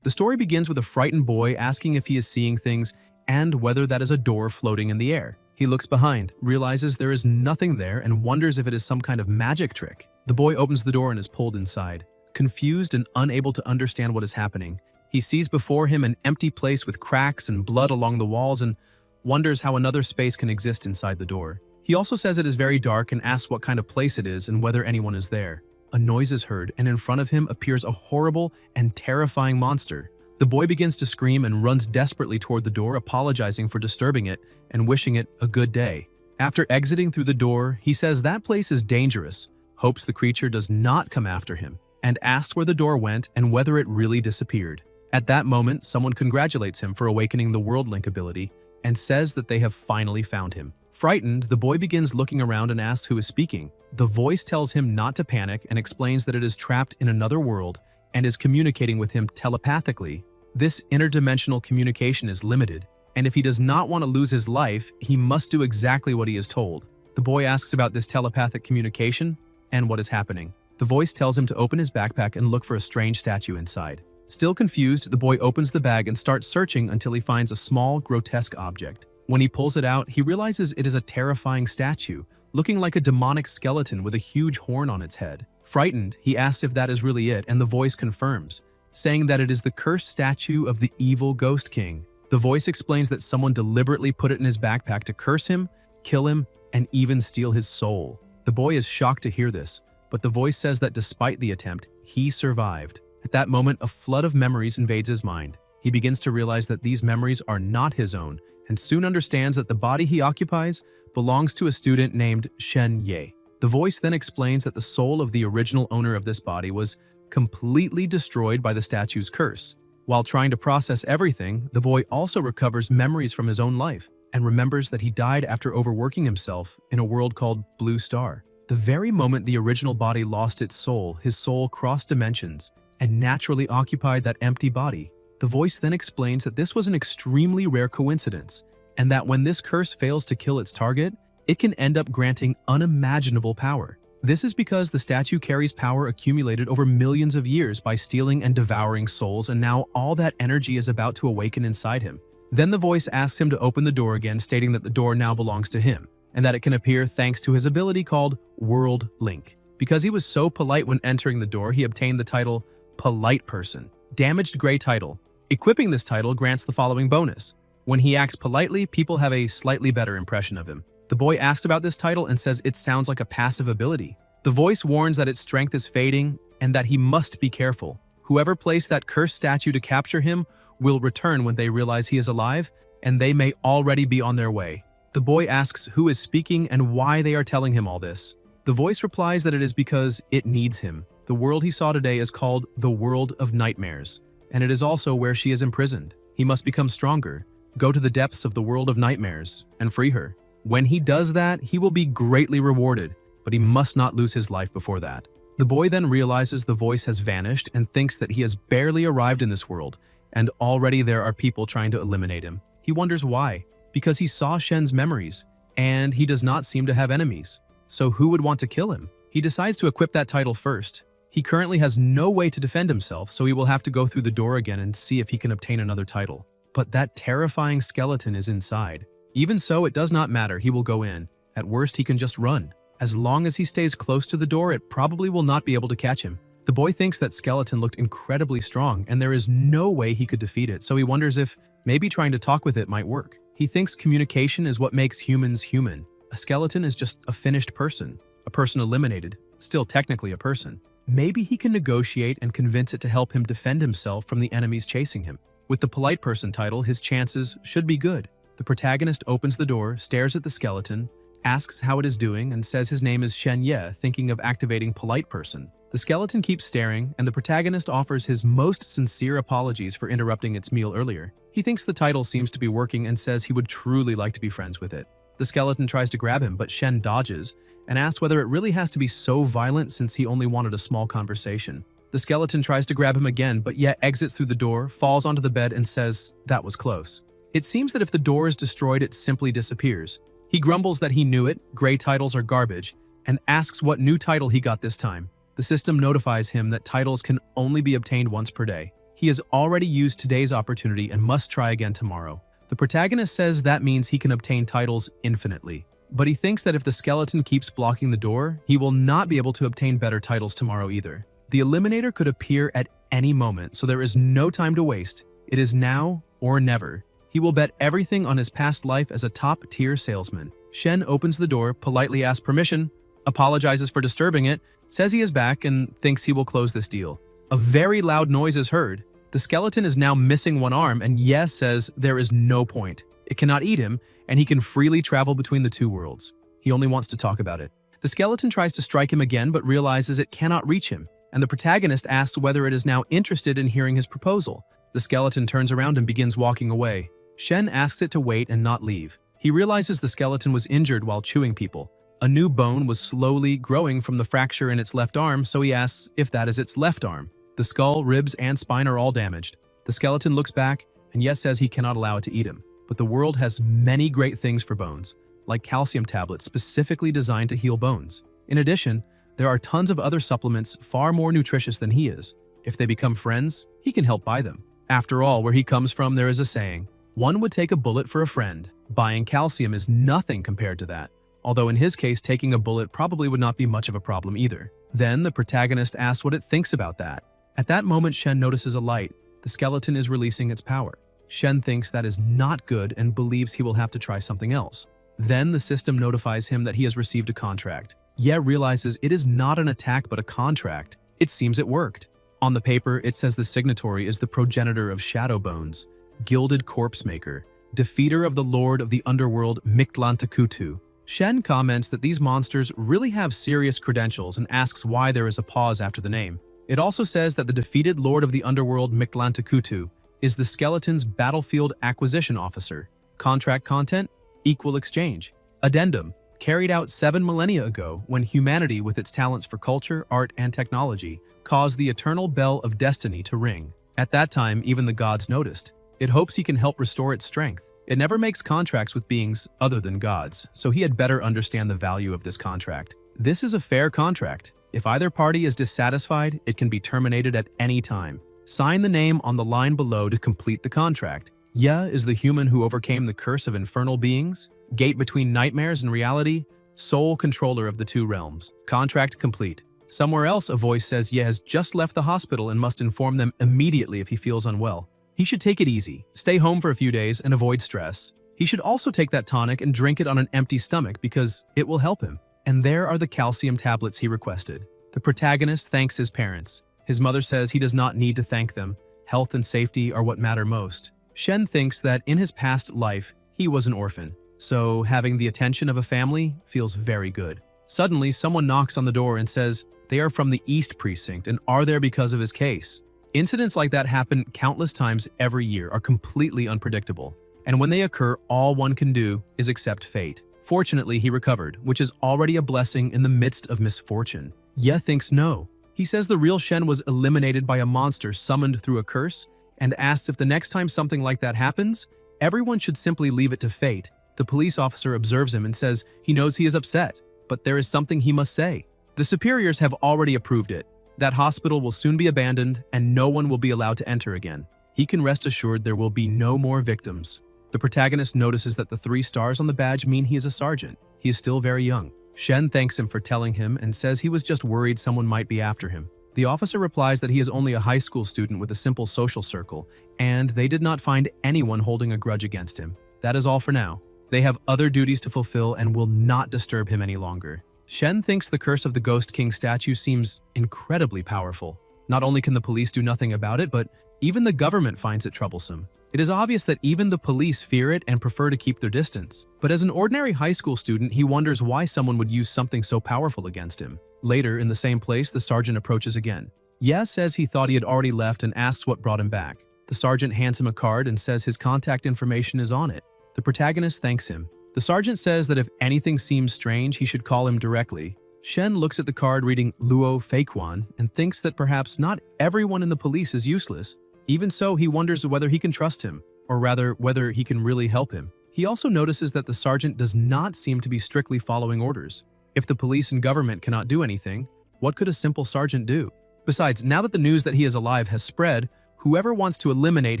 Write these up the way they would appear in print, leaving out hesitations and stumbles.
The story begins with a frightened boy asking if he is seeing things and whether that is a door floating in the air. He looks behind, realizes there is nothing there, and wonders if it is some kind of magic trick. The boy opens the door and is pulled inside. Confused and unable to understand what is happening, he sees before him an empty place with cracks and blood along the walls and wonders how another space can exist inside the door. He also says it is very dark and asks what kind of place it is and whether anyone is there. A noise is heard, and in front of him appears a horrible and terrifying monster. The boy begins to scream and runs desperately toward the door, apologizing for disturbing it and wishing it a good day. After exiting through the door, he says that place is dangerous, hopes the creature does not come after him, and asks where the door went and whether it really disappeared. At that moment, someone congratulates him for awakening the World Link ability and says that they have finally found him. Frightened, the boy begins looking around and asks who is speaking. The voice tells him not to panic and explains that it is trapped in another world and is communicating with him telepathically. This interdimensional communication is limited, and if he does not want to lose his life, he must do exactly what he is told. The boy asks about this telepathic communication and what is happening. The voice tells him to open his backpack and look for a strange statue inside. Still confused, the boy opens the bag and starts searching until he finds a small, grotesque object. When he pulls it out, he realizes it is a terrifying statue, looking like a demonic skeleton with a huge horn on its head. Frightened, he asks if that is really it, and the voice confirms, saying that it is the cursed statue of the evil Ghost King. The voice explains that someone deliberately put it in his backpack to curse him, kill him, and even steal his soul. The boy is shocked to hear this, but the voice says that despite the attempt, he survived. At that moment, a flood of memories invades his mind. He begins to realize that these memories are not his own, and soon understands that the body he occupies belongs to a student named Shen Ye. The voice then explains that the soul of the original owner of this body was completely destroyed by the statue's curse. While trying to process everything, the boy also recovers memories from his own life and remembers that he died after overworking himself in a world called Blue Star. The very moment the original body lost its soul, his soul crossed dimensions and naturally occupied that empty body. The voice then explains that this was an extremely rare coincidence, and that when this curse fails to kill its target, it can end up granting unimaginable power. This is because the statue carries power accumulated over millions of years by stealing and devouring souls, and now all that energy is about to awaken inside him. Then the voice asks him to open the door again, stating that the door now belongs to him, and that it can appear thanks to his ability called World Link. Because he was so polite when entering the door, he obtained the title Polite Person. Damaged Gray title. Equipping this title grants the following bonus. When he acts politely, people have a slightly better impression of him. The boy asks about this title and says it sounds like a passive ability. The voice warns that its strength is fading and that he must be careful. Whoever placed that cursed statue to capture him will return when they realize he is alive, and they may already be on their way. The boy asks who is speaking and why they are telling him all this. The voice replies that it is because it needs him. The world he saw today is called the World of Nightmares, and it is also where she is imprisoned. He must become stronger, go to the depths of the World of Nightmares, and free her. When he does that, he will be greatly rewarded, but he must not lose his life before that. The boy then realizes the voice has vanished and thinks that he has barely arrived in this world, and already there are people trying to eliminate him. He wonders why, because he saw Shen's memories, and he does not seem to have enemies. So who would want to kill him? He decides to equip that title first. He currently has no way to defend himself, so he will have to go through the door again and see if he can obtain another title. But that terrifying skeleton is inside. Even so, it does not matter, he will go in. At worst, he can just run. As long as he stays close to the door, it probably will not be able to catch him. The boy thinks that skeleton looked incredibly strong, and there is no way he could defeat it, so he wonders if maybe trying to talk with it might work. He thinks communication is what makes humans human. A skeleton is just a finished person, a person eliminated, still technically a person. Maybe he can negotiate and convince it to help him defend himself from the enemies chasing him. With the Polite Person title, his chances should be good. The protagonist opens the door, stares at the skeleton, asks how it is doing, and says his name is Shen Ye, thinking of activating Polite Person. The skeleton keeps staring, and the protagonist offers his most sincere apologies for interrupting its meal earlier. He thinks the title seems to be working and says he would truly like to be friends with it. The skeleton tries to grab him, but Shen dodges and asks whether it really has to be so violent since he only wanted a small conversation. The skeleton tries to grab him again, but yet exits through the door, falls onto the bed, and says, "That was close." It seems that if the door is destroyed, it simply disappears. He grumbles that he knew it, gray titles are garbage, and asks what new title he got this time. The system notifies him that titles can only be obtained once per day. He has already used today's opportunity and must try again tomorrow. The protagonist says that means he can obtain titles infinitely. But he thinks that if the skeleton keeps blocking the door, he will not be able to obtain better titles tomorrow either. The Eliminator could appear at any moment, so there is no time to waste. It is now or never. He will bet everything on his past life as a top-tier salesman. Shen opens the door, politely asks permission, apologizes for disturbing it, says he is back, and thinks he will close this deal. A very loud noise is heard. The skeleton is now missing one arm, and Ye says there is no point. It cannot eat him, and he can freely travel between the two worlds. He only wants to talk about it. The skeleton tries to strike him again, but realizes it cannot reach him, and the protagonist asks whether it is now interested in hearing his proposal. The skeleton turns around and begins walking away. Shen asks it to wait and not leave. He realizes the skeleton was injured while chewing people. A new bone was slowly growing from the fracture in its left arm, so he asks if that is its left arm. The skull, ribs, and spine are all damaged. The skeleton looks back, and Yes says he cannot allow it to eat him. But the world has many great things for bones, like calcium tablets specifically designed to heal bones. In addition, there are tons of other supplements far more nutritious than he is. If they become friends, he can help buy them. After all, where he comes from, there is a saying, one would take a bullet for a friend. Buying calcium is nothing compared to that. Although in his case, taking a bullet probably would not be much of a problem either. Then the protagonist asks what it thinks about that. At that moment, Shen notices a light. The skeleton is releasing its power. Shen thinks that is not good and believes he will have to try something else. Then the system notifies him that he has received a contract. Ye realizes it is not an attack but a contract. It seems it worked. On the paper, it says the signatory is the progenitor of Shadow Bones, Gilded Corpse Maker, defeater of the Lord of the Underworld Mictlantecuhtli. Shen comments that these monsters really have serious credentials and asks why there is a pause after the name. It also says that the defeated Lord of the Underworld Mictlantecuhtli is the skeleton's battlefield acquisition officer. Contract content: equal exchange. Addendum: carried out 7 millennia ago when humanity, with its talents for culture, art, and technology, caused the eternal bell of destiny to ring. At that time, even the gods noticed. It hopes he can help restore its strength. It never makes contracts with beings other than gods, so he had better understand the value of this contract. This is a fair contract. If either party is dissatisfied, it can be terminated at any time. Sign the name on the line below to complete the contract. Ye is the human who overcame the curse of infernal beings, gate between nightmares and reality, sole controller of the two realms. Contract complete. Somewhere else, a voice says Ye has just left the hospital and must inform them immediately if he feels unwell. He should take it easy, stay home for a few days, and avoid stress. He should also take that tonic and drink it on an empty stomach because it will help him. And there are the calcium tablets he requested. The protagonist thanks his parents. His mother says he does not need to thank them. Health and safety are what matter most. Shen thinks that in his past life, he was an orphan, so having the attention of a family feels very good. Suddenly, someone knocks on the door and says they are from the East Precinct and are there because of his case. Incidents like that happen countless times every year, are completely unpredictable, and when they occur, all one can do is accept fate. Fortunately, he recovered, which is already a blessing in the midst of misfortune. Ye thinks no. He says the real Shen was eliminated by a monster summoned through a curse, and asks if the next time something like that happens, everyone should simply leave it to fate. The police officer observes him and says he knows he is upset, but there is something he must say. The superiors have already approved it. That hospital will soon be abandoned and no one will be allowed to enter again. He can rest assured there will be no more victims. The protagonist notices that the 3 stars on the badge mean he is a sergeant. He is still very young. Shen thanks him for telling him and says he was just worried someone might be after him. The officer replies that he is only a high school student with a simple social circle, and they did not find anyone holding a grudge against him. That is all for now. They have other duties to fulfill and will not disturb him any longer. Shen thinks the curse of the Ghost King statue seems incredibly powerful. Not only can the police do nothing about it, but even the government finds it troublesome. It is obvious that even the police fear it and prefer to keep their distance. But as an ordinary high school student, he wonders why someone would use something so powerful against him. Later, in the same place, the sergeant approaches again. Ye says he thought he had already left and asks what brought him back. The sergeant hands him a card and says his contact information is on it. The protagonist thanks him. The sergeant says that if anything seems strange, he should call him directly. Shen looks at the card reading Luo Feiquan and thinks that perhaps not everyone in the police is useless. Even so, he wonders whether he can trust him, or rather, whether he can really help him. He also notices that the sergeant does not seem to be strictly following orders. If the police and government cannot do anything, what could a simple sergeant do? Besides, now that the news that he is alive has spread, Whoever wants to eliminate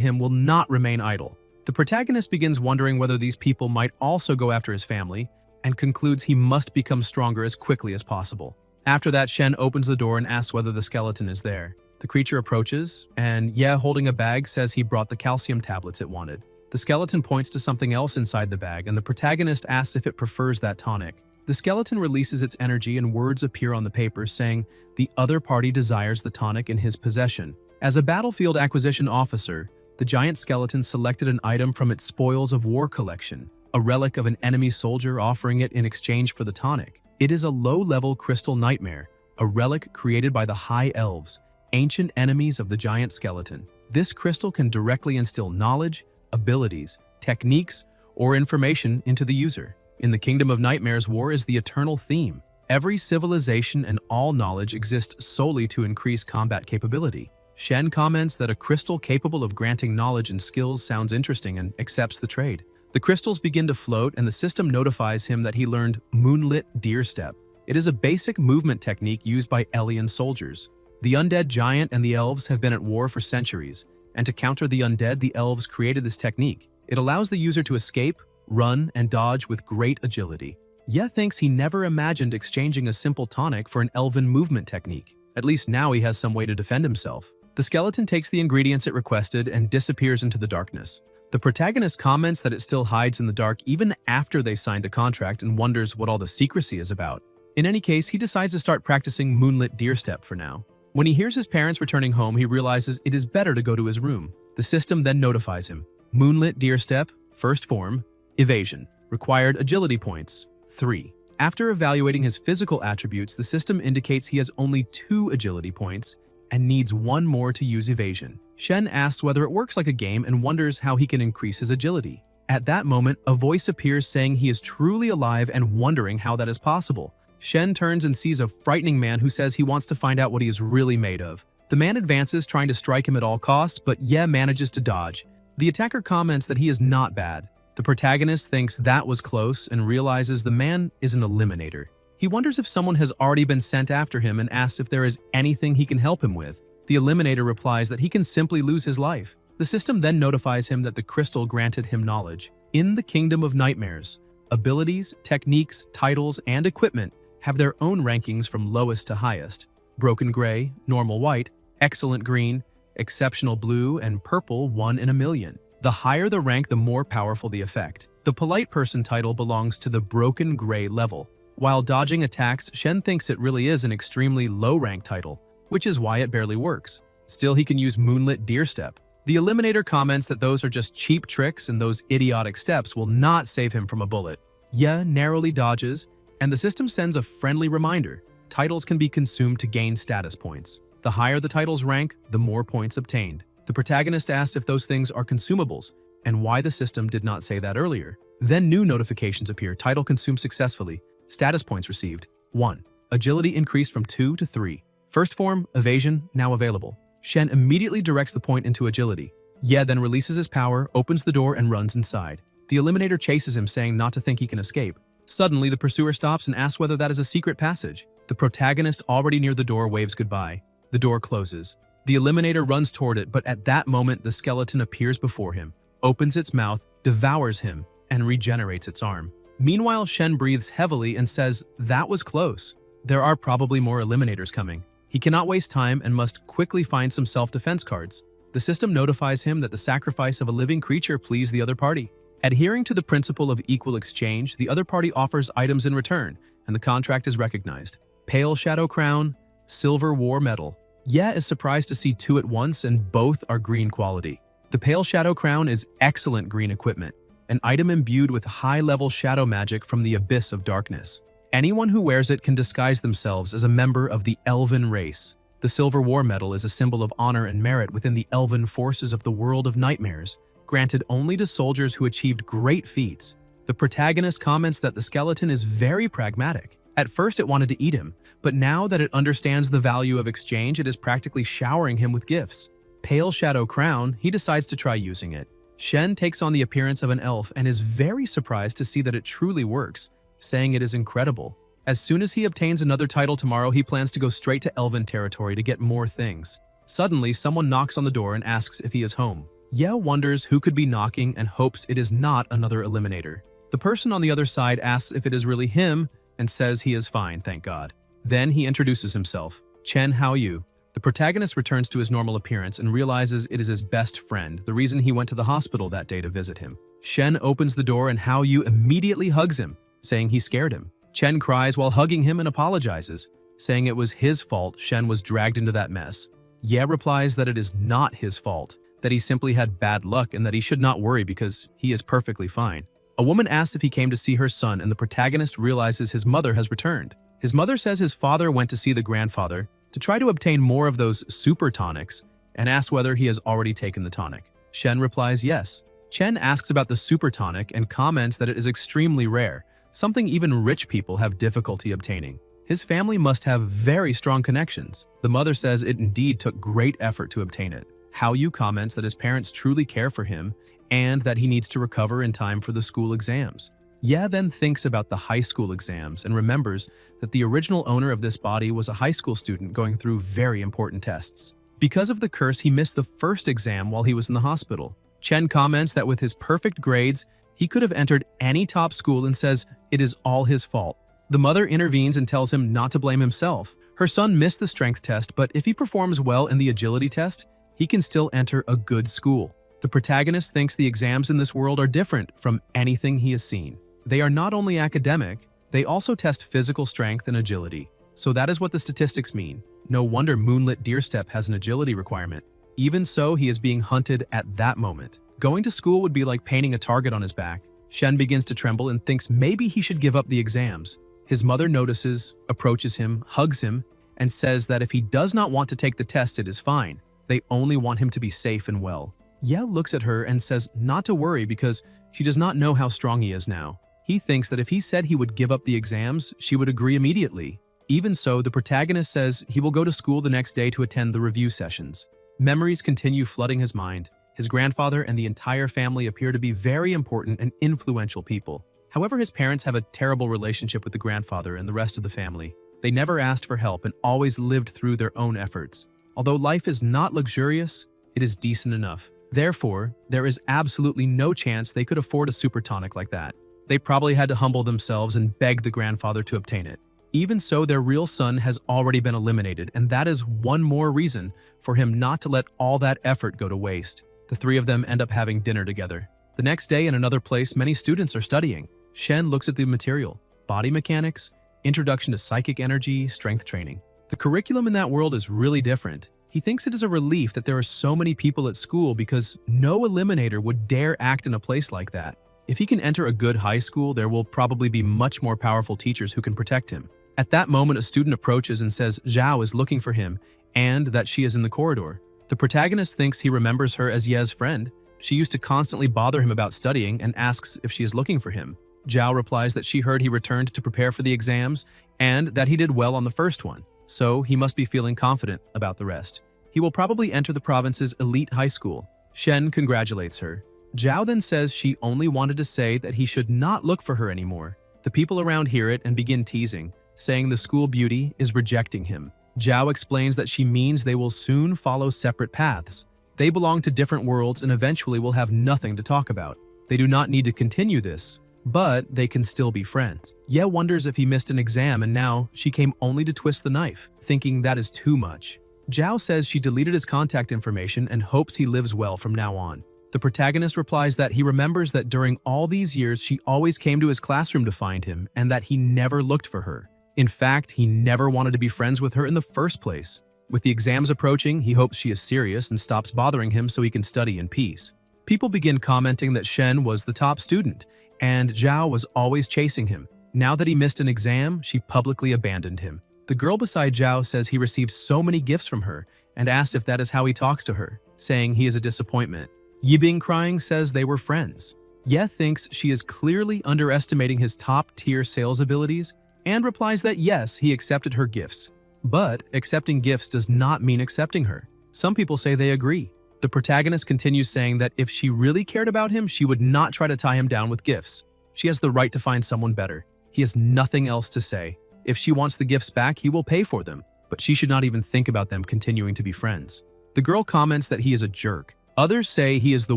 him will not remain idle. The protagonist begins wondering whether these people might also go after his family, and concludes he must become stronger as quickly as possible. After that, Shen opens the door and asks whether the skeleton is there. The creature approaches, and holding a bag, says he brought the calcium tablets it wanted. The skeleton points to something else inside the bag, and the protagonist asks if it prefers that tonic. The skeleton releases its energy and words appear on the paper saying the other party desires the tonic in his possession. As a battlefield acquisition officer, the giant skeleton selected an item from its spoils of war collection, a relic of an enemy soldier, offering it in exchange for the tonic. It is a low-level crystal nightmare, a relic created by the High Elves, ancient enemies of the giant skeleton. This crystal can directly instill knowledge, abilities, techniques, or information into the user. In the Kingdom of Nightmares, war is the eternal theme. Every civilization and all knowledge exists solely to increase combat capability. Shen comments that a crystal capable of granting knowledge and skills sounds interesting and accepts the trade. The crystals begin to float, and the system notifies him that he learned Moonlit Deer Step. It is a basic movement technique used by alien soldiers. The undead giant and the elves have been at war for centuries, and to counter the undead, the elves created this technique. It allows the user to escape, run, and dodge with great agility. Ye thinks he never imagined exchanging a simple tonic for an elven movement technique. At least now he has some way to defend himself. The skeleton takes the ingredients it requested and disappears into the darkness. The protagonist comments that it still hides in the dark even after they signed a contract and wonders what all the secrecy is about. In any case, he decides to start practicing Moonlit Deer Step for now. When he hears his parents returning home, he realizes it is better to go to his room. The system then notifies him. Moonlit Deer Step, first form, evasion. Required agility points, 3. After evaluating his physical attributes, the system indicates he has only 2 agility points and needs 1 more to use evasion. Shen asks whether it works like a game and wonders how he can increase his agility. At that moment, a voice appears saying he is truly alive and wondering how that is possible. Shen turns and sees a frightening man who says he wants to find out what he is really made of. The man advances, trying to strike him at all costs, but manages to dodge. The attacker comments that he is not bad. The protagonist thinks that was close and realizes the man is an eliminator. He wonders if someone has already been sent after him and asks if there is anything he can help him with. The eliminator replies that he can simply lose his life. The system then notifies him that the crystal granted him knowledge. In the Kingdom of Nightmares, abilities, techniques, titles, and equipment have their own rankings from lowest to highest. Broken gray, normal white, excellent green, exceptional blue, and purple 1 in a million. The higher the rank, the more powerful the effect. The polite person title belongs to the broken gray level. While dodging attacks, Shen thinks it really is an extremely low-rank title, which is why it barely works. Still, he can use Moonlit Deer Step. The eliminator comments that those are just cheap tricks and those idiotic steps will not save him from a bullet. Ye narrowly dodges, and the system sends a friendly reminder. Titles can be consumed to gain status points. The higher the title's rank, the more points obtained. The protagonist asks if those things are consumables, and why the system did not say that earlier. Then new notifications appear. Title consumed successfully. Status points received. 1. Agility increased from 2 to 3. First form, evasion, now available. Shen immediately directs the point into agility. Ye then releases his power, opens the door, and runs inside. The eliminator chases him, saying not to think he can escape. Suddenly, the pursuer stops and asks whether that is a secret passage. The protagonist, already near the door, waves goodbye. The door closes. The eliminator runs toward it, but at that moment, the skeleton appears before him, opens its mouth, devours him, and regenerates its arm. Meanwhile, Shen breathes heavily and says, "That was close. There are probably more eliminators coming." He cannot waste time and must quickly find some self-defense cards. The system notifies him that the sacrifice of a living creature pleased the other party. Adhering to the principle of equal exchange, the other party offers items in return, and the contract is recognized. Pale Shadow Crown, Silver War Medal. Ye is surprised to see 2 at once, and both are green quality. The Pale Shadow Crown is excellent green equipment, an item imbued with high-level shadow magic from the abyss of darkness. Anyone who wears it can disguise themselves as a member of the Elven race. The Silver War Medal is a symbol of honor and merit within the Elven forces of the world of nightmares, granted only to soldiers who achieved great feats. The protagonist comments that the skeleton is very pragmatic. At first it wanted to eat him, but now that it understands the value of exchange, it is practically showering him with gifts. Pale Shadow Crown, he decides to try using it. Shen takes on the appearance of an elf and is very surprised to see that it truly works, saying it is incredible. As soon as he obtains another title tomorrow, he plans to go straight to Elven territory to get more things. Suddenly, someone knocks on the door and asks if he is home. Ye wonders who could be knocking and hopes it is not another eliminator. The person on the other side asks if it is really him and says he is fine, thank God. Then he introduces himself. Chen, how you? The protagonist returns to his normal appearance and realizes it is his best friend, the reason he went to the hospital that day to visit him. Shen opens the door and Hao Yu immediately hugs him, saying he scared him. Chen cries while hugging him and apologizes, saying it was his fault Shen was dragged into that mess. Ye replies that it is not his fault, that he simply had bad luck and that he should not worry because he is perfectly fine. A woman asks if he came to see her son and the protagonist realizes his mother has returned. His mother says his father went to see the grandfather to try to obtain more of those super tonics and asks whether he has already taken the tonic. Shen replies yes. Chen asks about the super tonic and comments that it is extremely rare, something even rich people have difficulty obtaining. His family must have very strong connections. The mother says it indeed took great effort to obtain it. Hao Yu comments that his parents truly care for him and that he needs to recover in time for the school exams. Ye then thinks about the high school exams and remembers that the original owner of this body was a high school student going through very important tests. Because of the curse, he missed the first exam while he was in the hospital. Chen comments that with his perfect grades, he could have entered any top school and says it is all his fault. The mother intervenes and tells him not to blame himself. Her son missed the strength test, but if he performs well in the agility test, he can still enter a good school. The protagonist thinks the exams in this world are different from anything he has seen. They are not only academic, they also test physical strength and agility. So that is what the statistics mean. No wonder Moonlit Deerstep has an agility requirement. Even so, he is being hunted at that moment. Going to school would be like painting a target on his back. Shen begins to tremble and thinks maybe he should give up the exams. His mother notices, approaches him, hugs him, and says that if he does not want to take the test, it is fine. They only want him to be safe and well. Ye looks at her and says not to worry because she does not know how strong he is now. He thinks that if he said he would give up the exams, she would agree immediately. Even so, the protagonist says he will go to school the next day to attend the review sessions. Memories continue flooding his mind. His grandfather and the entire family appear to be very important and influential people. However, his parents have a terrible relationship with the grandfather and the rest of the family. They never asked for help and always lived through their own efforts. Although life is not luxurious, it is decent enough. Therefore, there is absolutely no chance they could afford a super tonic like that. They probably had to humble themselves and beg the grandfather to obtain it. Even so, their real son has already been eliminated, and that is one more reason for him not to let all that effort go to waste. The three of them end up having dinner together. The next day in another place, many students are studying. Shen looks at the material: body mechanics, introduction to psychic energy, strength training. The curriculum in that world is really different. He thinks it is a relief that there are so many people at school because no eliminator would dare act in a place like that. If he can enter a good high school, there will probably be much more powerful teachers who can protect him. At that moment, a student approaches and says Zhao is looking for him and that she is in the corridor. The protagonist thinks he remembers her as Ye's friend. She used to constantly bother him about studying and asks if she is looking for him. Zhao replies that she heard he returned to prepare for the exams and that he did well on the first one, so he must be feeling confident about the rest. He will probably enter the province's elite high school. Shen congratulates her. Zhao then says she only wanted to say that he should not look for her anymore. The people around hear it and begin teasing, saying the school beauty is rejecting him. Zhao explains that she means they will soon follow separate paths. They belong to different worlds and eventually will have nothing to talk about. They do not need to continue this, but they can still be friends. Ye wonders if he missed an exam and now she came only to twist the knife, thinking that is too much. Zhao says she deleted his contact information and hopes he lives well from now on. The protagonist replies that he remembers that during all these years she always came to his classroom to find him and that he never looked for her. In fact, he never wanted to be friends with her in the first place. With the exams approaching, he hopes she is serious and stops bothering him so he can study in peace. People begin commenting that Shen was the top student and Zhao was always chasing him. Now that he missed an exam, she publicly abandoned him. The girl beside Zhao says he received so many gifts from her and asks if that is how he talks to her, saying he is a disappointment. Yibing crying says they were friends. Ye thinks she is clearly underestimating his top-tier sales abilities and replies that yes, he accepted her gifts. But accepting gifts does not mean accepting her. Some people say they agree. The protagonist continues saying that if she really cared about him, she would not try to tie him down with gifts. She has the right to find someone better. He has nothing else to say. If she wants the gifts back, he will pay for them, but she should not even think about them continuing to be friends. The girl comments that he is a jerk. Others say he is the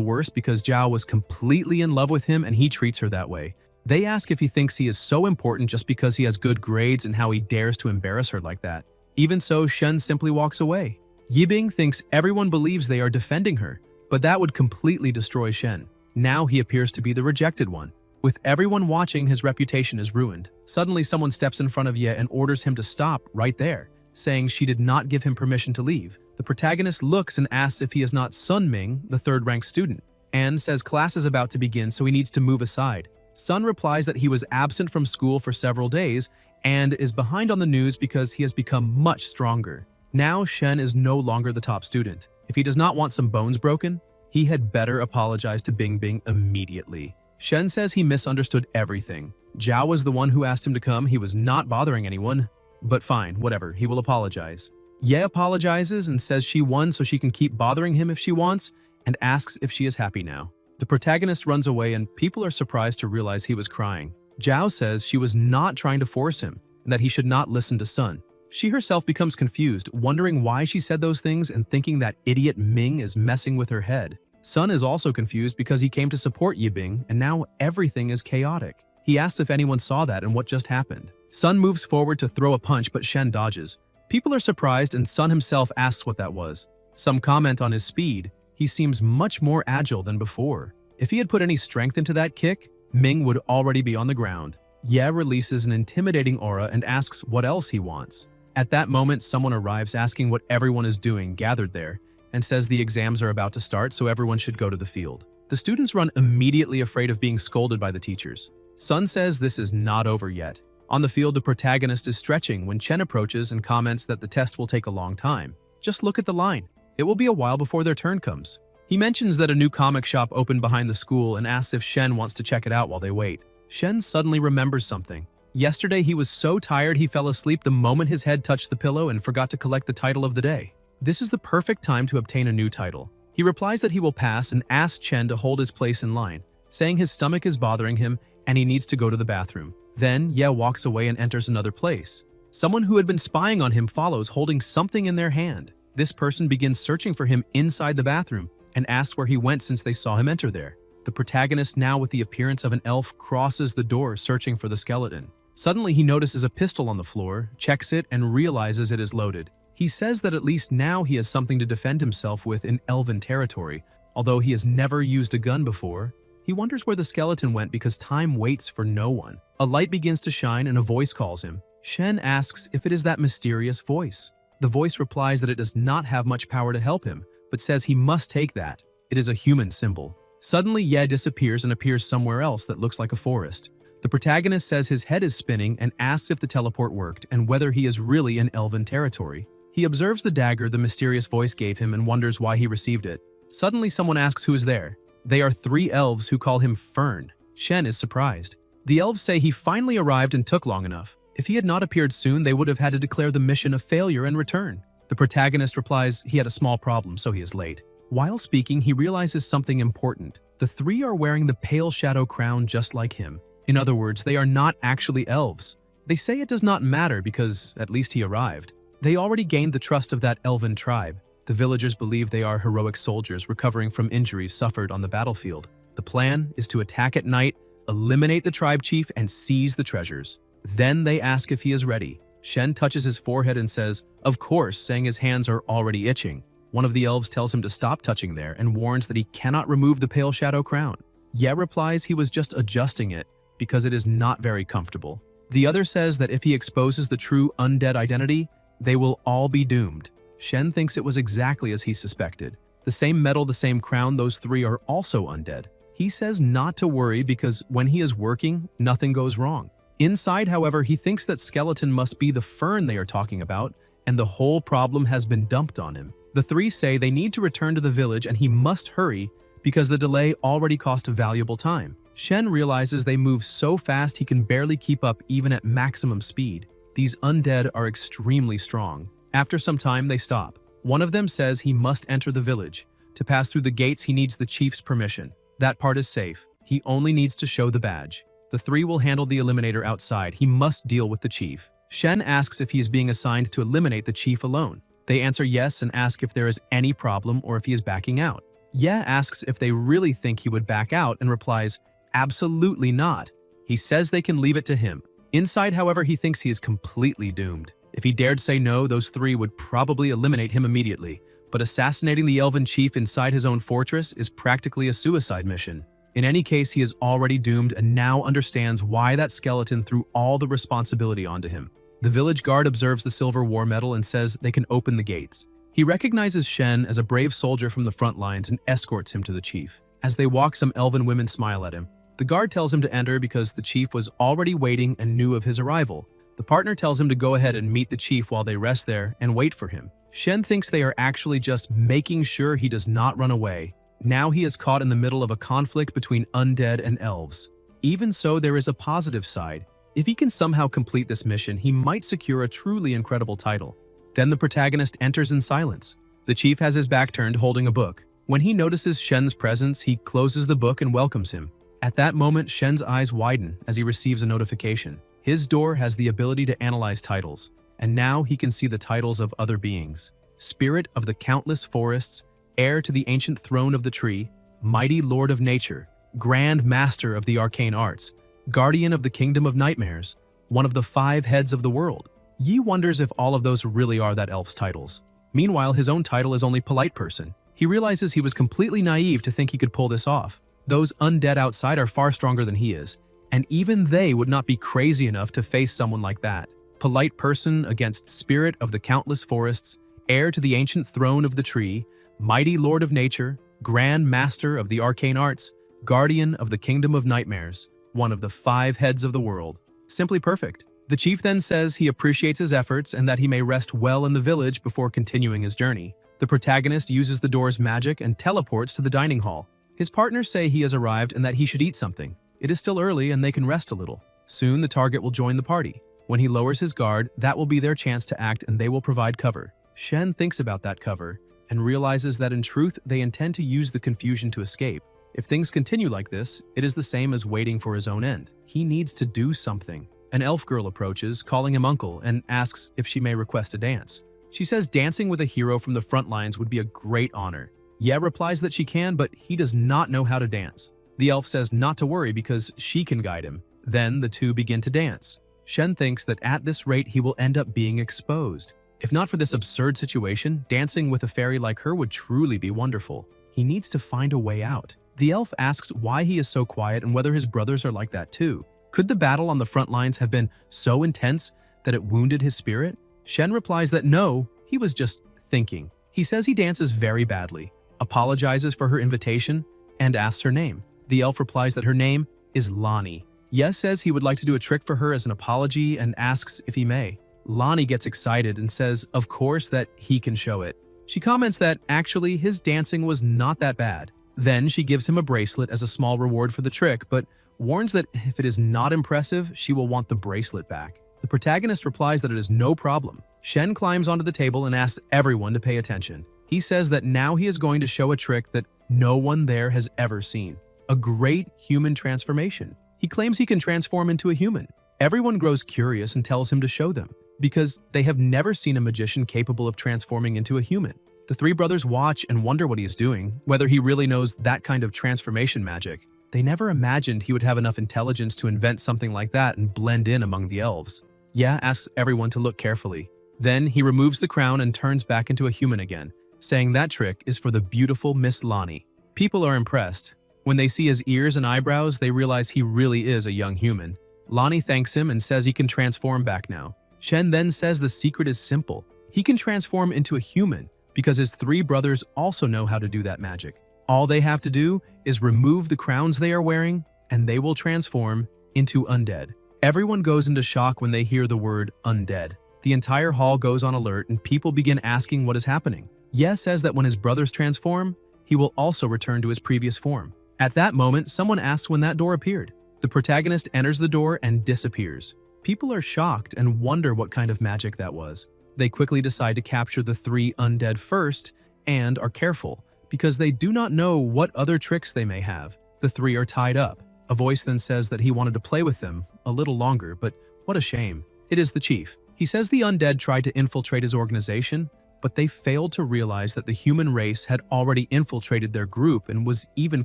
worst because Zhao was completely in love with him and he treats her that way. They ask if he thinks he is so important just because he has good grades and how he dares to embarrass her like that. Even so, Shen simply walks away. Yibing thinks everyone believes they are defending her, but that would completely destroy Shen. Now he appears to be the rejected one. With everyone watching, his reputation is ruined. Suddenly someone steps in front of Ye and orders him to stop right there, saying she did not give him permission to leave. The protagonist looks and asks if he is not Sun Ming, the third-ranked student, and says class is about to begin so he needs to move aside. Sun replies that he was absent from school for several days and is behind on the news because he has become much stronger. Now Shen is no longer the top student. If he does not want some bones broken, he had better apologize to Bingbing immediately. Shen says he misunderstood everything. Zhao was the one who asked him to come, he was not bothering anyone. But fine, whatever, he will apologize. Ye apologizes and says she won so she can keep bothering him if she wants, and asks if she is happy now. The protagonist runs away and people are surprised to realize he was crying. Zhao says she was not trying to force him, and that he should not listen to Sun. She herself becomes confused, wondering why she said those things and thinking that idiot Ming is messing with her head. Sun is also confused because he came to support Yibing and now everything is chaotic. He asks if anyone saw that and what just happened. Sun moves forward to throw a punch but Shen dodges. People are surprised and Sun himself asks what that was. Some comment on his speed. He seems much more agile than before. If he had put any strength into that kick, Ming would already be on the ground. Ye releases an intimidating aura and asks what else he wants. At that moment, someone arrives asking what everyone is doing gathered there, and says the exams are about to start so everyone should go to the field. The students run immediately afraid of being scolded by the teachers. Sun says this is not over yet. On the field, the protagonist is stretching when Chen approaches and comments that the test will take a long time. Just look at the line. It will be a while before their turn comes. He mentions that a new comic shop opened behind the school and asks if Shen wants to check it out while they wait. Shen suddenly remembers something. Yesterday he was so tired he fell asleep the moment his head touched the pillow and forgot to collect the title of the day. This is the perfect time to obtain a new title. He replies that he will pass and asks Chen to hold his place in line, saying his stomach is bothering him and he needs to go to the bathroom. Then Ye walks away and enters another place. Someone who had been spying on him follows holding something in their hand. This person begins searching for him inside the bathroom and asks where he went since they saw him enter there. The protagonist, now with the appearance of an elf, crosses the door searching for the skeleton. Suddenly he notices a pistol on the floor, checks it, and realizes it is loaded. He says that at least now he has something to defend himself with in elven territory. Although he has never used a gun before, he wonders where the skeleton went because time waits for no one. A light begins to shine and a voice calls him. Shen asks if it is that mysterious voice. The voice replies that it does not have much power to help him, but says he must take that. It is a human symbol. Suddenly Ye disappears and appears somewhere else that looks like a forest. The protagonist says his head is spinning and asks if the teleport worked and whether he is really in elven territory. He observes the dagger the mysterious voice gave him and wonders why he received it. Suddenly someone asks who is there. They are 3 elves who call him Fern. Shen is surprised. The elves say he finally arrived and took long enough. If he had not appeared soon, they would have had to declare the mission a failure and return. The protagonist replies he had a small problem, so he is late. While speaking, he realizes something important. The 3 are wearing the pale shadow crown just like him. In other words, they are not actually elves. They say it does not matter because at least he arrived. They already gained the trust of that elven tribe. The villagers believe they are heroic soldiers recovering from injuries suffered on the battlefield. The plan is to attack at night, eliminate the tribe chief, and seize the treasures. Then they ask if he is ready. Shen touches his forehead and says, "Of course," saying his hands are already itching. One of the elves tells him to stop touching there and warns that he cannot remove the pale shadow crown. Ye replies he was just adjusting it because it is not very comfortable. The other says that if he exposes the true undead identity, they will all be doomed. Shen thinks it was exactly as he suspected. The same metal, the same crown, those 3 are also undead. He says not to worry because when he is working, nothing goes wrong. Inside, however, he thinks that skeleton must be the Fern they are talking about, and the whole problem has been dumped on him. The 3 say they need to return to the village and he must hurry because the delay already cost valuable time. Shen realizes they move so fast he can barely keep up even at maximum speed. These undead are extremely strong. After some time, they stop. One of them says he must enter the village. To pass through the gates, he needs the chief's permission. That part is safe. He only needs to show the badge. The 3 will handle the eliminator outside. He must deal with the chief. Shen asks if he is being assigned to eliminate the chief alone. They answer yes and ask if there is any problem or if he is backing out. Yeah asks if they really think he would back out and replies, absolutely not. He says they can leave it to him. Inside, however, he thinks he is completely doomed. If he dared say no, those three would probably eliminate him immediately. But assassinating the elven chief inside his own fortress is practically a suicide mission. In any case, he is already doomed and now understands why that skeleton threw all the responsibility onto him. The village guard observes the silver war medal and says they can open the gates. He recognizes Shen as a brave soldier from the front lines and escorts him to the chief. As they walk, some elven women smile at him. The guard tells him to enter because the chief was already waiting and knew of his arrival. The partner tells him to go ahead and meet the chief while they rest there and wait for him. Shen thinks they are actually just making sure he does not run away. Now he is caught in the middle of a conflict between undead and elves. Even so, there is a positive side. If he can somehow complete this mission, he might secure a truly incredible title. Then the protagonist enters in silence. The chief has his back turned, holding a book. When he notices Shen's presence, he closes the book and welcomes him. At that moment, Shen's eyes widen as he receives a notification. His door has the ability to analyze titles, and now he can see the titles of other beings. Spirit of the countless forests, heir to the ancient throne of the tree, mighty lord of nature, grand master of the arcane arts, guardian of the kingdom of nightmares, one of the 5 heads of the world. Yi wonders if all of those really are that elf's titles. Meanwhile, his own title is only polite person. He realizes he was completely naive to think he could pull this off. Those undead outside are far stronger than he is, and even they would not be crazy enough to face someone like that. Polite person against spirit of the countless forests, heir to the ancient throne of the tree, mighty lord of nature, grand master of the arcane arts, guardian of the kingdom of nightmares, one of the 5 heads of the world. Simply perfect. The chief then says he appreciates his efforts and that he may rest well in the village before continuing his journey. The protagonist uses the door's magic and teleports to the dining hall. His partners say he has arrived and that he should eat something. It is still early and they can rest a little. Soon the target will join the party. When he lowers his guard, that will be their chance to act and they will provide cover. Shen thinks about that cover and realizes that in truth they intend to use the confusion to escape. If things continue like this, it is the same as waiting for his own end. He needs to do something. An elf girl approaches, calling him uncle, and asks if she may request a dance. She says dancing with a hero from the front lines would be a great honor. Ye replies that she can, but he does not know how to dance. The elf says not to worry because she can guide him. Then the two begin to dance. Shen thinks that at this rate he will end up being exposed. If not for this absurd situation, dancing with a fairy like her would truly be wonderful. He needs to find a way out. The elf asks why he is so quiet and whether his brothers are like that too. Could the battle on the front lines have been so intense that it wounded his spirit? Shen replies that no, he was just thinking. He says he dances very badly, apologizes for her invitation, and asks her name. The elf replies that her name is Lonnie. Yes says he would like to do a trick for her as an apology and asks if he may. Lonnie gets excited and says, of course, that he can show it. She comments that actually his dancing was not that bad. Then she gives him a bracelet as a small reward for the trick, but warns that if it is not impressive, she will want the bracelet back. The protagonist replies that it is no problem. Shen climbs onto the table and asks everyone to pay attention. He says that now he is going to show a trick that no one there has ever seen. A great human transformation. He claims he can transform into a human. Everyone grows curious and tells him to show them, because they have never seen a magician capable of transforming into a human. The 3 brothers watch and wonder what he is doing, whether he really knows that kind of transformation magic. They never imagined he would have enough intelligence to invent something like that and blend in among the elves. Ya asks everyone to look carefully. Then he removes the crown and turns back into a human again, saying that trick is for the beautiful Miss Lonnie. People are impressed. When they see his ears and eyebrows, they realize he really is a young human. Lonnie thanks him and says he can transform back now. Shen then says the secret is simple. He can transform into a human because his 3 brothers also know how to do that magic. All they have to do is remove the crowns they are wearing, and they will transform into undead. Everyone goes into shock when they hear the word undead. The entire hall goes on alert and people begin asking what is happening. Ye says that when his brothers transform, he will also return to his previous form. At that moment, someone asks when that door appeared. The protagonist enters the door and disappears. People are shocked and wonder what kind of magic that was. They quickly decide to capture the 3 undead first and are careful, because they do not know what other tricks they may have. The 3 are tied up. A voice then says that he wanted to play with them a little longer, but what a shame. It is the chief. He says the undead tried to infiltrate his organization, but they failed to realize that the human race had already infiltrated their group and was even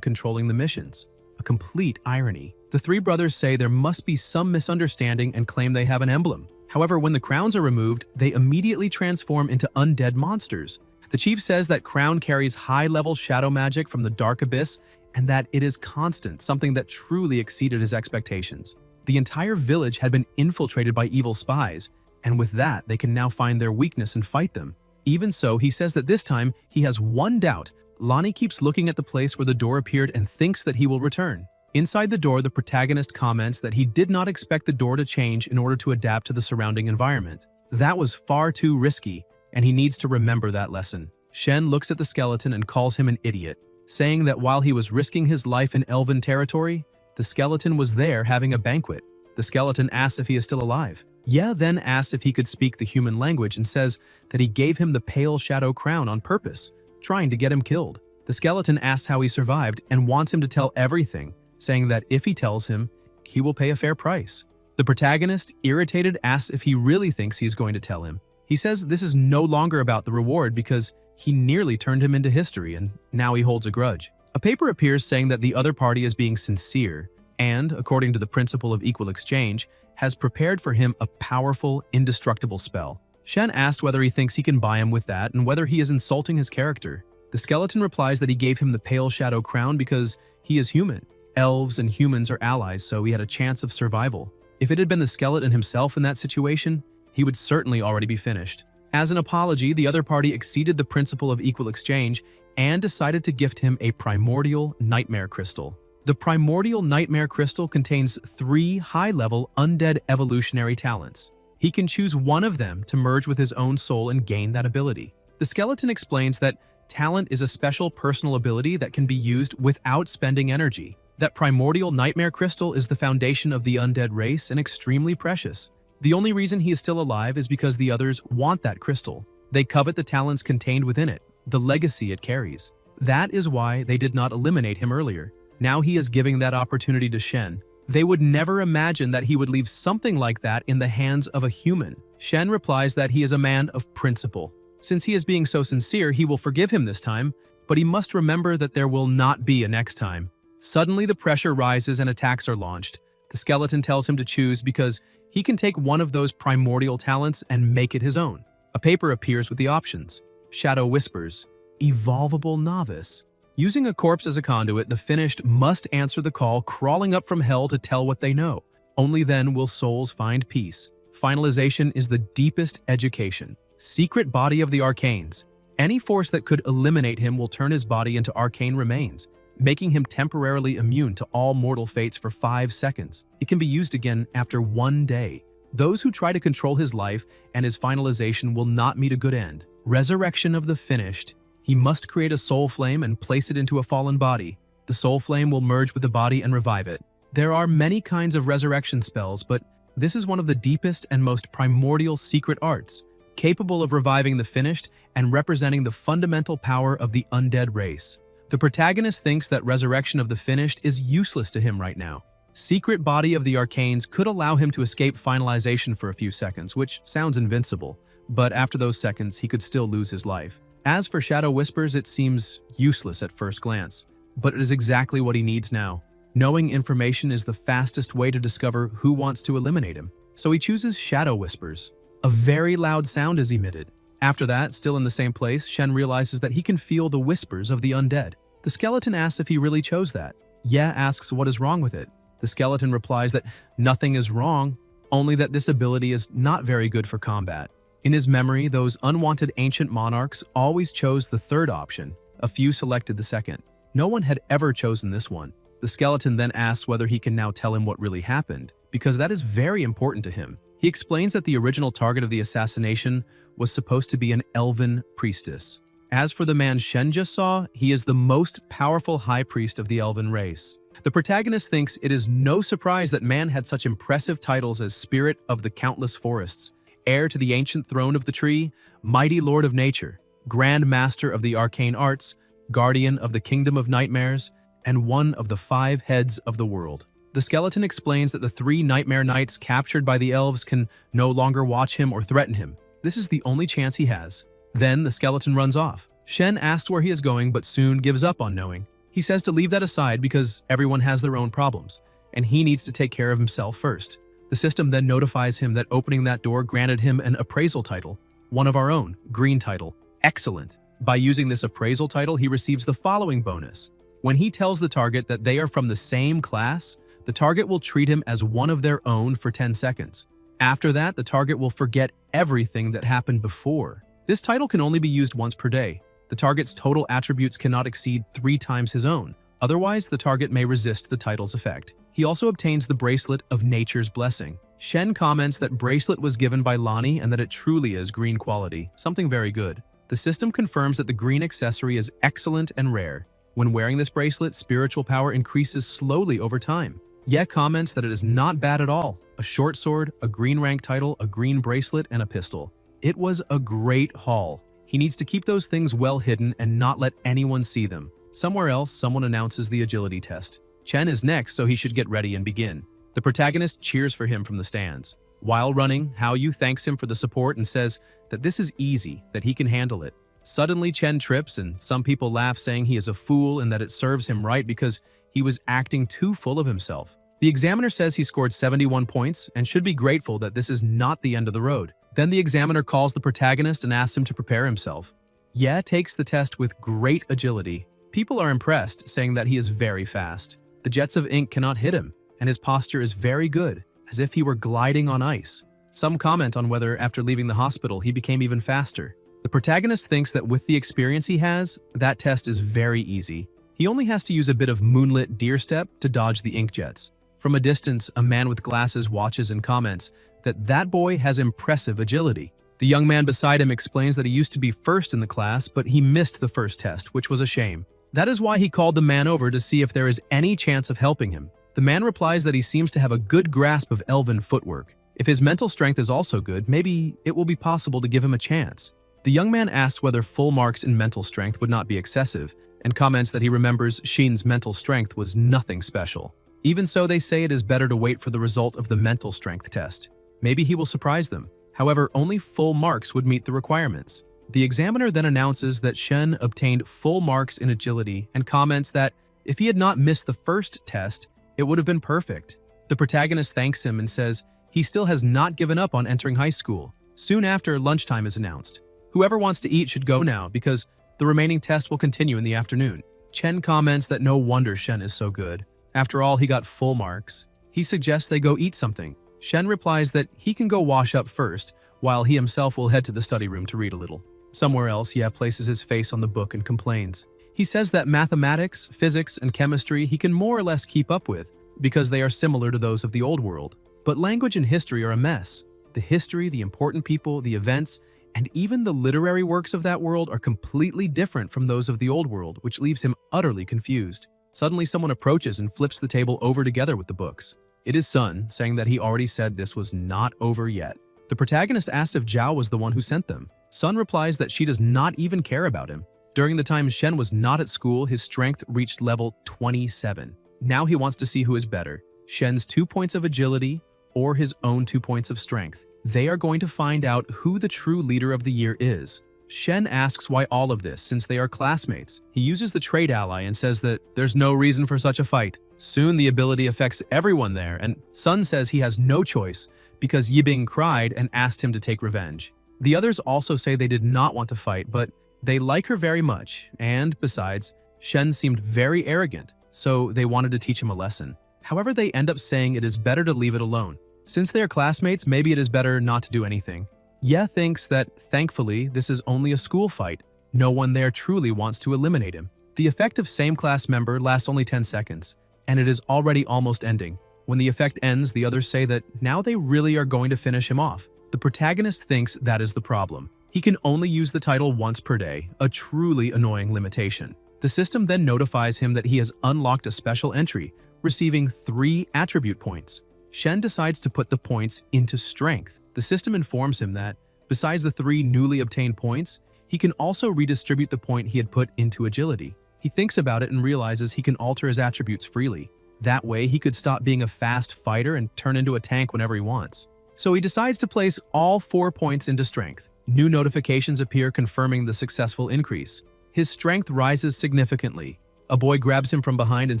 controlling the missions. A complete irony. The three brothers say there must be some misunderstanding and claim they have an emblem. However, when the crowns are removed, they immediately transform into undead monsters. The chief says that crown carries high-level shadow magic from the dark abyss and that it is constant, something that truly exceeded his expectations. The entire village had been infiltrated by evil spies, and with that, they can now find their weakness and fight them. Even so, he says that this time, he has one doubt. Lonnie keeps looking at the place where the door appeared and thinks that he will return. Inside the door, the protagonist comments that he did not expect the door to change in order to adapt to the surrounding environment. That was far too risky, and he needs to remember that lesson. Shen looks at the skeleton and calls him an idiot, saying that while he was risking his life in elven territory, the skeleton was there having a banquet. The skeleton asks if he is still alive. Ye then asks if he could speak the human language and says that he gave him the pale shadow crown on purpose, trying to get him killed. The skeleton asks how he survived and wants him to tell everything, saying that if he tells him, he will pay a fair price. The protagonist, irritated, asks if he really thinks he's going to tell him. He says this is no longer about the reward because he nearly turned him into history and now he holds a grudge. A paper appears saying that the other party is being sincere and, according to the principle of equal exchange, has prepared for him a powerful, indestructible spell. Shen asked whether he thinks he can buy him with that and whether he is insulting his character. The skeleton replies that he gave him the pale shadow crown because he is human. Elves and humans are allies, so he had a chance of survival. If it had been the skeleton himself in that situation, he would certainly already be finished. As an apology, the other party exceeded the principle of equal exchange and decided to gift him a primordial nightmare crystal. The primordial nightmare crystal contains 3 high-level undead evolutionary talents. He can choose one of them to merge with his own soul and gain that ability. The skeleton explains that talent is a special personal ability that can be used without spending energy. That primordial nightmare crystal is the foundation of the undead race and extremely precious. The only reason he is still alive is because the others want that crystal. They covet the talents contained within it, the legacy it carries. That is why they did not eliminate him earlier. Now he is giving that opportunity to Shen. They would never imagine that he would leave something like that in the hands of a human. Shen replies that he is a man of principle. Since he is being so sincere, he will forgive him this time, but he must remember that there will not be a next time. Suddenly, the pressure rises and attacks are launched. The skeleton tells him to choose because he can take one of those primordial talents and make it his own. A paper appears with the options. Shadow whispers, Evolvable Novice. Using a corpse as a conduit, the finished must answer the call, crawling up from hell to tell what they know. Only then will souls find peace. Finalization is the deepest education. Secret body of the arcanes. Any force that could eliminate him will turn his body into arcane remains, making him temporarily immune to all mortal fates for 5 seconds. It can be used again after 1 day. Those who try to control his life and his finalization will not meet a good end. Resurrection of the finished. He must create a soul flame and place it into a fallen body. The soul flame will merge with the body and revive it. There are many kinds of resurrection spells, but this is one of the deepest and most primordial secret arts, capable of reviving the finished and representing the fundamental power of the undead race. The protagonist thinks that resurrection of the finished is useless to him right now. Secret body of the arcanes could allow him to escape finalization for a few seconds, which sounds invincible, but after those seconds, he could still lose his life. As for Shadow Whispers, it seems useless at first glance, but it is exactly what he needs now. Knowing information is the fastest way to discover who wants to eliminate him, so he chooses Shadow Whispers. A very loud sound is emitted. After that, still in the same place, Shen realizes that he can feel the whispers of the undead. The skeleton asks if he really chose that. Ye asks what is wrong with it. The skeleton replies that nothing is wrong, only that this ability is not very good for combat. In his memory, those unwanted ancient monarchs always chose the third option. A few selected the second. No one had ever chosen this one. The skeleton then asks whether he can now tell him what really happened, because that is very important to him. He explains that the original target of the assassination was supposed to be an elven priestess. As for the man Shen just saw, he is the most powerful high priest of the elven race. The protagonist thinks it is no surprise that man had such impressive titles as Spirit of the Countless Forests, Heir to the Ancient Throne of the Tree, Mighty Lord of Nature, Grand Master of the Arcane Arts, Guardian of the Kingdom of Nightmares, and one of the 5 heads of the world. The skeleton explains that the 3 nightmare knights captured by the elves can no longer watch him or threaten him. This is the only chance he has. Then the skeleton runs off. Shen asks where he is going but soon gives up on knowing. He says to leave that aside because everyone has their own problems, and he needs to take care of himself first. The system then notifies him that opening that door granted him an appraisal title, one of our own, green title, excellent. By using this appraisal title, he receives the following bonus. When he tells the target that they are from the same class, the target will treat him as one of their own for 10 seconds. After that, the target will forget everything that happened before. This title can only be used once per day. The target's total attributes cannot exceed 3 times his own. Otherwise, the target may resist the title's effect. He also obtains the bracelet of Nature's Blessing. Shen comments that bracelet was given by Lani and that it truly is green quality, something very good. The system confirms that the green accessory is excellent and rare. When wearing this bracelet, spiritual power increases slowly over time. Ye comments that it is not bad at all. A short sword, a green rank title, a green bracelet, and a pistol. It was a great haul. He needs to keep those things well hidden and not let anyone see them. Somewhere else, someone announces the agility test. Chen is next, so he should get ready and begin. The protagonist cheers for him from the stands. While running, Hao Yu thanks him for the support and says that this is easy, that he can handle it. Suddenly, Chen trips, and some people laugh, saying he is a fool and that it serves him right because he was acting too full of himself. The examiner says he scored 71 points and should be grateful that this is not the end of the road. Then the examiner calls the protagonist and asks him to prepare himself. Ye takes the test with great agility. People are impressed, saying that he is very fast. The jets of ink cannot hit him, and his posture is very good, as if he were gliding on ice. Some comment on whether, after leaving the hospital, he became even faster. The protagonist thinks that with the experience he has, that test is very easy. He only has to use a bit of moonlit deer step to dodge the ink jets. From a distance, a man with glasses watches and comments that that boy has impressive agility. The young man beside him explains that he used to be first in the class, but he missed the first test, which was a shame. That is why he called the man over to see if there is any chance of helping him. The man replies that he seems to have a good grasp of elven footwork. If his mental strength is also good, maybe it will be possible to give him a chance. The young man asks whether full marks in mental strength would not be excessive, and comments that he remembers Shin's mental strength was nothing special. Even so, they say it is better to wait for the result of the mental strength test. Maybe he will surprise them. However, only full marks would meet the requirements. The examiner then announces that Shen obtained full marks in agility and comments that if he had not missed the first test, it would have been perfect. The protagonist thanks him and says he still has not given up on entering high school. Soon after, lunchtime is announced. Whoever wants to eat should go now because the remaining test will continue in the afternoon. Chen comments that no wonder Shen is so good. After all, he got full marks. He suggests they go eat something. Shen replies that he can go wash up first, while he himself will head to the study room to read a little. Somewhere else, Ye places his face on the book and complains. He says that mathematics, physics, and chemistry he can more or less keep up with because they are similar to those of the old world. But language and history are a mess. The history, the important people, the events, and even the literary works of that world are completely different from those of the old world, which leaves him utterly confused. Suddenly, someone approaches and flips the table over together with the books. It is Sun, saying that he already said this was not over yet. The protagonist asks if Zhao was the one who sent them. Sun replies that she does not even care about him. During the time Shen was not at school, his strength reached level 27. Now he wants to see who is better, Shen's 2 points of agility or his own 2 points of strength. They are going to find out who the true leader of the year is. Shen asks why all of this, since they are classmates. He uses the trade ally and says that there's no reason for such a fight. Soon the ability affects everyone there, and Sun says he has no choice because Yibing cried and asked him to take revenge. The others also say they did not want to fight, but they like her very much, and besides, Shen seemed very arrogant, so they wanted to teach him a lesson. However, they end up saying it is better to leave it alone. Since they are classmates, maybe it is better not to do anything. Ye thinks that, thankfully, this is only a school fight. No one there truly wants to eliminate him. The effect of same class member lasts only 10 seconds, and it is already almost ending. When the effect ends, the others say that now they really are going to finish him off. The protagonist thinks that is the problem. He can only use the title once per day, a truly annoying limitation. The system then notifies him that he has unlocked a special entry, receiving 3 attribute points. Shen decides to put the points into strength. The system informs him that, besides the 3 newly obtained points, he can also redistribute the point he had put into agility. He thinks about it and realizes he can alter his attributes freely. That way, he could stop being a fast fighter and turn into a tank whenever he wants. So he decides to place all 4 points into strength. New notifications appear confirming the successful increase. His strength rises significantly. A boy grabs him from behind and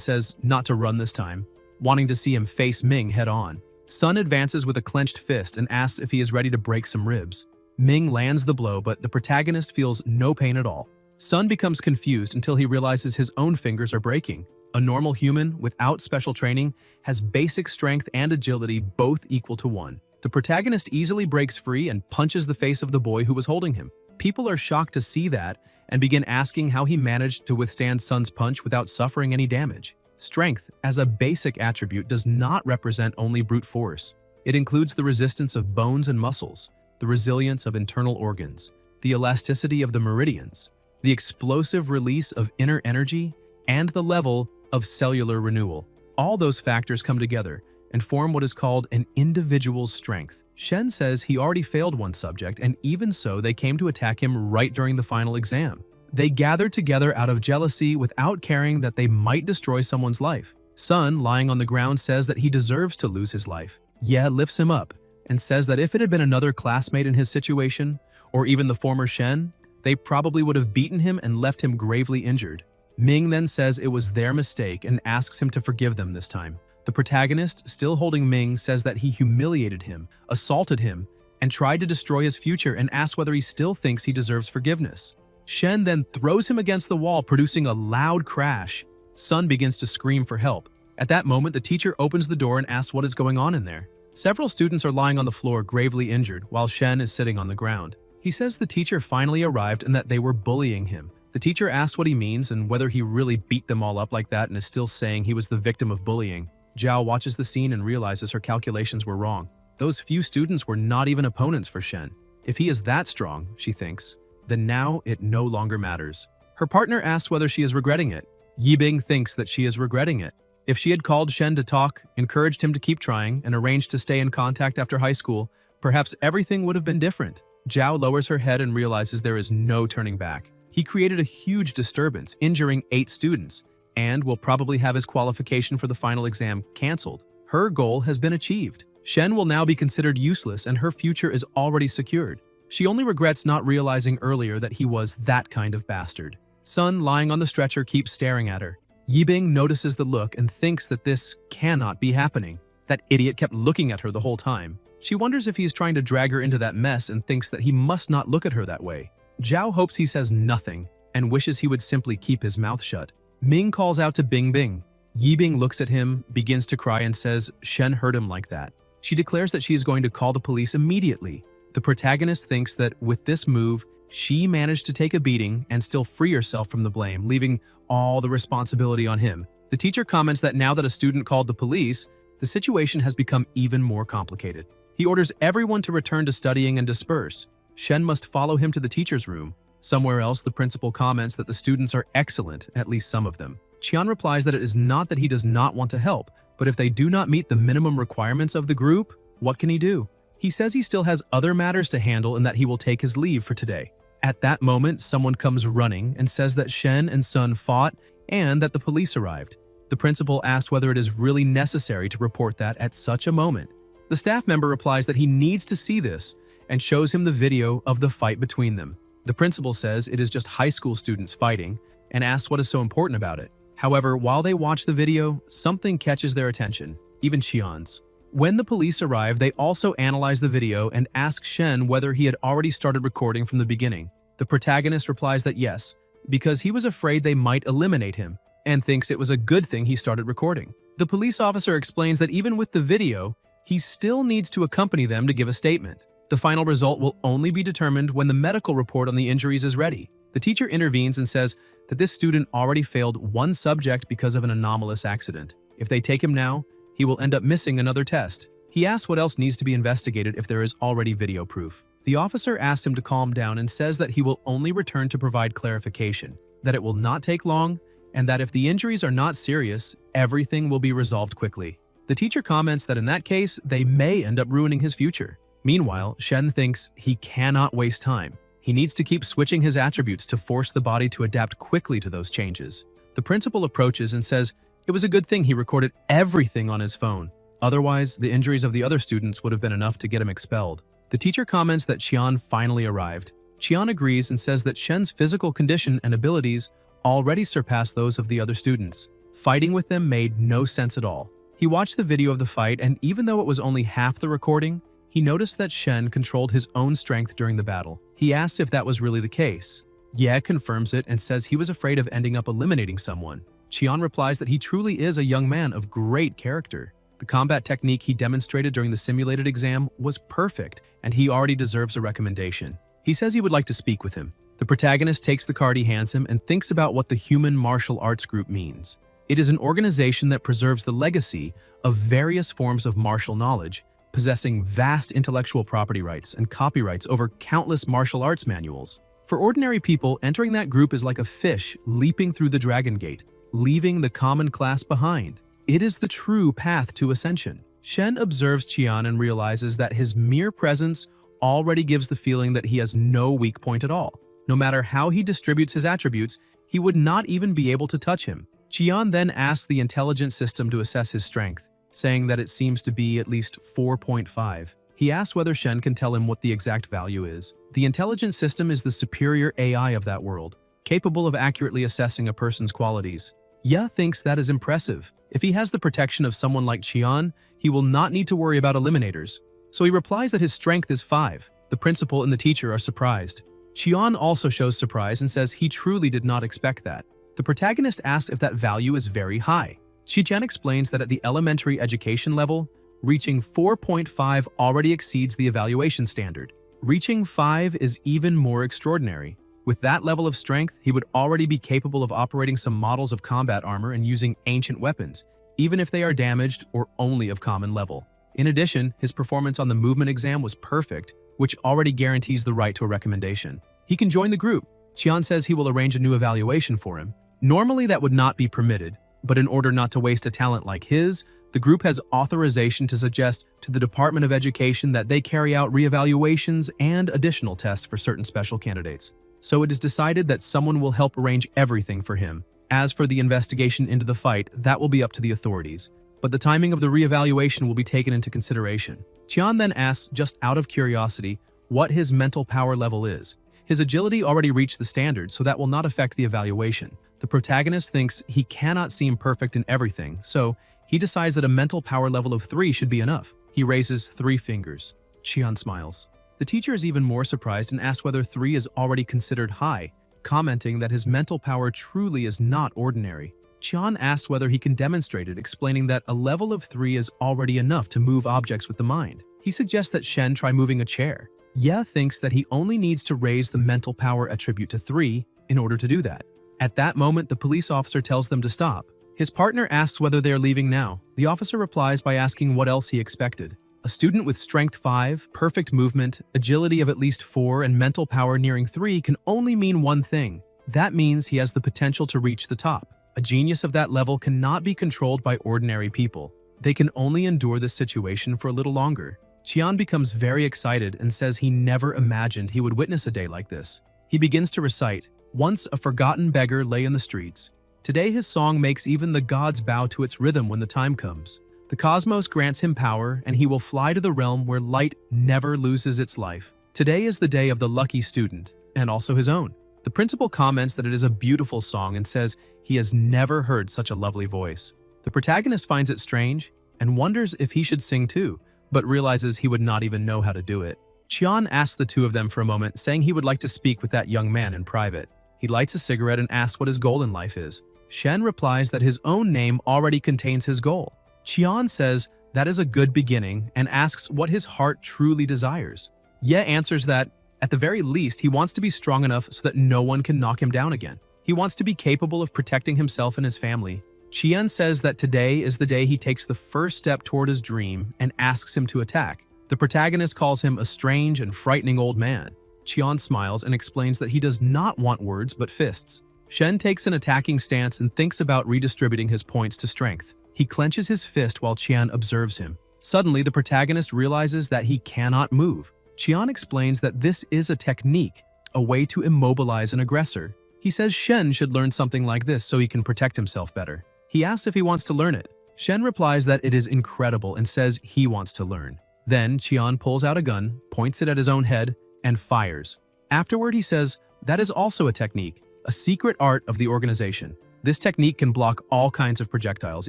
says not to run this time, wanting to see him face Ming head-on. Sun advances with a clenched fist and asks if he is ready to break some ribs. Ming lands the blow, but the protagonist feels no pain at all. Sun becomes confused until he realizes his own fingers are breaking. A normal human, without special training, has basic strength and agility both equal to 1. The protagonist easily breaks free and punches the face of the boy who was holding him. People are shocked to see that and begin asking how he managed to withstand Sun's punch without suffering any damage. Strength, as a basic attribute, does not represent only brute force. It includes the resistance of bones and muscles, the resilience of internal organs, the elasticity of the meridians, the explosive release of inner energy, and the level of cellular renewal. All those factors come together and form what is called an individual's strength. Shen says he already failed one subject, and even so, they came to attack him right during the final exam. They gathered together out of jealousy without caring that they might destroy someone's life. Sun, lying on the ground, says that he deserves to lose his life. Ye lifts him up and says that if it had been another classmate in his situation, or even the former Shen, they probably would have beaten him and left him gravely injured. Ming then says it was their mistake and asks him to forgive them this time. The protagonist, still holding Ming, says that he humiliated him, assaulted him, and tried to destroy his future, and asks whether he still thinks he deserves forgiveness. Shen then throws him against the wall, producing a loud crash. Sun begins to scream for help. At that moment, the teacher opens the door and asks what is going on in there. Several students are lying on the floor, gravely injured, while Shen is sitting on the ground. He says the teacher finally arrived and that they were bullying him. The teacher asks what he means and whether he really beat them all up like that and is still saying he was the victim of bullying. Zhao watches the scene and realizes her calculations were wrong. Those few students were not even opponents for Shen. If he is that strong, she thinks, then now it no longer matters. Her partner asks whether she is regretting it. Yibing thinks that she is regretting it. If she had called Shen to talk, encouraged him to keep trying, and arranged to stay in contact after high school, perhaps everything would have been different. Zhao lowers her head and realizes there is no turning back. He created a huge disturbance, injuring 8 students, and will probably have his qualification for the final exam cancelled. Her goal has been achieved. Shen will now be considered useless and her future is already secured. She only regrets not realizing earlier that he was that kind of bastard. Sun, lying on the stretcher, keeps staring at her. Yibing notices the look and thinks that this cannot be happening. That idiot kept looking at her the whole time. She wonders if he is trying to drag her into that mess and thinks that he must not look at her that way. Zhao hopes he says nothing and wishes he would simply keep his mouth shut. Ming calls out to Bing Bing. Yibing looks at him, begins to cry and says Shen hurt him like that. She declares that she is going to call the police immediately. The protagonist thinks that with this move, she managed to take a beating and still free herself from the blame, leaving all the responsibility on him. The teacher comments that now that a student called the police, the situation has become even more complicated. He orders everyone to return to studying and disperse. Shen must follow him to the teacher's room. Somewhere else, the principal comments that the students are excellent, at least some of them. Qian replies that it is not that he does not want to help, but if they do not meet the minimum requirements of the group, what can he do? He says he still has other matters to handle and that he will take his leave for today. At that moment, someone comes running and says that Shen and Sun fought and that the police arrived. The principal asks whether it is really necessary to report that at such a moment. The staff member replies that he needs to see this and shows him the video of the fight between them. The principal says it is just high school students fighting and asks what is so important about it. However, while they watch the video, something catches their attention, even Qian's. When the police arrive, they also analyze the video and ask Shen whether he had already started recording from the beginning. The protagonist replies that yes, because he was afraid they might eliminate him, and thinks it was a good thing he started recording. The police officer explains that even with the video, he still needs to accompany them to give a statement. The final result will only be determined when the medical report on the injuries is ready. The teacher intervenes and says that this student already failed one subject because of an anomalous accident. If they take him now, he will end up missing another test. He asks what else needs to be investigated if there is already video proof. The officer asks him to calm down and says that he will only return to provide clarification, that it will not take long, and that if the injuries are not serious, everything will be resolved quickly. The teacher comments that in that case, they may end up ruining his future. Meanwhile, Shen thinks he cannot waste time. He needs to keep switching his attributes to force the body to adapt quickly to those changes. The principal approaches and says it was a good thing he recorded everything on his phone. Otherwise, the injuries of the other students would have been enough to get him expelled. The teacher comments that Qian finally arrived. Qian agrees and says that Shen's physical condition and abilities already surpass those of the other students. Fighting with them made no sense at all. He watched the video of the fight, and even though it was only half the recording, he noticed that Shen controlled his own strength during the battle. He asks if that was really the case. Ye confirms it and says he was afraid of ending up eliminating someone. Qian replies that he truly is a young man of great character. The combat technique he demonstrated during the simulated exam was perfect, and he already deserves a recommendation. He says he would like to speak with him. The protagonist takes the card he hands him and thinks about what the Human Martial Arts Group means. It is an organization that preserves the legacy of various forms of martial knowledge, possessing vast intellectual property rights and copyrights over countless martial arts manuals. For ordinary people, entering that group is like a fish leaping through the Dragon Gate, leaving the common class behind. It is the true path to ascension. Shen observes Qian and realizes that his mere presence already gives the feeling that he has no weak point at all. No matter how he distributes his attributes, he would not even be able to touch him. Qian then asks the intelligence system to assess his strength, saying that it seems to be at least 4.5. He asks whether Shen can tell him what the exact value is. The intelligence system is the superior AI of that world, capable of accurately assessing a person's qualities. Ye thinks that is impressive. If he has the protection of someone like Qian, he will not need to worry about eliminators. So he replies that his strength is 5. The principal and the teacher are surprised. Qian also shows surprise and says he truly did not expect that. The protagonist asks if that value is very high. Qian explains that at the elementary education level, reaching 4.5 already exceeds the evaluation standard. Reaching 5 is even more extraordinary. With that level of strength, he would already be capable of operating some models of combat armor and using ancient weapons, even if they are damaged or only of common level. In addition, his performance on the movement exam was perfect, which already guarantees the right to a recommendation. He can join the group. Qian says he will arrange a new evaluation for him. Normally that would not be permitted, but in order not to waste a talent like his, the group has authorization to suggest to the Department of Education that they carry out reevaluations and additional tests for certain special candidates. So it is decided that someone will help arrange everything for him. As for the investigation into the fight, that will be up to the authorities, but the timing of the reevaluation will be taken into consideration. Qian then asks, just out of curiosity, what his mental power level is. His agility already reached the standard, so that will not affect the evaluation. The protagonist thinks he cannot seem perfect in everything, so he decides that a mental power level of 3 should be enough. He raises 3 fingers. Qian smiles. The teacher is even more surprised and asks whether 3 is already considered high, commenting that his mental power truly is not ordinary. Qian asks whether he can demonstrate it, explaining that a level of 3 is already enough to move objects with the mind. He suggests that Shen try moving a chair. Ye thinks that he only needs to raise the mental power attribute to 3 in order to do that. At that moment, the police officer tells them to stop. His partner asks whether they are leaving now. The officer replies by asking what else he expected. A student with strength 5, perfect movement, agility of at least 4, and mental power nearing 3 can only mean one thing. That means he has the potential to reach the top. A genius of that level cannot be controlled by ordinary people. They can only endure this situation for a little longer. Qian becomes very excited and says he never imagined he would witness a day like this. He begins to recite, "Once a forgotten beggar lay in the streets. Today his song makes even the gods bow to its rhythm when the time comes. The cosmos grants him power, and he will fly to the realm where light never loses its life. Today is the day of the lucky student, and also his own." The principal comments that it is a beautiful song and says he has never heard such a lovely voice. The protagonist finds it strange and wonders if he should sing too, but realizes he would not even know how to do it. Qian asks the two of them for a moment, saying he would like to speak with that young man in private. He lights a cigarette and asks what his goal in life is. Shen replies that his own name already contains his goal. Qian says that is a good beginning and asks what his heart truly desires. Ye answers that, at the very least, he wants to be strong enough so that no one can knock him down again. He wants to be capable of protecting himself and his family. Qian says that today is the day he takes the first step toward his dream and asks him to attack. The protagonist calls him a strange and frightening old man. Qian smiles and explains that he does not want words but fists. Shen takes an attacking stance and thinks about redistributing his points to strength. He clenches his fist while Qian observes him. Suddenly, the protagonist realizes that he cannot move. Qian explains that this is a technique, a way to immobilize an aggressor. He says Shen should learn something like this so he can protect himself better. He asks if he wants to learn it. Shen replies that it is incredible and says he wants to learn. Then Qian pulls out a gun, points it at his own head, and fires. Afterward, he says, that is also a technique, a secret art of the organization. This technique can block all kinds of projectiles,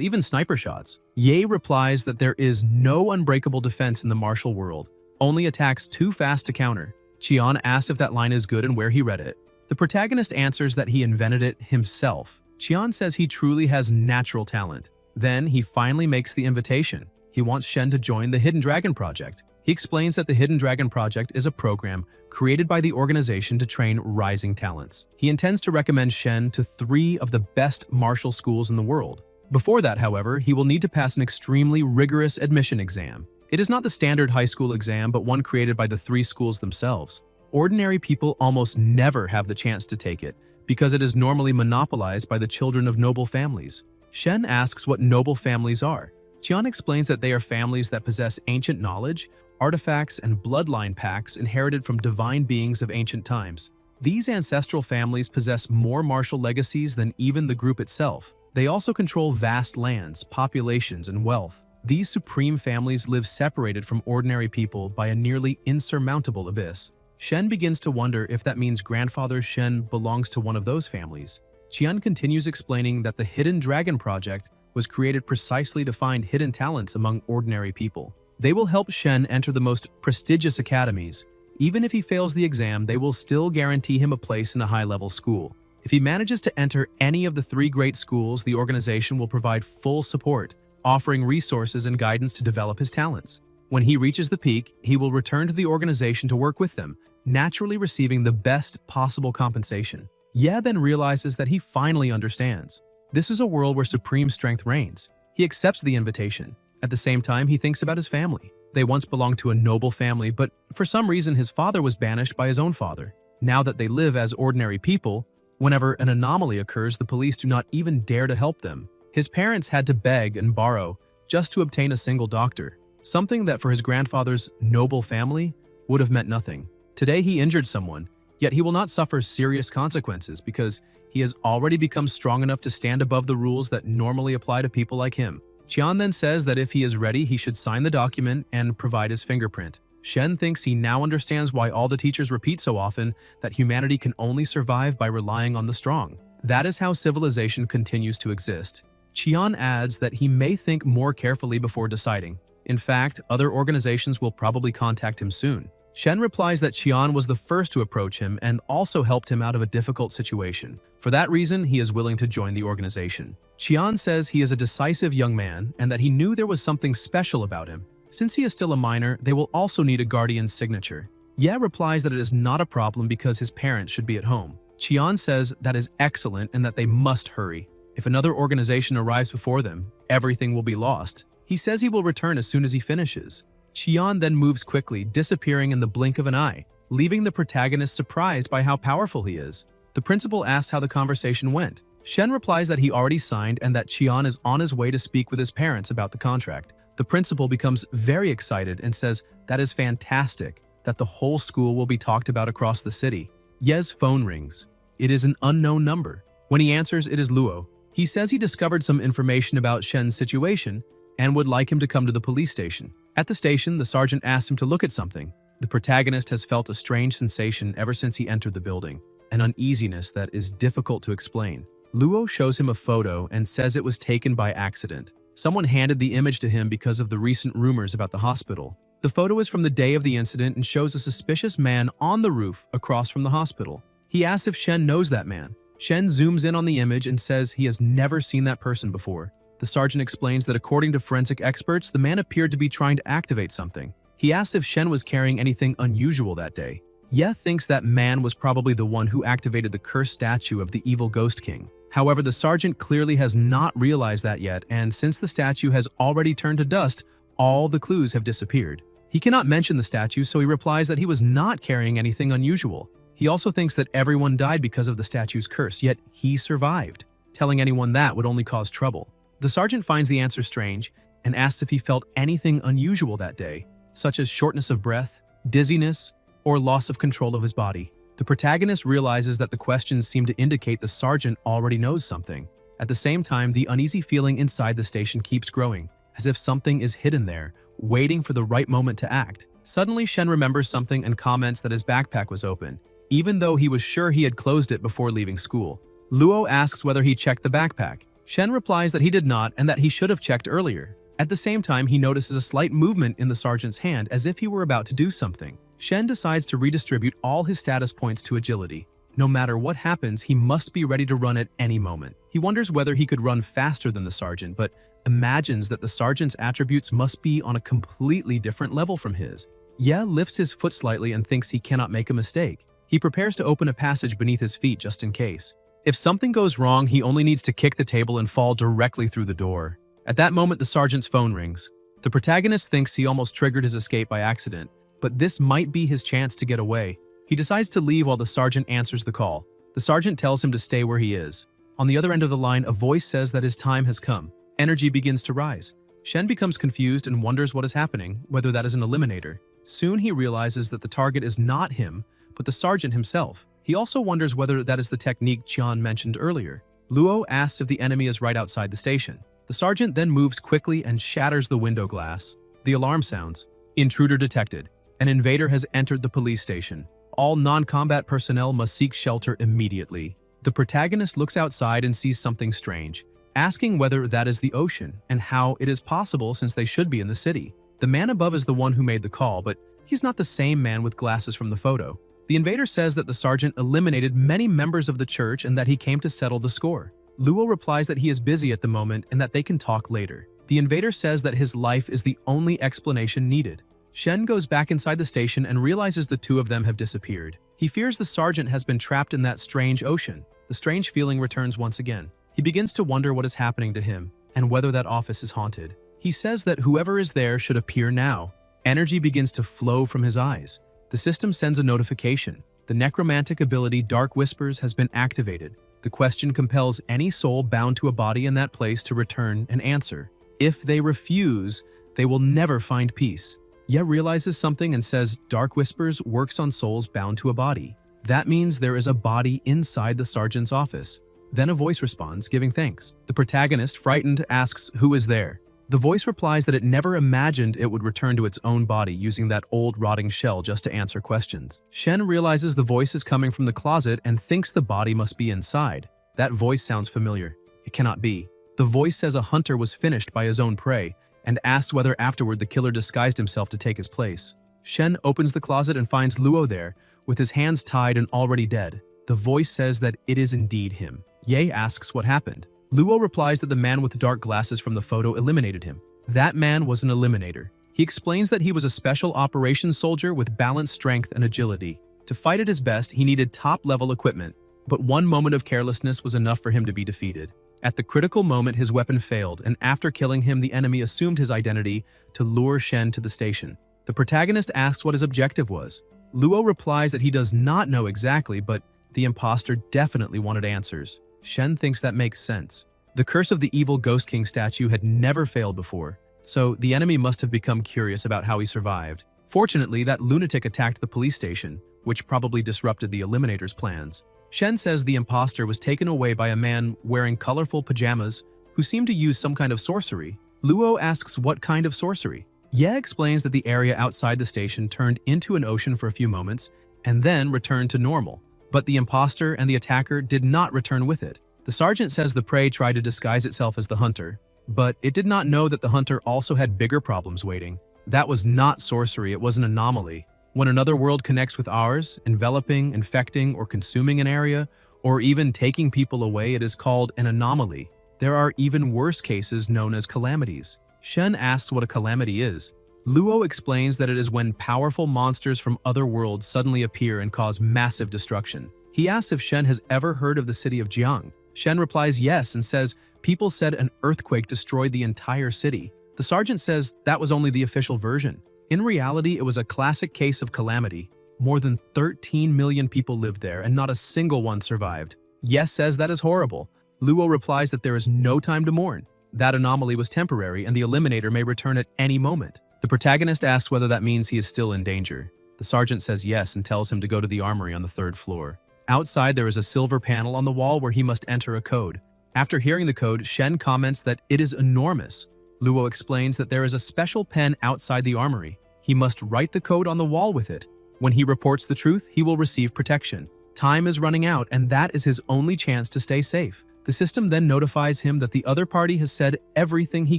even sniper shots. Ye replies that there is no unbreakable defense in the martial world, only attacks too fast to counter. Qian asks if that line is good and where he read it. The protagonist answers that he invented it himself. Qian says he truly has natural talent. Then he finally makes the invitation. He wants Shen to join the Hidden Dragon Project. He explains that the Hidden Dragon Project is a program created by the organization to train rising talents. He intends to recommend Shen to 3 of the best martial schools in the world. Before that, however, he will need to pass an extremely rigorous admission exam. It is not the standard high school exam, but one created by the 3 schools themselves. Ordinary people almost never have the chance to take it, because it is normally monopolized by the children of noble families. Shen asks what noble families are. Qian explains that they are families that possess ancient knowledge, artifacts, and bloodline pacts inherited from divine beings of ancient times. These ancestral families possess more martial legacies than even the group itself. They also control vast lands, populations, and wealth. These supreme families live separated from ordinary people by a nearly insurmountable abyss. Shen begins to wonder if that means grandfather Shen belongs to one of those families. Qian continues explaining that the Hidden Dragon Project was created precisely to find hidden talents among ordinary people. They will help Shen enter the most prestigious academies. Even if he fails the exam, they will still guarantee him a place in a high-level school. If he manages to enter any of the 3 great schools, the organization will provide full support, offering resources and guidance to develop his talents. When he reaches the peak, he will return to the organization to work with them, naturally receiving the best possible compensation. Ye then realizes that he finally understands. This is a world where supreme strength reigns. He accepts the invitation. At the same time, he thinks about his family. They once belonged to a noble family, but for some reason his father was banished by his own father. Now that they live as ordinary people, whenever an anomaly occurs, the police do not even dare to help them. His parents had to beg and borrow just to obtain a single doctor, something that for his grandfather's noble family would have meant nothing. Today he injured someone, yet he will not suffer serious consequences because he has already become strong enough to stand above the rules that normally apply to people like him. Qian then says that if he is ready, he should sign the document and provide his fingerprint. Shen thinks he now understands why all the teachers repeat so often that humanity can only survive by relying on the strong. That is how civilization continues to exist. Qian adds that he may think more carefully before deciding. In fact, other organizations will probably contact him soon. Shen replies that Qian was the first to approach him and also helped him out of a difficult situation. For that reason, he is willing to join the organization. Qian says he is a decisive young man and that he knew there was something special about him. Since he is still a minor, they will also need a guardian's signature. Ye replies that it is not a problem because his parents should be at home. Qian says that is excellent and that they must hurry. If another organization arrives before them, everything will be lost. He says he will return as soon as he finishes. Qian then moves quickly, disappearing in the blink of an eye, leaving the protagonist surprised by how powerful he is. The principal asks how the conversation went. Shen replies that he already signed and that Qian is on his way to speak with his parents about the contract. The principal becomes very excited and says that is fantastic, that the whole school will be talked about across the city. Ye's phone rings. It is an unknown number. When he answers, it is Luo. He says he discovered some information about Shen's situation and would like him to come to the police station. At the station, the sergeant asks him to look at something. The protagonist has felt a strange sensation ever since he entered the building, an uneasiness that is difficult to explain. Luo shows him a photo and says it was taken by accident. Someone handed the image to him because of the recent rumors about the hospital. The photo is from the day of the incident and shows a suspicious man on the roof across from the hospital. He asks if Shen knows that man. Shen zooms in on the image and says he has never seen that person before. The sergeant explains that according to forensic experts, the man appeared to be trying to activate something. He asks if Shen was carrying anything unusual that day. Ye thinks that man was probably the one who activated the cursed statue of the evil Ghost King. However, the sergeant clearly has not realized that yet, and since the statue has already turned to dust, all the clues have disappeared. He cannot mention the statue, so he replies that he was not carrying anything unusual. He also thinks that everyone died because of the statue's curse, yet he survived. Telling anyone that would only cause trouble. The sergeant finds the answer strange and asks if he felt anything unusual that day, such as shortness of breath, dizziness, or loss of control of his body. The protagonist realizes that the questions seem to indicate the sergeant already knows something. At the same time, the uneasy feeling inside the station keeps growing, as if something is hidden there, waiting for the right moment to act. Suddenly, Shen remembers something and comments that his backpack was open, even though he was sure he had closed it before leaving school. Luo asks whether he checked the backpack. Shen replies that he did not and that he should have checked earlier. At the same time, he notices a slight movement in the sergeant's hand as if he were about to do something. Shen decides to redistribute all his status points to agility. No matter what happens, he must be ready to run at any moment. He wonders whether he could run faster than the sergeant, but imagines that the sergeant's attributes must be on a completely different level from his. Ye lifts his foot slightly and thinks he cannot make a mistake. He prepares to open a passage beneath his feet just in case. If something goes wrong, he only needs to kick the table and fall directly through the door. At that moment, the sergeant's phone rings. The protagonist thinks he almost triggered his escape by accident, but this might be his chance to get away. He decides to leave while the sergeant answers the call. The sergeant tells him to stay where he is. On the other end of the line, a voice says that his time has come. Energy begins to rise. Shen becomes confused and wonders what is happening, whether that is an eliminator. Soon he realizes that the target is not him, but the sergeant himself. He also wonders whether that is the technique Qian mentioned earlier. Luo asks if the enemy is right outside the station. The sergeant then moves quickly and shatters the window glass. The alarm sounds. Intruder detected. An invader has entered the police station. All non-combat personnel must seek shelter immediately. The protagonist looks outside and sees something strange, asking whether that is the ocean and how it is possible since they should be in the city. The man above is the one who made the call, but he's not the same man with glasses from the photo. The invader says that the sergeant eliminated many members of the church and that he came to settle the score. Luo replies that he is busy at the moment and that they can talk later. The invader says that his life is the only explanation needed. Shen goes back inside the station and realizes the two of them have disappeared. He fears the sergeant has been trapped in that strange ocean. The strange feeling returns once again. He begins to wonder what is happening to him and whether that office is haunted. He says that whoever is there should appear now. Energy begins to flow from his eyes. The system sends a notification. The necromantic ability Dark Whispers has been activated. The question compels any soul bound to a body in that place to return an answer. If they refuse, they will never find peace. Ye realizes something and says Dark Whispers works on souls bound to a body. That means there is a body inside the sergeant's office. Then a voice responds, giving thanks. The protagonist, frightened, asks who is there. The voice replies that it never imagined it would return to its own body using that old rotting shell just to answer questions. Shen realizes the voice is coming from the closet and thinks the body must be inside. That voice sounds familiar. It cannot be. The voice says a hunter was finished by his own prey and asks whether afterward the killer disguised himself to take his place. Shen opens the closet and finds Luo there, with his hands tied and already dead. The voice says that it is indeed him. Ye asks what happened. Luo replies that the man with the dark glasses from the photo eliminated him. That man was an eliminator. He explains that he was a special operations soldier with balanced strength and agility. To fight at his best, he needed top-level equipment, but one moment of carelessness was enough for him to be defeated. At the critical moment, his weapon failed, and after killing him, the enemy assumed his identity to lure Shen to the station. The protagonist asks what his objective was. Luo replies that he does not know exactly, but the imposter definitely wanted answers. Shen thinks that makes sense. The curse of the evil Ghost King statue had never failed before, so the enemy must have become curious about how he survived. Fortunately, that lunatic attacked the police station, which probably disrupted the Eliminator's plans. Shen says the imposter was taken away by a man wearing colorful pajamas who seemed to use some kind of sorcery. Luo asks what kind of sorcery. Ye explains that the area outside the station turned into an ocean for a few moments and then returned to normal. But the imposter and the attacker did not return with it. The sergeant says the prey tried to disguise itself as the hunter, but it did not know that the hunter also had bigger problems waiting. That was not sorcery, it was an anomaly. When another world connects with ours, enveloping, infecting, or consuming an area, or even taking people away, it is called an anomaly. There are even worse cases known as calamities. Shen asks what a calamity is. Luo explains that it is when powerful monsters from other worlds suddenly appear and cause massive destruction. He asks if Shen has ever heard of the city of Jiang. Shen replies yes and says people said an earthquake destroyed the entire city. The sergeant says that was only the official version. In reality, it was a classic case of calamity. More than 13 million people lived there and not a single one survived. Yes says that is horrible. Luo replies that there is no time to mourn. That anomaly was temporary and the Eliminator may return at any moment. The protagonist asks whether that means he is still in danger. The sergeant says yes and tells him to go to the armory on the 3rd floor. Outside, there is a silver panel on the wall where he must enter a code. After hearing the code, Shen comments that it is enormous. Luo explains that there is a special pen outside the armory. He must write the code on the wall with it. When he reports the truth, he will receive protection. Time is running out, and that is his only chance to stay safe. The system then notifies him that the other party has said everything he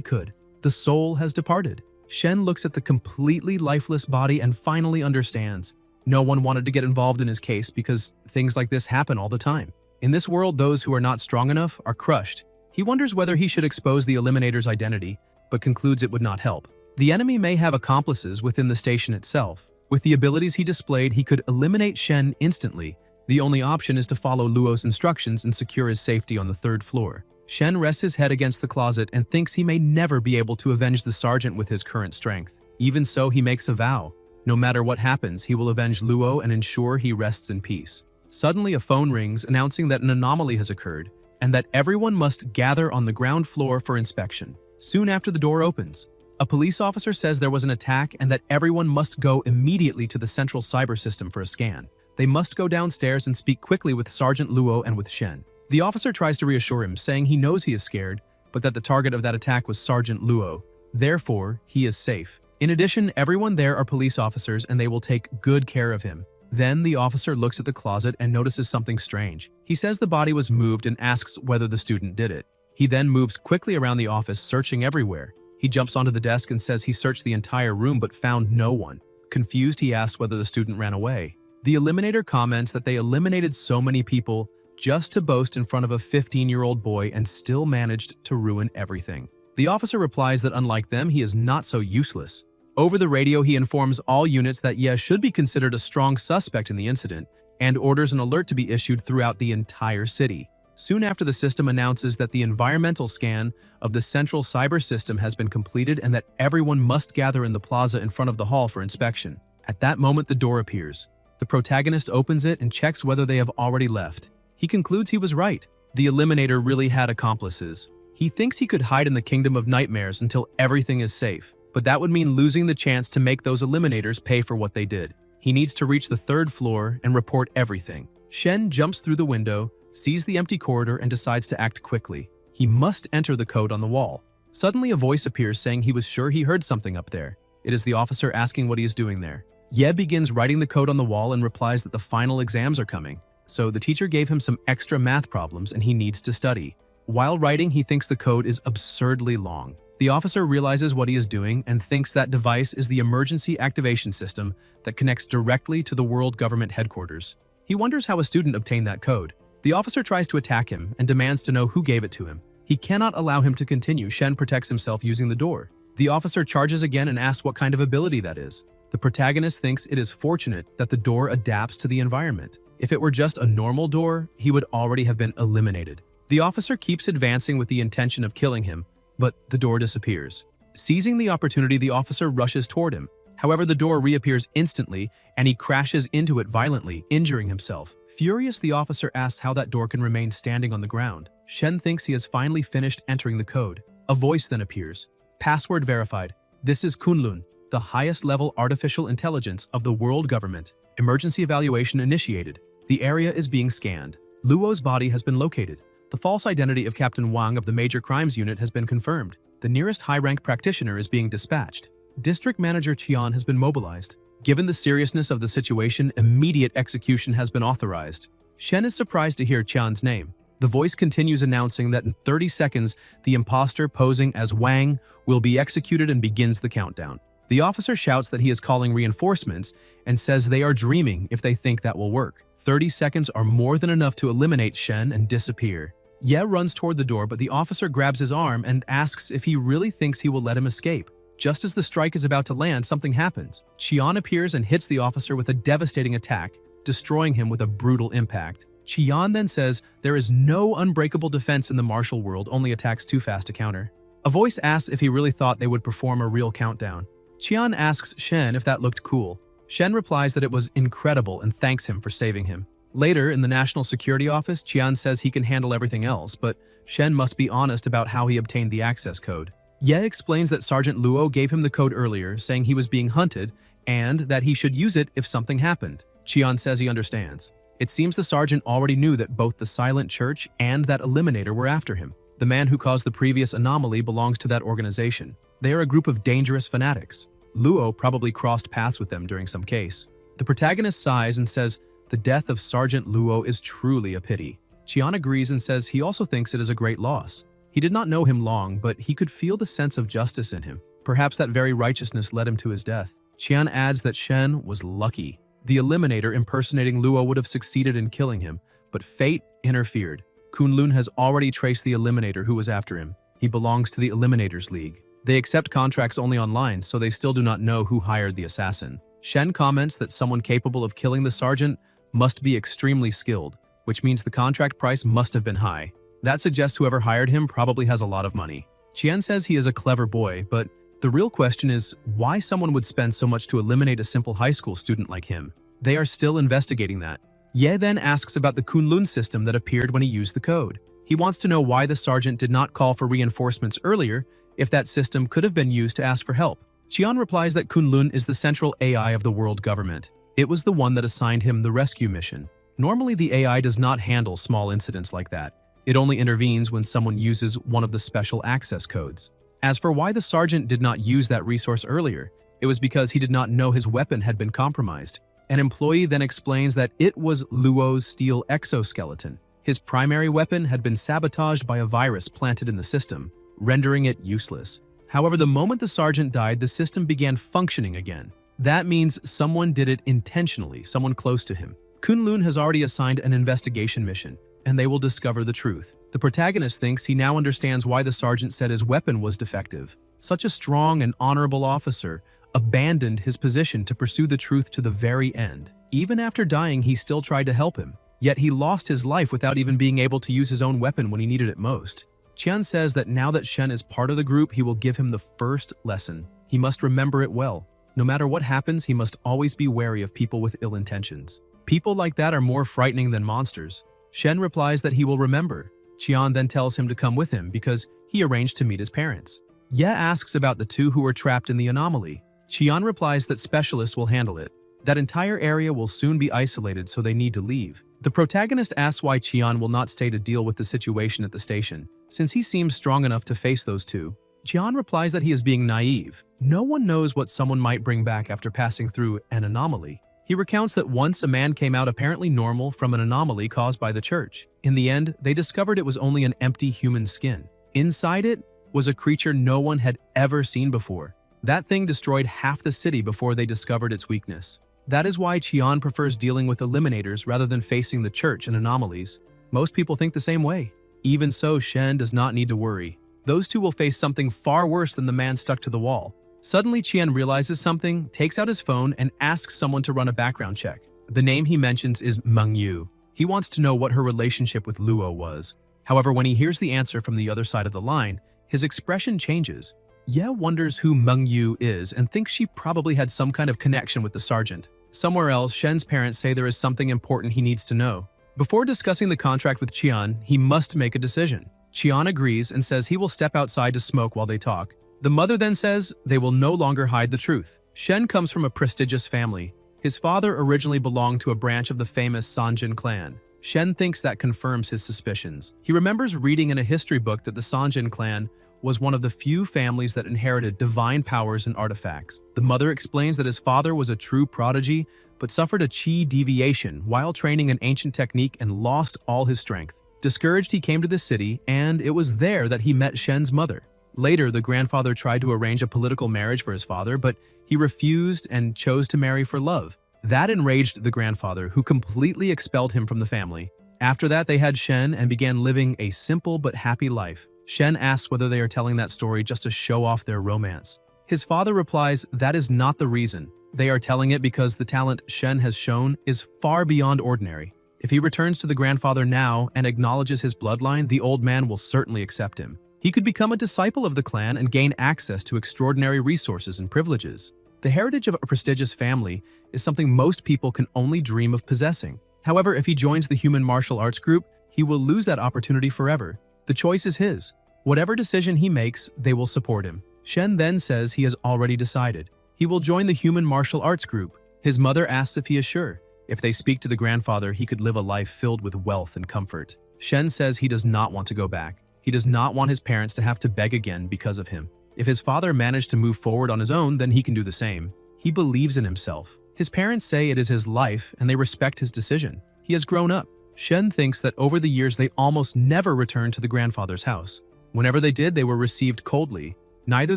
could. The soul has departed. Shen looks at the completely lifeless body and finally understands. No one wanted to get involved in his case because things like this happen all the time. In this world, those who are not strong enough are crushed. He wonders whether he should expose the Eliminator's identity, but concludes it would not help. The enemy may have accomplices within the station itself. With the abilities he displayed, he could eliminate Shen instantly. The only option is to follow Luo's instructions and secure his safety on the 3rd floor. Shen rests his head against the closet and thinks he may never be able to avenge the sergeant with his current strength. Even so, he makes a vow. No matter what happens, he will avenge Luo and ensure he rests in peace. Suddenly, a phone rings announcing that an anomaly has occurred and that everyone must gather on the ground floor for inspection. Soon after, the door opens. A police officer says there was an attack and that everyone must go immediately to the central cyber system for a scan. They must go downstairs and speak quickly with Sergeant Luo and with Shen. The officer tries to reassure him, saying he knows he is scared, but that the target of that attack was Sergeant Luo. Therefore, he is safe. In addition, everyone there are police officers and they will take good care of him. Then the officer looks at the closet and notices something strange. He says the body was moved and asks whether the student did it. He then moves quickly around the office, searching everywhere. He jumps onto the desk and says he searched the entire room but found no one. Confused, he asks whether the student ran away. The Eliminator comments that they eliminated so many people just to boast in front of a 15-year-old boy and still managed to ruin everything. The officer replies that unlike them, he is not so useless. Over the radio, he informs all units that Ye should be considered a strong suspect in the incident and orders an alert to be issued throughout the entire city. Soon after, the system announces that the environmental scan of the central cyber system has been completed and that everyone must gather in the plaza in front of the hall for inspection. At that moment, the door appears. The protagonist opens it and checks whether they have already left. He concludes he was right. The Eliminator really had accomplices. He thinks he could hide in the Kingdom of Nightmares until everything is safe, but that would mean losing the chance to make those Eliminators pay for what they did. He needs to reach the 3rd floor and report everything. Shen jumps through the window, sees the empty corridor, and decides to act quickly. He must enter the code on the wall. Suddenly, a voice appears saying he was sure he heard something up there. It is the officer asking what he is doing there. Ye begins writing the code on the wall and replies that the final exams are coming. So the teacher gave him some extra math problems and he needs to study. While writing, he thinks the code is absurdly long. The officer realizes what he is doing and thinks that device is the emergency activation system that connects directly to the world government headquarters. He wonders how a student obtained that code. The officer tries to attack him and demands to know who gave it to him. He cannot allow him to continue. Shen protects himself using the door. The officer charges again and asks what kind of ability that is. The protagonist thinks it is fortunate that the door adapts to the environment. If it were just a normal door, he would already have been eliminated. The officer keeps advancing with the intention of killing him, but the door disappears. Seizing the opportunity, the officer rushes toward him. However, the door reappears instantly, and he crashes into it violently, injuring himself. Furious, the officer asks how that door can remain standing on the ground. Shen thinks he has finally finished entering the code. A voice then appears. Password verified. This is Kunlun, the highest level artificial intelligence of the world government. Emergency evaluation initiated. The area is being scanned. Luo's body has been located. The false identity of Captain Wang of the Major Crimes Unit has been confirmed. The nearest high-rank practitioner is being dispatched. District Manager Qian has been mobilized. Given the seriousness of the situation, immediate execution has been authorized. Shen is surprised to hear Qian's name. The voice continues announcing that in 30 seconds, the imposter posing as Wang will be executed and begins the countdown. The officer shouts that he is calling reinforcements and says they are dreaming if they think that will work. 30 seconds are more than enough to eliminate Shen and disappear. Ye runs toward the door, but the officer grabs his arm and asks if he really thinks he will let him escape. Just as the strike is about to land, something happens. Qian appears and hits the officer with a devastating attack, destroying him with a brutal impact. Qian then says there is no unbreakable defense in the martial world, only attacks too fast to counter. A voice asks if he really thought they would perform a real countdown. Qian asks Shen if that looked cool. Shen replies that it was incredible and thanks him for saving him. Later, in the National Security Office, Qian says he can handle everything else, but Shen must be honest about how he obtained the access code. Ye explains that Sergeant Luo gave him the code earlier, saying he was being hunted and that he should use it if something happened. Qian says he understands. It seems the sergeant already knew that both the Silent Church and that Eliminator were after him. The man who caused the previous anomaly belongs to that organization. They are a group of dangerous fanatics. Luo probably crossed paths with them during some case. The protagonist sighs and says, the death of Sergeant Luo is truly a pity. Qian agrees and says he also thinks it is a great loss. He did not know him long, but he could feel the sense of justice in him. Perhaps that very righteousness led him to his death. Qian adds that Shen was lucky. The Eliminator impersonating Luo would have succeeded in killing him, but fate interfered. Kunlun has already traced the Eliminator who was after him. He belongs to the Eliminators League. They accept contracts only online, so they still do not know who hired the assassin. Shen comments that someone capable of killing the sergeant must be extremely skilled, which means the contract price must have been high. That suggests whoever hired him probably has a lot of money. Qian says he is a clever boy, but the real question is why someone would spend so much to eliminate a simple high school student like him. They are still investigating that. Ye then asks about the Kunlun system that appeared when he used the code. He wants to know why the sergeant did not call for reinforcements earlier if that system could have been used to ask for help. Qian replies that Kunlun is the central AI of the world government. It was the one that assigned him the rescue mission. Normally, the AI does not handle small incidents like that. It only intervenes when someone uses one of the special access codes. As for why the sergeant did not use that resource earlier, it was because he did not know his weapon had been compromised. An employee then explains that it was Luo's steel exoskeleton. His primary weapon had been sabotaged by a virus planted in the system, rendering it useless. However, the moment the sergeant died, the system began functioning again. That means someone did it intentionally, someone close to him. Kunlun has already assigned an investigation mission, and they will discover the truth. The protagonist thinks he now understands why the sergeant said his weapon was defective. Such a strong and honorable officer abandoned his position to pursue the truth to the very end. Even after dying, he still tried to help him. Yet he lost his life without even being able to use his own weapon when he needed it most. Qian says that now that Shen is part of the group, he will give him the first lesson. He must remember it well. No matter what happens, he must always be wary of people with ill intentions. People like that are more frightening than monsters. Shen replies that he will remember. Qian then tells him to come with him because he arranged to meet his parents. Ye asks about the two who were trapped in the anomaly. Qian replies that specialists will handle it. That entire area will soon be isolated, so they need to leave. The protagonist asks why Qian will not stay to deal with the situation at the station, since he seems strong enough to face those two. Qian replies that he is being naive. No one knows what someone might bring back after passing through an anomaly. He recounts that once a man came out apparently normal from an anomaly caused by the church. In the end, they discovered it was only an empty human skin. Inside it was a creature no one had ever seen before. That thing destroyed half the city before they discovered its weakness. That is why Qian prefers dealing with eliminators rather than facing the church and anomalies. Most people think the same way. Even so, Shen does not need to worry. Those two will face something far worse than the man stuck to the wall. Suddenly, Qian realizes something, takes out his phone, and asks someone to run a background check. The name he mentions is Mengyu. He wants to know what her relationship with Luo was. However, when he hears the answer from the other side of the line, his expression changes. Ye wonders who Mengyu is and thinks she probably had some kind of connection with the sergeant. Somewhere else, Shen's parents say there is something important he needs to know. Before discussing the contract with Qian, he must make a decision. Qian agrees and says he will step outside to smoke while they talk. The mother then says they will no longer hide the truth. Shen comes from a prestigious family. His father originally belonged to a branch of the famous Sanjin clan. Shen thinks that confirms his suspicions. He remembers reading in a history book that the Sanjin clan was one of the few families that inherited divine powers and artifacts. The mother explains that his father was a true prodigy, but suffered a chi deviation while training an ancient technique and lost all his strength. Discouraged, he came to the city, and it was there that he met Shen's mother. Later, the grandfather tried to arrange a political marriage for his father, but he refused and chose to marry for love. That enraged the grandfather, who completely expelled him from the family. After that, they had Shen and began living a simple but happy life. Shen asks whether they are telling that story just to show off their romance. His father replies that is not the reason. They are telling it because the talent Shen has shown is far beyond ordinary. If he returns to the grandfather now and acknowledges his bloodline, the old man will certainly accept him. He could become a disciple of the clan and gain access to extraordinary resources and privileges. The heritage of a prestigious family is something most people can only dream of possessing. However, if he joins the human martial arts group, he will lose that opportunity forever. The choice is his. Whatever decision he makes, they will support him. Shen then says he has already decided. He will join the human martial arts group. His mother asks if he is sure. If they speak to the grandfather, he could live a life filled with wealth and comfort. Shen says he does not want to go back. He does not want his parents to have to beg again because of him. If his father managed to move forward on his own, then he can do the same. He believes in himself. His parents say it is his life and they respect his decision. He has grown up. Shen thinks that over the years they almost never returned to the grandfather's house. Whenever they did, they were received coldly. Neither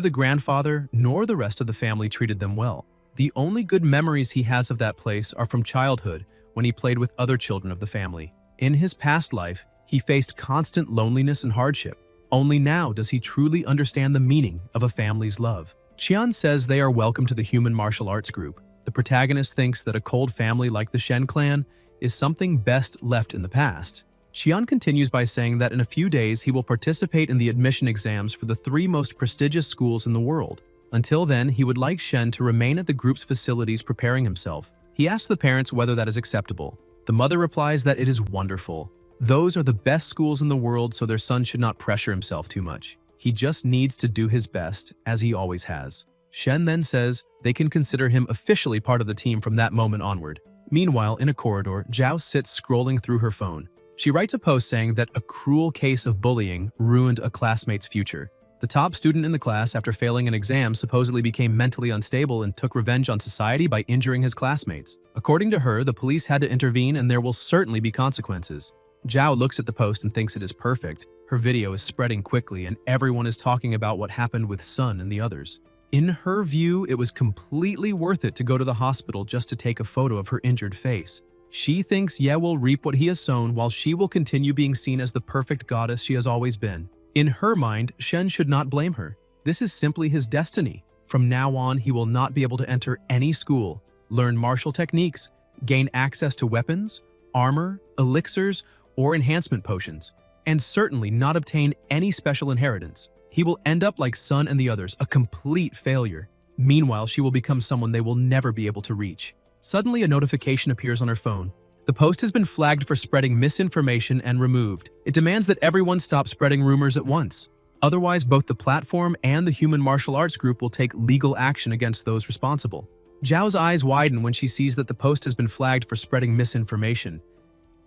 the grandfather nor the rest of the family treated them well. The only good memories he has of that place are from childhood, when he played with other children of the family. In his past life, he faced constant loneliness and hardship. Only now does he truly understand the meaning of a family's love. Qian says they are welcome to the human martial arts group. The protagonist thinks that a cold family like the Shen clan is something best left in the past. Qian continues by saying that in a few days he will participate in the admission exams for the 3 most prestigious schools in the world. Until then, he would like Shen to remain at the group's facilities preparing himself. He asks the parents whether that is acceptable. The mother replies that it is wonderful. Those are the best schools in the world, so their son should not pressure himself too much. He just needs to do his best, as he always has. Shen then says they can consider him officially part of the team from that moment onward. Meanwhile, in a corridor, Zhao sits scrolling through her phone. She writes a post saying that a cruel case of bullying ruined a classmate's future. The top student in the class, after failing an exam, supposedly became mentally unstable and took revenge on society by injuring his classmates. According to her, the police had to intervene and there will certainly be consequences. Zhao looks at the post and thinks it is perfect. Her video is spreading quickly and everyone is talking about what happened with Sun and the others. In her view, it was completely worth it to go to the hospital just to take a photo of her injured face. She thinks Ye will reap what he has sown, while she will continue being seen as the perfect goddess she has always been. In her mind, Shen should not blame her. This is simply his destiny. From now on, he will not be able to enter any school, learn martial techniques, gain access to weapons, armor, elixirs, or enhancement potions, and certainly not obtain any special inheritance. He will end up like Sun and the others, a complete failure. Meanwhile, she will become someone they will never be able to reach. Suddenly, a notification appears on her phone. The post has been flagged for spreading misinformation and removed. It demands that everyone stop spreading rumors at once. Otherwise, both the platform and the human martial arts group will take legal action against those responsible. Zhao's eyes widen when she sees that the post has been flagged for spreading misinformation.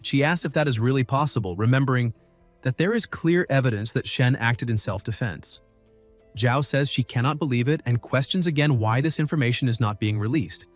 She asks if that is really possible, remembering that there is clear evidence that Shen acted in self-defense. Zhao says she cannot believe it and questions again why this information is not being released,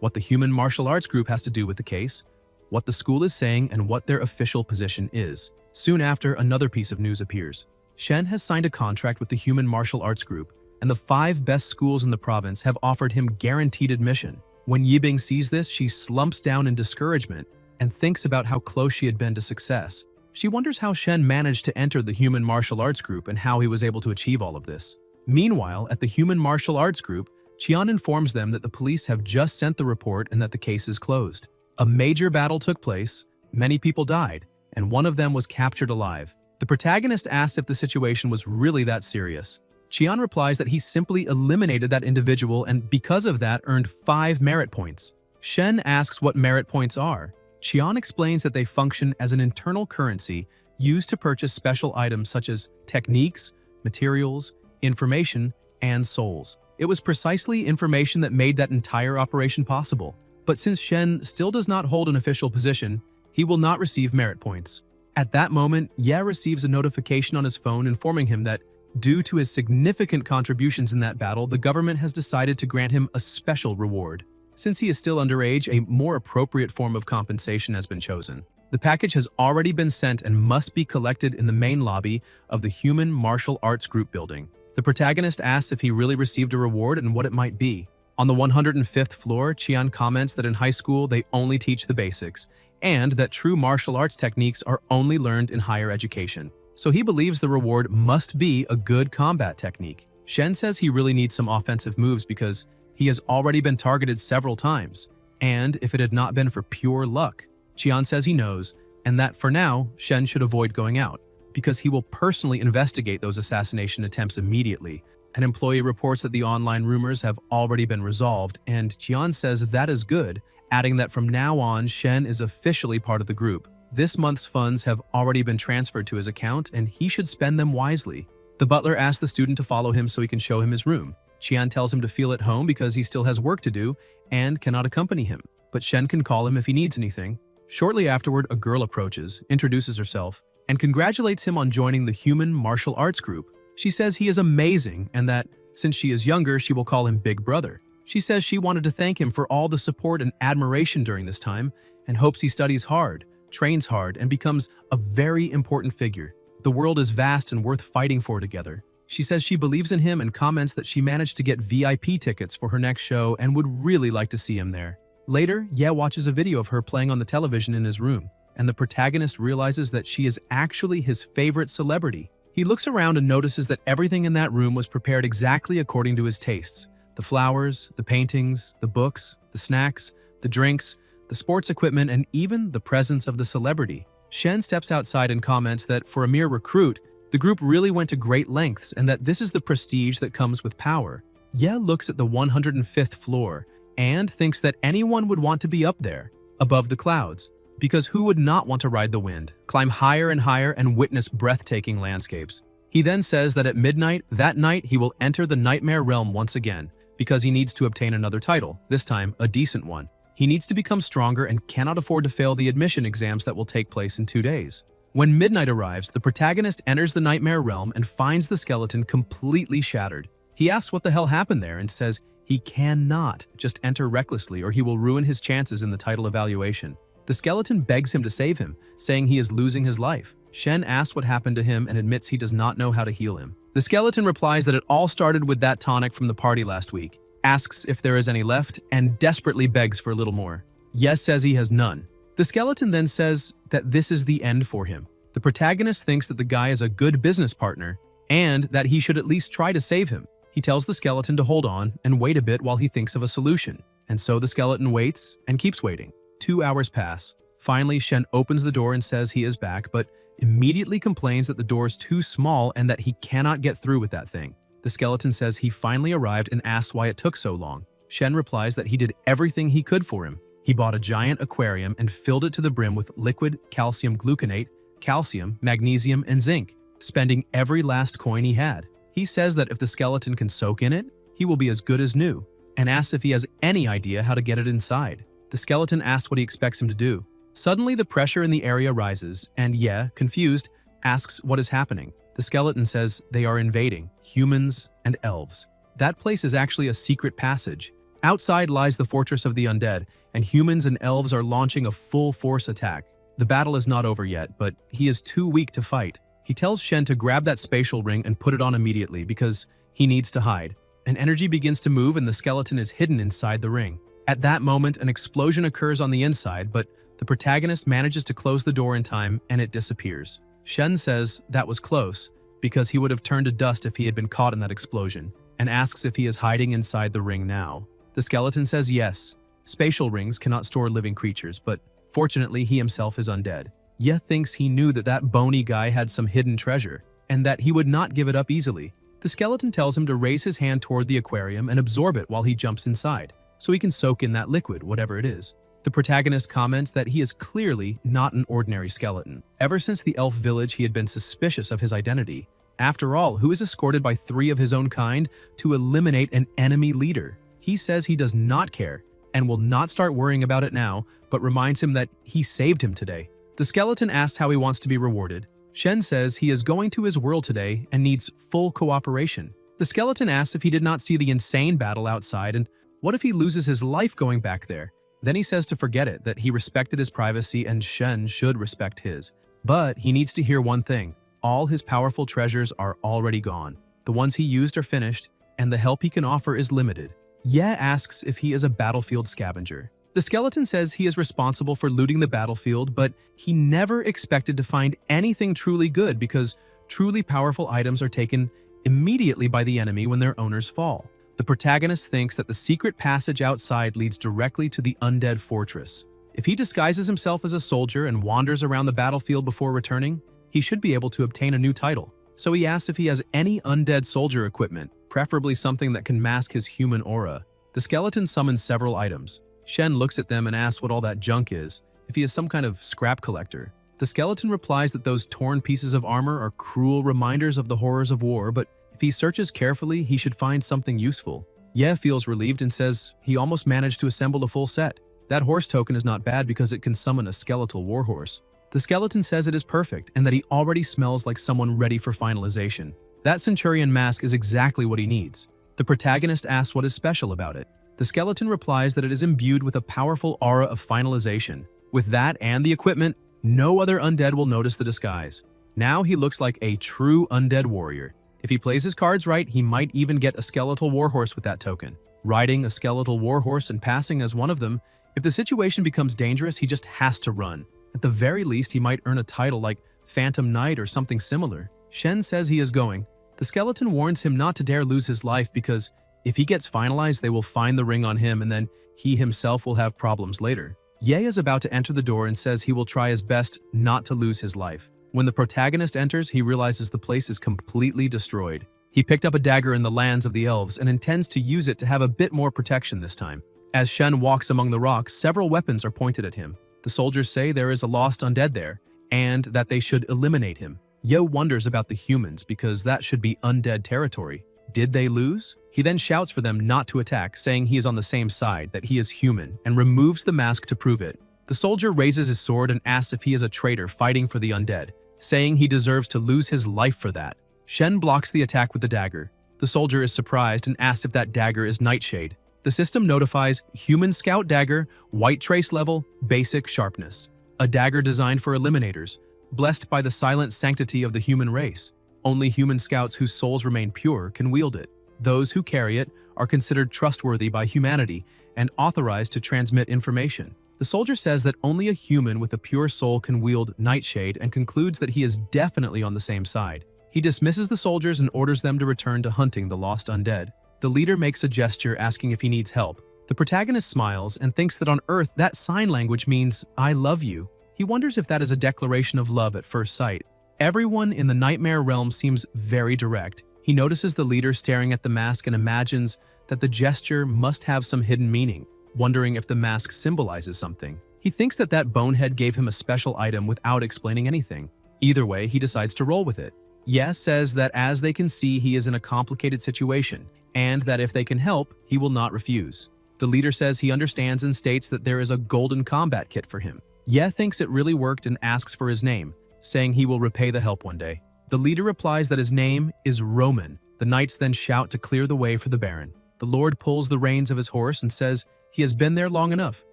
what the human martial arts group has to do with the case, what the school is saying, and what their official position is. Soon after, another piece of news appears. Shen has signed a contract with the human martial arts group, and the 5 best schools in the province have offered him guaranteed admission. When Yibing sees this, she slumps down in discouragement and thinks about how close she had been to success. She wonders how Shen managed to enter the human martial arts group and how he was able to achieve all of this. Meanwhile, at the human martial arts group, Qian informs them that the police have just sent the report and that the case is closed. A major battle took place, many people died, and one of them was captured alive. The protagonist asks if the situation was really that serious. Qian replies that he simply eliminated that individual and because of that earned 5 merit points. Shen asks what merit points are. Qian explains that they function as an internal currency used to purchase special items such as techniques, materials, information, and souls. It was precisely information that made that entire operation possible. But since Shen still does not hold an official position, he will not receive merit points. At that moment, Ye receives a notification on his phone informing him that, due to his significant contributions in that battle, the government has decided to grant him a special reward. Since he is still underage, a more appropriate form of compensation has been chosen. The package has already been sent and must be collected in the main lobby of the Human Martial Arts Group building. The protagonist asks if he really received a reward and what it might be. On the 105th floor, Qian comments that in high school they only teach the basics, and that true martial arts techniques are only learned in higher education. So he believes the reward must be a good combat technique. Shen says he really needs some offensive moves because he has already been targeted several times, and if it had not been for pure luck. Qian says he knows, and that for now, Shen should avoid going out, because he will personally investigate those assassination attempts immediately. An employee reports that the online rumors have already been resolved, and Qian says that is good, adding that from now on, Shen is officially part of the group. This month's funds have already been transferred to his account, and he should spend them wisely. The butler asks the student to follow him so he can show him his room. Qian tells him to feel at home because he still has work to do and cannot accompany him, but Shen can call him if he needs anything. Shortly afterward, a girl approaches, introduces herself, and congratulates him on joining the human martial arts group. She says he is amazing and that, since she is younger, she will call him Big Brother. She says she wanted to thank him for all the support and admiration during this time and hopes he studies hard, trains hard, and becomes a very important figure. The world is vast and worth fighting for together. She says she believes in him and comments that she managed to get VIP tickets for her next show and would really like to see him there. Later, Ye watches a video of her playing on the television in his room, and the protagonist realizes that she is actually his favorite celebrity. He looks around and notices that everything in that room was prepared exactly according to his tastes. The flowers, the paintings, the books, the snacks, the drinks, the sports equipment, and even the presence of the celebrity. Shen steps outside and comments that for a mere recruit, the group really went to great lengths and that this is the prestige that comes with power. Ye looks at the 105th floor and thinks that anyone would want to be up there, above the clouds, because who would not want to ride the wind, climb higher and higher, and witness breathtaking landscapes? He then says that at midnight, that night, he will enter the nightmare realm once again, because he needs to obtain another title, this time a decent one. He needs to become stronger and cannot afford to fail the admission exams that will take place in 2 days. When midnight arrives, the protagonist enters the nightmare realm and finds the skeleton completely shattered. He asks what the hell happened there and says he cannot just enter recklessly or he will ruin his chances in the title evaluation. The skeleton begs him to save him, saying he is losing his life. Shen asks what happened to him and admits he does not know how to heal him. The skeleton replies that it all started with that tonic from the party last week, asks if there is any left, and desperately begs for a little more. Yes says he has none. The skeleton then says that this is the end for him. The protagonist thinks that the guy is a good business partner and that he should at least try to save him. He tells the skeleton to hold on and wait a bit while he thinks of a solution. And so the skeleton waits and keeps waiting. 2 hours pass. Finally, Shen opens the door and says he is back, but immediately complains that the door is too small and that he cannot get through with that thing. The skeleton says he finally arrived and asks why it took so long. Shen replies that he did everything he could for him. He bought a giant aquarium and filled it to the brim with liquid calcium gluconate, calcium, magnesium, and zinc, spending every last coin he had. He says that if the skeleton can soak in it, he will be as good as new, and asks if he has any idea how to get it inside. The skeleton asks what he expects him to do. Suddenly, the pressure in the area rises, and Ye, confused, asks what is happening. The skeleton says they are invading humans and elves. That place is actually a secret passage. Outside lies the fortress of the undead, and humans and elves are launching a full-force attack. The battle is not over yet, but he is too weak to fight. He tells Shen to grab that spatial ring and put it on immediately because he needs to hide. An energy begins to move and the skeleton is hidden inside the ring. At that moment, an explosion occurs on the inside, but the protagonist manages to close the door in time and it disappears. Shen says that was close because he would have turned to dust if he had been caught in that explosion, and asks if he is hiding inside the ring now. The skeleton says yes. Spatial rings cannot store living creatures, but fortunately he himself is undead. Ye thinks he knew that that bony guy had some hidden treasure, and that he would not give it up easily. The skeleton tells him to raise his hand toward the aquarium and absorb it while he jumps inside, so he can soak in that liquid, whatever it is. The protagonist comments that he is clearly not an ordinary skeleton. Ever since the elf village, he had been suspicious of his identity. After all, who is escorted by 3 of his own kind to eliminate an enemy leader? He says he does not care and will not start worrying about it now, but reminds him that he saved him today. The skeleton asks how he wants to be rewarded. Shen says he is going to his world today and needs full cooperation. The skeleton asks if he did not see the insane battle outside and what if he loses his life going back there? Then he says to forget it, that he respected his privacy and Shen should respect his. But he needs to hear one thing. All his powerful treasures are already gone. The ones he used are finished, and the help he can offer is limited. Ye asks if he is a battlefield scavenger. The skeleton says he is responsible for looting the battlefield, but he never expected to find anything truly good because truly powerful items are taken immediately by the enemy when their owners fall. The protagonist thinks that the secret passage outside leads directly to the undead fortress. If he disguises himself as a soldier and wanders around the battlefield before returning, he should be able to obtain a new title. So he asks if he has any undead soldier equipment, preferably something that can mask his human aura. The skeleton summons several items. Shen looks at them and asks what all that junk is, if he is some kind of scrap collector. The skeleton replies that those torn pieces of armor are cruel reminders of the horrors of war, but if he searches carefully, he should find something useful. Ye feels relieved and says he almost managed to assemble a full set. That horse token is not bad because it can summon a skeletal warhorse. The skeleton says it is perfect and that he already smells like someone ready for finalization. That centurion mask is exactly what he needs. The protagonist asks what is special about it. The skeleton replies that it is imbued with a powerful aura of finalization. With that and the equipment, no other undead will notice the disguise. Now he looks like a true undead warrior. If he plays his cards right, he might even get a skeletal warhorse with that token. Riding a skeletal warhorse and passing as one of them, if the situation becomes dangerous, he just has to run. At the very least, he might earn a title like Phantom Knight or something similar. Shen says he is going. The skeleton warns him not to dare lose his life because if he gets finalized, they will find the ring on him and then he himself will have problems later. Ye is about to enter the door and says he will try his best not to lose his life. When the protagonist enters, he realizes the place is completely destroyed. He picked up a dagger in the lands of the elves and intends to use it to have a bit more protection this time. As Shen walks among the rocks, several weapons are pointed at him. The soldiers say there is a lost undead there, and that they should eliminate him. Ye wonders about the humans because that should be undead territory. Did they lose? He then shouts for them not to attack, saying he is on the same side, that he is human, and removes the mask to prove it. The soldier raises his sword and asks if he is a traitor fighting for the undead, saying he deserves to lose his life for that. Shen blocks the attack with the dagger. The soldier is surprised and asks if that dagger is Nightshade. The system notifies Human Scout Dagger, White Trace Level, Basic Sharpness. A dagger designed for eliminators, blessed by the silent sanctity of the human race. Only human scouts whose souls remain pure can wield it. Those who carry it are considered trustworthy by humanity and authorized to transmit information. The soldier says that only a human with a pure soul can wield Nightshade and concludes that he is definitely on the same side. He dismisses the soldiers and orders them to return to hunting the lost undead. The leader makes a gesture asking if he needs help. The protagonist smiles and thinks that on Earth that sign language means "I love you." He wonders if that is a declaration of love at first sight. Everyone in the nightmare realm seems very direct. He notices the leader staring at the mask and imagines that the gesture must have some hidden meaning, wondering if the mask symbolizes something. He thinks that that bonehead gave him a special item without explaining anything. Either way, he decides to roll with it. Yes says that as they can see, he is in a complicated situation, and that if they can help, he will not refuse. The leader says he understands and states that there is a golden combat kit for him. Ye thinks it really worked and asks for his name, saying he will repay the help one day. The leader replies that his name is Roman. The knights then shout to clear the way for the Baron. The Lord pulls the reins of his horse and says he has been there long enough,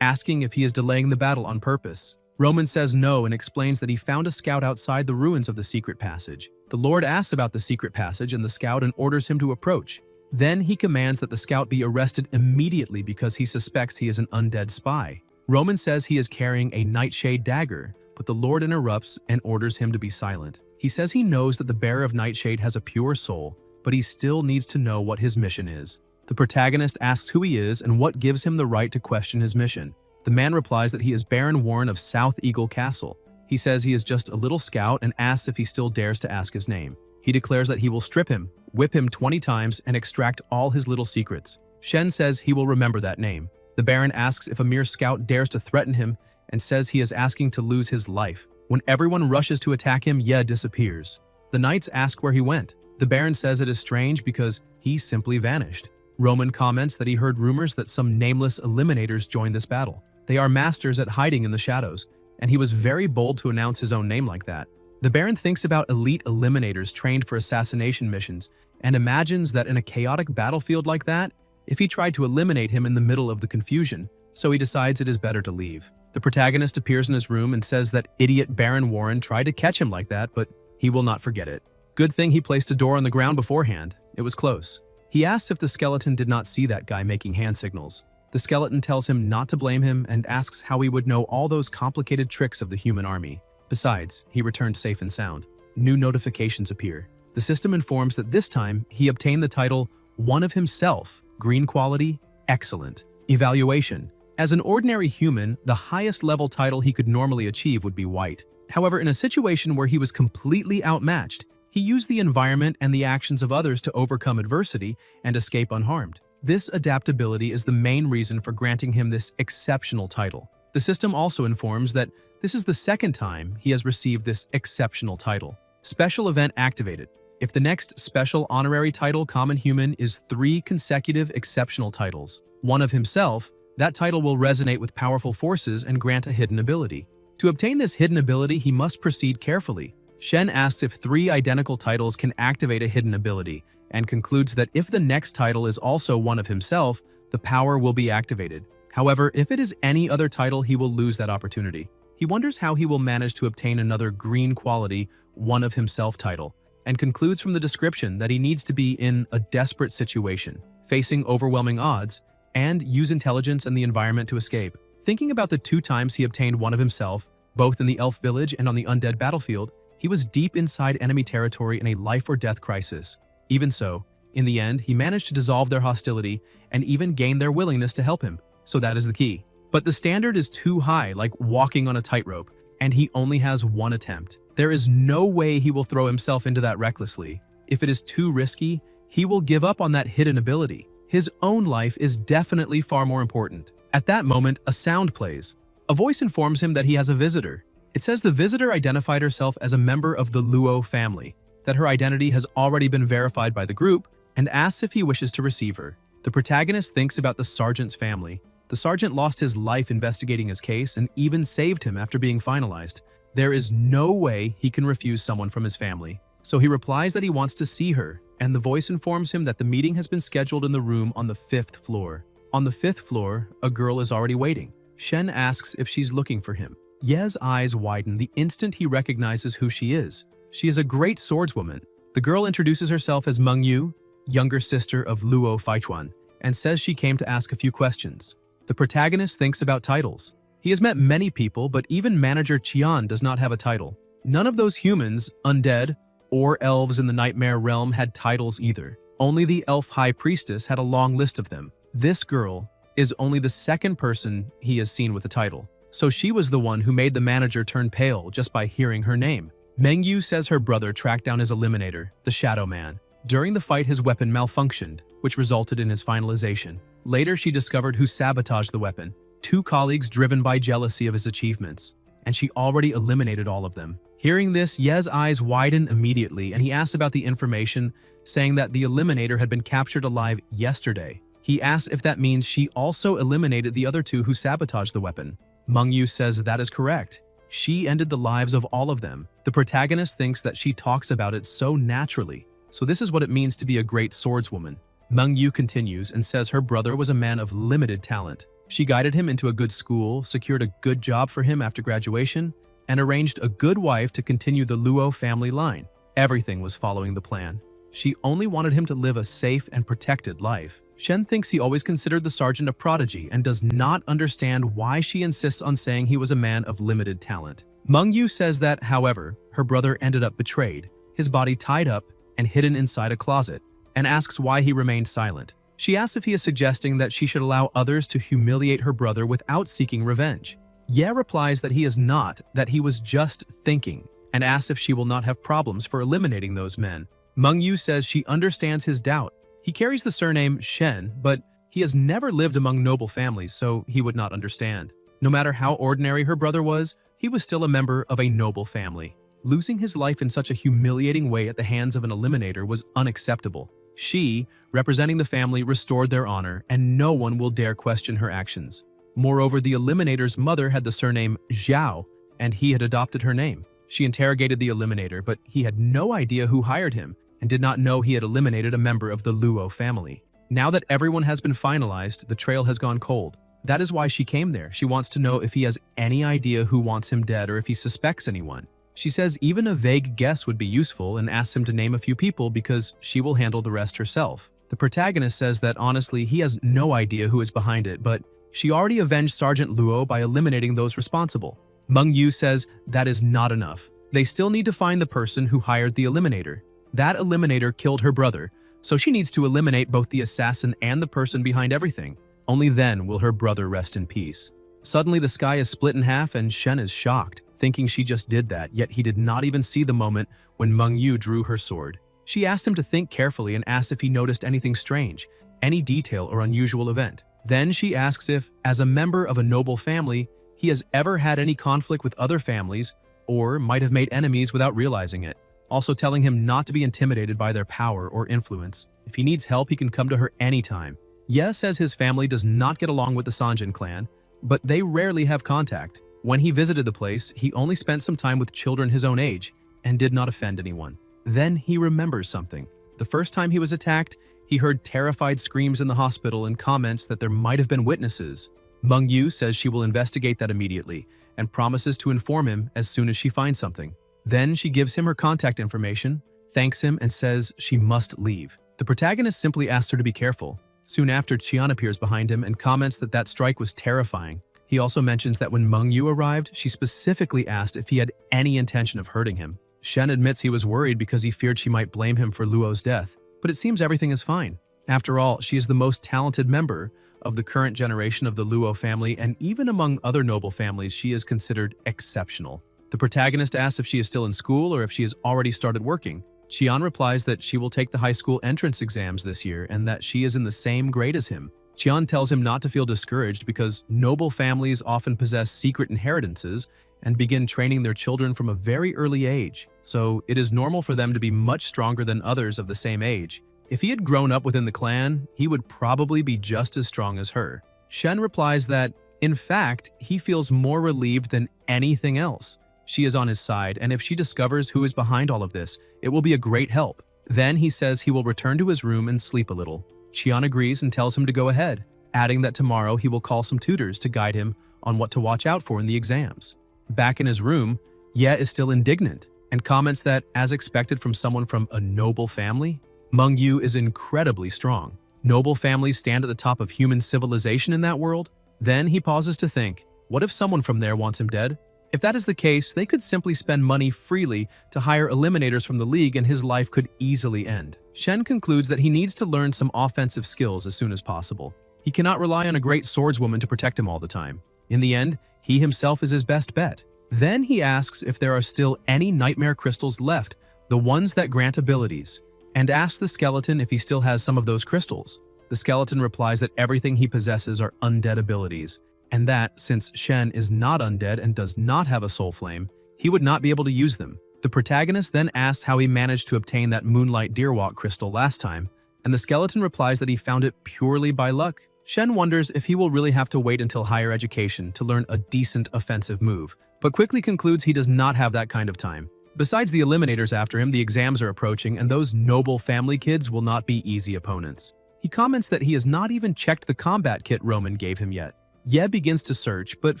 asking if he is delaying the battle on purpose. Roman says no and explains that he found a scout outside the ruins of the secret passage. The Lord asks about the secret passage and the scout and orders him to approach. Then he commands that the scout be arrested immediately because he suspects he is an undead spy. Roman says he is carrying a Nightshade dagger, but the Lord interrupts and orders him to be silent. He says he knows that the bearer of Nightshade has a pure soul, but he still needs to know what his mission is. The protagonist asks who he is and what gives him the right to question his mission. The man replies that he is Baron Warren of South Eagle Castle. He says he is just a little scout and asks if he still dares to ask his name. He declares that he will strip him, whip him 20 times, and extract all his little secrets. Shen says he will remember that name. The Baron asks if a mere scout dares to threaten him and says he is asking to lose his life. When everyone rushes to attack him, Ye disappears. The knights ask where he went. The Baron says it is strange because he simply vanished. Roman comments that he heard rumors that some nameless eliminators joined this battle. They are masters at hiding in the shadows, and he was very bold to announce his own name like that. The Baron thinks about elite eliminators trained for assassination missions and imagines that in a chaotic battlefield like that, if he tried to eliminate him in the middle of the confusion, so he decides it is better to leave. The protagonist appears in his room and says that idiot Baron Warren tried to catch him like that, but he will not forget it. Good thing he placed a door on the ground beforehand. It was close. He asks if the skeleton did not see that guy making hand signals. The skeleton tells him not to blame him and asks how he would know all those complicated tricks of the human army. Besides, he returned safe and sound. New notifications appear. The system informs that this time he obtained the title One of Himself, Green Quality, Excellent. Evaluation. As an ordinary human, the highest level title he could normally achieve would be White. However, in a situation where he was completely outmatched, he used the environment and the actions of others to overcome adversity and escape unharmed. This adaptability is the main reason for granting him this exceptional title. The system also informs that this is the second time he has received this exceptional title. Special event activated. If the next special honorary title Common Human is 3 consecutive exceptional titles, One of Himself, that title will resonate with powerful forces and grant a hidden ability. To obtain this hidden ability, he must proceed carefully. Shen asks if 3 identical titles can activate a hidden ability, and concludes that if the next title is also one of himself, the power will be activated. However, if it is any other title, he will lose that opportunity. He wonders how he will manage to obtain another green quality, one of himself title, and concludes from the description that he needs to be in a desperate situation, facing overwhelming odds, and use intelligence and the environment to escape. Thinking about the 2 times he obtained one of himself, both in the elf village and on the undead battlefield, he was deep inside enemy territory in a life-or-death crisis. Even so, in the end, he managed to dissolve their hostility and even gain their willingness to help him, so that is the key. But the standard is too high, like walking on a tightrope, and he only has 1 attempt. There is no way he will throw himself into that recklessly. If it is too risky, he will give up on that hidden ability. His own life is definitely far more important. At that moment, a sound plays. A voice informs him that he has a visitor. It says the visitor identified herself as a member of the Luo family, that her identity has already been verified by the group, and asks if he wishes to receive her. The protagonist thinks about the sergeant's family. The sergeant lost his life investigating his case and even saved him after being finalized. There is no way he can refuse someone from his family. So he replies that he wants to see her, and the voice informs him that the meeting has been scheduled in the room on the 5th floor. On the 5th floor, a girl is already waiting. Shen asks if she's looking for him. Ye's eyes widen the instant he recognizes who she is. She is a great swordswoman. The girl introduces herself as Mengyu, younger sister of Luo Faichuan, and says she came to ask a few questions. The protagonist thinks about titles. He has met many people, but even manager Qian does not have a title. None of those humans, undead, or elves in the Nightmare Realm had titles either. Only the elf high priestess had a long list of them. This girl is only the 2nd person he has seen with a title. So she was the one who made the manager turn pale just by hearing her name. Mengyu says her brother tracked down his eliminator, the Shadow Man. During the fight, his weapon malfunctioned, which resulted in his finalization. Later, she discovered who sabotaged the weapon, 2 colleagues driven by jealousy of his achievements, and she already eliminated all of them. Hearing this, Ye's eyes widen immediately, and he asks about the information, saying that the eliminator had been captured alive yesterday. He asks if that means she also eliminated the other 2 who sabotaged the weapon. Mengyu says that is correct. She ended the lives of all of them. The protagonist thinks that she talks about it so naturally. So this is what it means to be a great swordswoman. Mengyu continues and says her brother was a man of limited talent. She guided him into a good school, secured a good job for him after graduation, and arranged a good wife to continue the Luo family line. Everything was following the plan. She only wanted him to live a safe and protected life. Shen thinks he always considered the sergeant a prodigy and does not understand why she insists on saying he was a man of limited talent. Mengyu says that, however, her brother ended up betrayed, his body tied up and hidden inside a closet, and asks why he remained silent. She asks if he is suggesting that she should allow others to humiliate her brother without seeking revenge. Ye replies that he is not, that he was just thinking, and asks if she will not have problems for eliminating those men. Mengyu says she understands his doubt. He carries the surname Shen, but he has never lived among noble families, so he would not understand. No matter how ordinary her brother was, he was still a member of a noble family. Losing his life in such a humiliating way at the hands of an eliminator was unacceptable. She, representing the family, restored their honor, and no one will dare question her actions. Moreover, the eliminator's mother had the surname Zhao, and he had adopted her name. She interrogated the eliminator, but he had no idea who hired him, and did not know he had eliminated a member of the Luo family. Now that everyone has been finalized, the trail has gone cold. That is why she came there. She wants to know if he has any idea who wants him dead or if he suspects anyone. She says even a vague guess would be useful and asks him to name a few people because she will handle the rest herself. The protagonist says that honestly he has no idea who is behind it, but she already avenged Sergeant Luo by eliminating those responsible. Mengyu says that is not enough. They still need to find the person who hired the eliminator. That eliminator killed her brother, so she needs to eliminate both the assassin and the person behind everything. Only then will her brother rest in peace. Suddenly the sky is split in half and Shen is shocked, thinking she just did that, yet he did not even see the moment when Mengyu drew her sword. She asked him to think carefully and asked if he noticed anything strange, any detail or unusual event. Then she asks if, as a member of a noble family, he has ever had any conflict with other families or might have made enemies without realizing it, also telling him not to be intimidated by their power or influence. If he needs help, he can come to her anytime. Ye says his family does not get along with the Sanjin clan, but they rarely have contact. When he visited the place, he only spent some time with children his own age and did not offend anyone. Then he remembers something. The first time he was attacked, he heard terrified screams in the hospital and comments that there might have been witnesses. Meng says she will investigate that immediately and promises to inform him as soon as she finds something. Then she gives him her contact information, thanks him, and says she must leave. The protagonist simply asks her to be careful. Soon after, Qian appears behind him and comments that that strike was terrifying. He also mentions that when Meng arrived, she specifically asked if he had any intention of hurting him. Shen admits he was worried because he feared she might blame him for Luo's death, but it seems everything is fine. After all, she is the most talented member of the current generation of the Luo family, and even among other noble families, she is considered exceptional. The protagonist asks if she is still in school or if she has already started working. Qian replies that she will take the high school entrance exams this year and that she is in the same grade as him. Qian tells him not to feel discouraged because noble families often possess secret inheritances and begin training their children from a very early age, so it is normal for them to be much stronger than others of the same age. If he had grown up within the clan, he would probably be just as strong as her. Shen replies that, in fact, he feels more relieved than anything else. She is on his side, and if she discovers who is behind all of this, it will be a great help. Then he says he will return to his room and sleep a little. Qian agrees and tells him to go ahead, adding that tomorrow he will call some tutors to guide him on what to watch out for in the exams. Back in his room, Ye is still indignant and comments that, as expected from someone from a noble family, Meng is incredibly strong. Noble families stand at the top of human civilization in that world? Then he pauses to think, what if someone from there wants him dead? If that is the case, they could simply spend money freely to hire eliminators from the league and his life could easily end. Shen concludes that he needs to learn some offensive skills as soon as possible. He cannot rely on a great swordswoman to protect him all the time. In the end, he himself is his best bet. Then he asks if there are still any nightmare crystals left, the ones that grant abilities, and asks the skeleton if he still has some of those crystals. The skeleton replies that everything he possesses are undead abilities, and that, since Shen is not undead and does not have a soul flame, he would not be able to use them. The protagonist then asks how he managed to obtain that Moonlight Deerwalk crystal last time, and the skeleton replies that he found it purely by luck. Shen wonders if he will really have to wait until higher education to learn a decent offensive move, but quickly concludes he does not have that kind of time. Besides the eliminators after him, the exams are approaching, and those noble family kids will not be easy opponents. He comments that he has not even checked the combat kit Roman gave him yet. Ye begins to search, but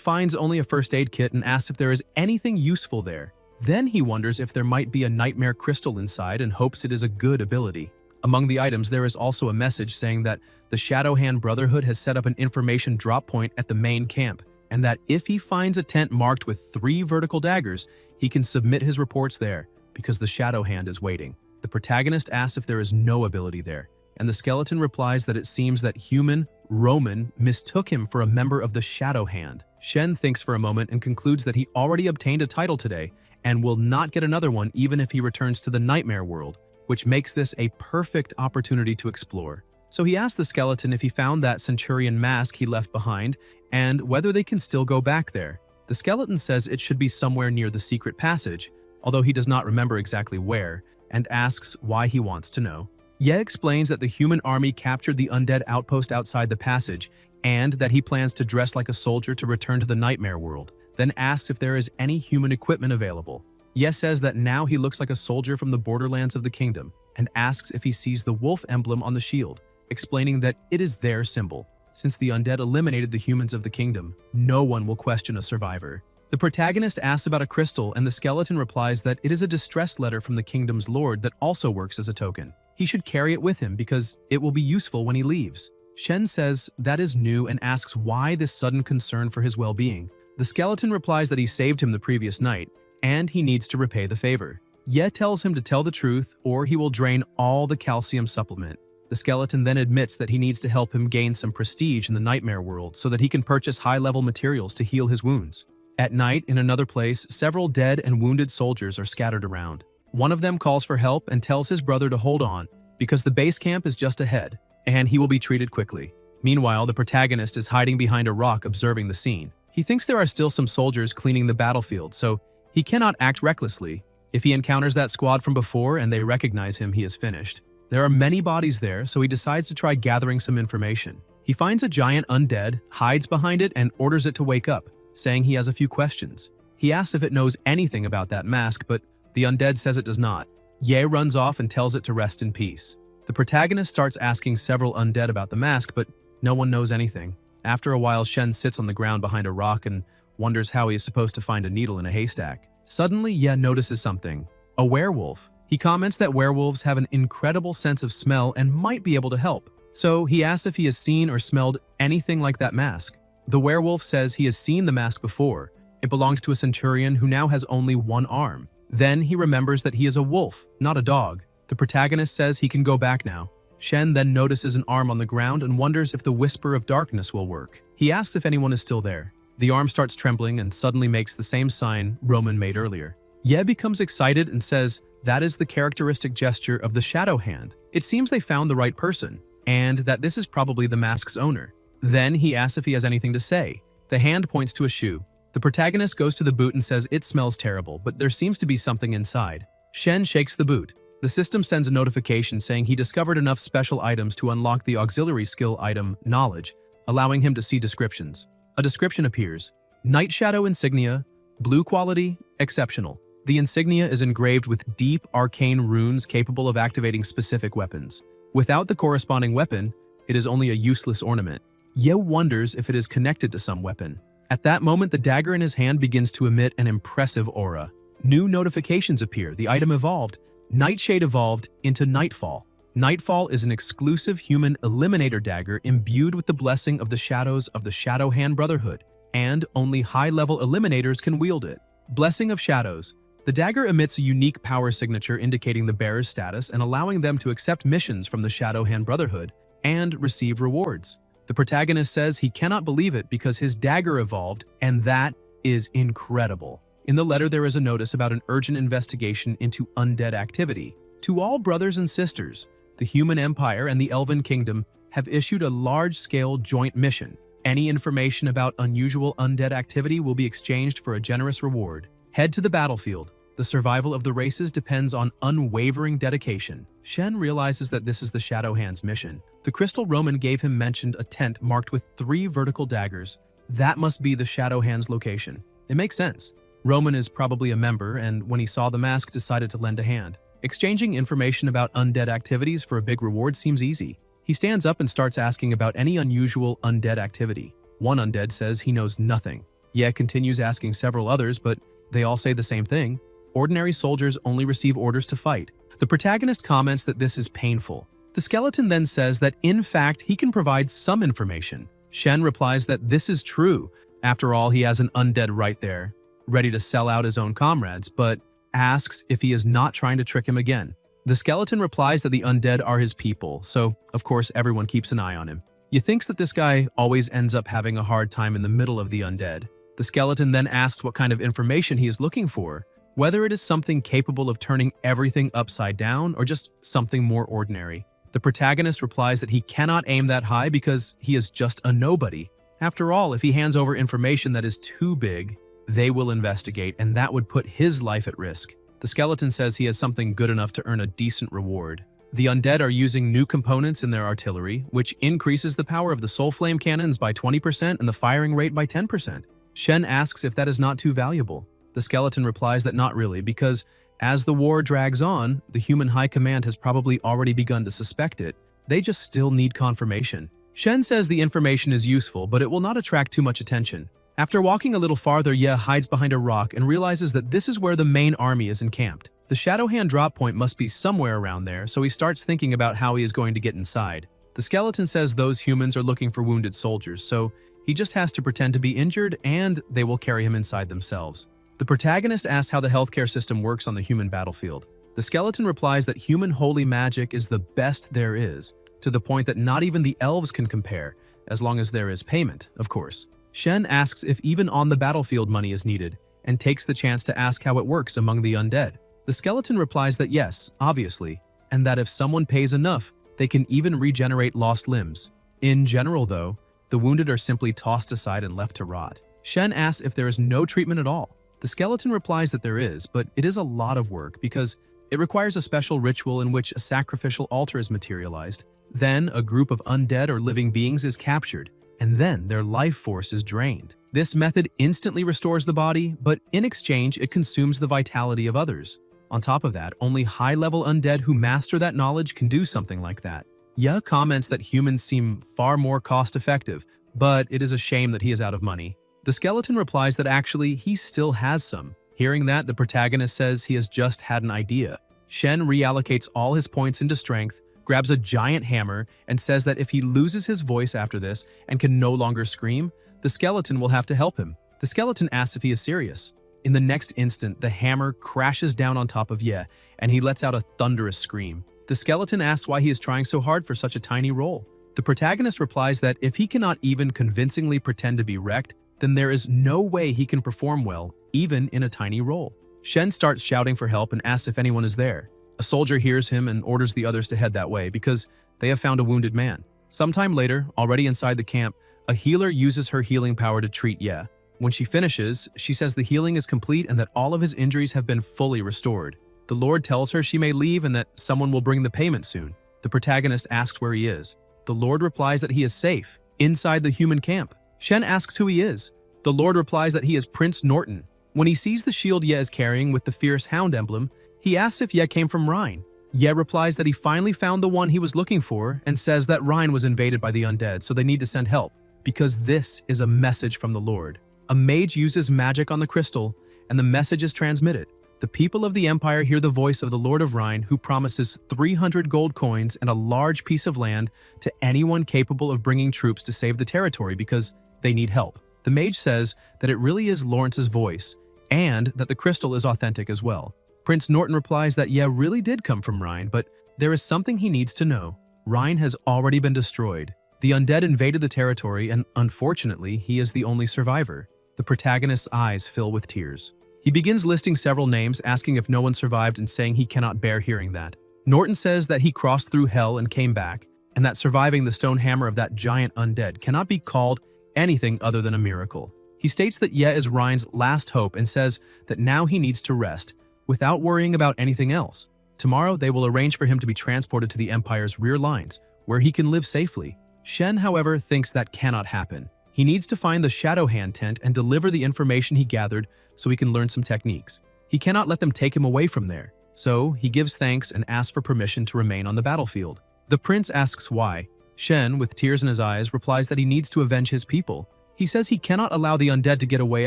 finds only a first aid kit and asks if there is anything useful there. Then he wonders if there might be a nightmare crystal inside and hopes it is a good ability. Among the items, there is also a message saying that the Shadow Hand Brotherhood has set up an information drop point at the main camp, and that if he finds a tent marked with 3 vertical daggers, he can submit his reports there, because the Shadow Hand is waiting. The protagonist asks if there is no ability there, and the skeleton replies that it seems that human Roman mistook him for a member of the Shadow Hand. Shen thinks for a moment and concludes that he already obtained a title today and will not get another one even if he returns to the Nightmare World, which makes this a perfect opportunity to explore. So he asks the skeleton if he found that Centurion mask he left behind and whether they can still go back there. The skeleton says it should be somewhere near the secret passage, although he does not remember exactly where, and asks why he wants to know. Ye explains that the human army captured the undead outpost outside the passage and that he plans to dress like a soldier to return to the Nightmare World, then asks if there is any human equipment available. Ye says that now he looks like a soldier from the borderlands of the kingdom and asks if he sees the wolf emblem on the shield, explaining that it is their symbol. Since the undead eliminated the humans of the kingdom, no one will question a survivor. The protagonist asks about a crystal and the skeleton replies that it is a distress letter from the kingdom's lord that also works as a token. He should carry it with him because it will be useful when he leaves. Shen says that is new and asks why this sudden concern for his well-being. The skeleton replies that he saved him the previous night and he needs to repay the favor. Ye tells him to tell the truth or he will drain all the calcium supplement. The skeleton then admits that he needs to help him gain some prestige in the Nightmare World so that he can purchase high-level materials to heal his wounds. At night, in another place, several dead and wounded soldiers are scattered around. One of them calls for help and tells his brother to hold on because the base camp is just ahead and he will be treated quickly. Meanwhile, the protagonist is hiding behind a rock observing the scene. He thinks there are still some soldiers cleaning the battlefield, so he cannot act recklessly. If he encounters that squad from before and they recognize him, he is finished. There are many bodies there, so he decides to try gathering some information. He finds a giant undead, hides behind it, and orders it to wake up. saying he has a few questions. He asks if it knows anything about that mask, but the undead says it does not. Ye runs off and tells it to rest in peace. The protagonist starts asking several undead about the mask, but no one knows anything. After a while, Shen sits on the ground behind a rock and wonders how he is supposed to find a needle in a haystack. Suddenly, Ye notices something. A werewolf. He comments that werewolves have an incredible sense of smell and might be able to help. So he asks if he has seen or smelled anything like that mask. The werewolf says he has seen the mask before. It belongs to a centurion who now has only one arm. Then he remembers that he is a wolf, not a dog. The protagonist says he can go back now. Shen then notices an arm on the ground and wonders if the whisper of darkness will work. He asks if anyone is still there. The arm starts trembling and suddenly makes the same sign Roman made earlier. Ye becomes excited and says that is the characteristic gesture of the shadow hand. It seems they found the right person, and that this is probably the mask's owner. Then he asks if he has anything to say. The hand points to a shoe. The protagonist goes to the boot and says it smells terrible, but there seems to be something inside. Shen shakes the boot. The system sends a notification saying he discovered enough special items to unlock the auxiliary skill item, Knowledge, allowing him to see descriptions. A description appears. Night Shadow Insignia, blue quality, exceptional. The insignia is engraved with deep, arcane runes capable of activating specific weapons. Without the corresponding weapon, it is only a useless ornament. Ye wonders if it is connected to some weapon. At that moment, the dagger in his hand begins to emit an impressive aura. New notifications appear. The item evolved. Nightshade evolved into Nightfall. Nightfall is an exclusive human eliminator dagger imbued with the blessing of the shadows of the Shadow Hand Brotherhood, and only high-level eliminators can wield it. Blessing of Shadows. The dagger emits a unique power signature indicating the bearer's status and allowing them to accept missions from the Shadow Hand Brotherhood and receive rewards. The protagonist says he cannot believe it because his dagger evolved, and that is incredible. In the letter, there is a notice about an urgent investigation into undead activity. To all brothers and sisters, the Human Empire and the Elven Kingdom have issued a large-scale joint mission. Any information about unusual undead activity will be exchanged for a generous reward. Head to the battlefield. The survival of the races depends on unwavering dedication. Shen realizes that this is the Shadow Hand's mission. The Crystal Roman gave him mentioned a tent marked with 3 vertical daggers. That must be the Shadow Hand's location. It makes sense. Roman is probably a member, and when he saw the mask, decided to lend a hand. Exchanging information about undead activities for a big reward seems easy. He stands up and starts asking about any unusual undead activity. One undead says he knows nothing. Ye continues asking several others, but they all say the same thing. Ordinary soldiers only receive orders to fight. The protagonist comments that this is painful. The skeleton then says that in fact he can provide some information. Shen replies that this is true. After all, he has an undead right there, ready to sell out his own comrades, but asks if he is not trying to trick him again. The skeleton replies that the undead are his people, so of course everyone keeps an eye on him. He thinks that this guy always ends up having a hard time in the middle of the undead. The skeleton then asks what kind of information he is looking for, whether it is something capable of turning everything upside down or just something more ordinary. The protagonist replies that he cannot aim that high because he is just a nobody. After all, if he hands over information that is too big, they will investigate, and that would put his life at risk. The skeleton says he has something good enough to earn a decent reward. The undead are using new components in their artillery, which increases the power of the soul flame cannons by 20% and the firing rate by 10%. Shen asks if that is not too valuable. The skeleton replies that not really, because as the war drags on, the human high command has probably already begun to suspect it. They just still need confirmation. Shen says the information is useful, but it will not attract too much attention. After walking a little farther, Ye hides behind a rock and realizes that this is where the main army is encamped. The Shadow Hand drop point must be somewhere around there, so he starts thinking about how he is going to get inside. The skeleton says those humans are looking for wounded soldiers, so he just has to pretend to be injured and they will carry him inside themselves. The protagonist asks how the healthcare system works on the human battlefield. The skeleton replies that human holy magic is the best there is, to the point that not even the elves can compare, as long as there is payment, of course. Shen asks if even on the battlefield money is needed, and takes the chance to ask how it works among the undead. The skeleton replies that yes, obviously, and that if someone pays enough, they can even regenerate lost limbs. In general, though, the wounded are simply tossed aside and left to rot. Shen asks if there is no treatment at all. The skeleton replies that there is, but it is a lot of work because it requires a special ritual in which a sacrificial altar is materialized. Then, a group of undead or living beings is captured. and then their life force is drained. This method instantly restores the body, but in exchange it consumes the vitality of others. On top of that, only high-level undead who master that knowledge can do something like that. Ye comments that humans seem far more cost-effective, but it is a shame that he is out of money. The skeleton replies that actually he still has some. Hearing that, the protagonist says he has just had an idea. Shen reallocates all his points into strength, grabs a giant hammer, and says that if he loses his voice after this and can no longer scream, the skeleton will have to help him. The skeleton asks if he is serious. In the next instant, the hammer crashes down on top of Ye, and he lets out a thunderous scream. The skeleton asks why he is trying so hard for such a tiny role. The protagonist replies that if he cannot even convincingly pretend to be wrecked, then there is no way he can perform well, even in a tiny role. Shen starts shouting for help and asks if anyone is there. A soldier hears him and orders the others to head that way because they have found a wounded man. Sometime later, already inside the camp, a healer uses her healing power to treat Ye. When she finishes, she says the healing is complete and that all of his injuries have been fully restored. The Lord tells her she may leave and that someone will bring the payment soon. The protagonist asks where he is. The Lord replies that he is safe, inside the human camp. Shen asks who he is. The Lord replies that he is Prince Norton. When he sees the shield Ye is carrying with the fierce hound emblem, he asks if Ye came from Rhine. Ye replies that he finally found the one he was looking for and says that Rhine was invaded by the undead, so they need to send help, because this is a message from the Lord. A mage uses magic on the crystal, and the message is transmitted. The people of the Empire hear the voice of the Lord of Rhine, who promises 300 gold coins and a large piece of land to anyone capable of bringing troops to save the territory because they need help. The mage says that it really is Lawrence's voice, and that the crystal is authentic as well. Prince Norton replies that Ye really did come from Rhine, but there is something he needs to know. Rhine has already been destroyed. The undead invaded the territory, and unfortunately, he is the only survivor. The protagonist's eyes fill with tears. He begins listing several names, asking if no one survived and saying he cannot bear hearing that. Norton says that he crossed through hell and came back, and that surviving the stone hammer of that giant undead cannot be called anything other than a miracle. He states that Ye is Rhine's last hope and says that now he needs to rest, without worrying about anything else. Tomorrow, they will arrange for him to be transported to the Empire's rear lines, where he can live safely. Shen, however, thinks that cannot happen. He needs to find the Shadow Hand tent and deliver the information he gathered so he can learn some techniques. He cannot let them take him away from there, so he gives thanks and asks for permission to remain on the battlefield. The prince asks why. Shen, with tears in his eyes, replies that he needs to avenge his people. He says he cannot allow the undead to get away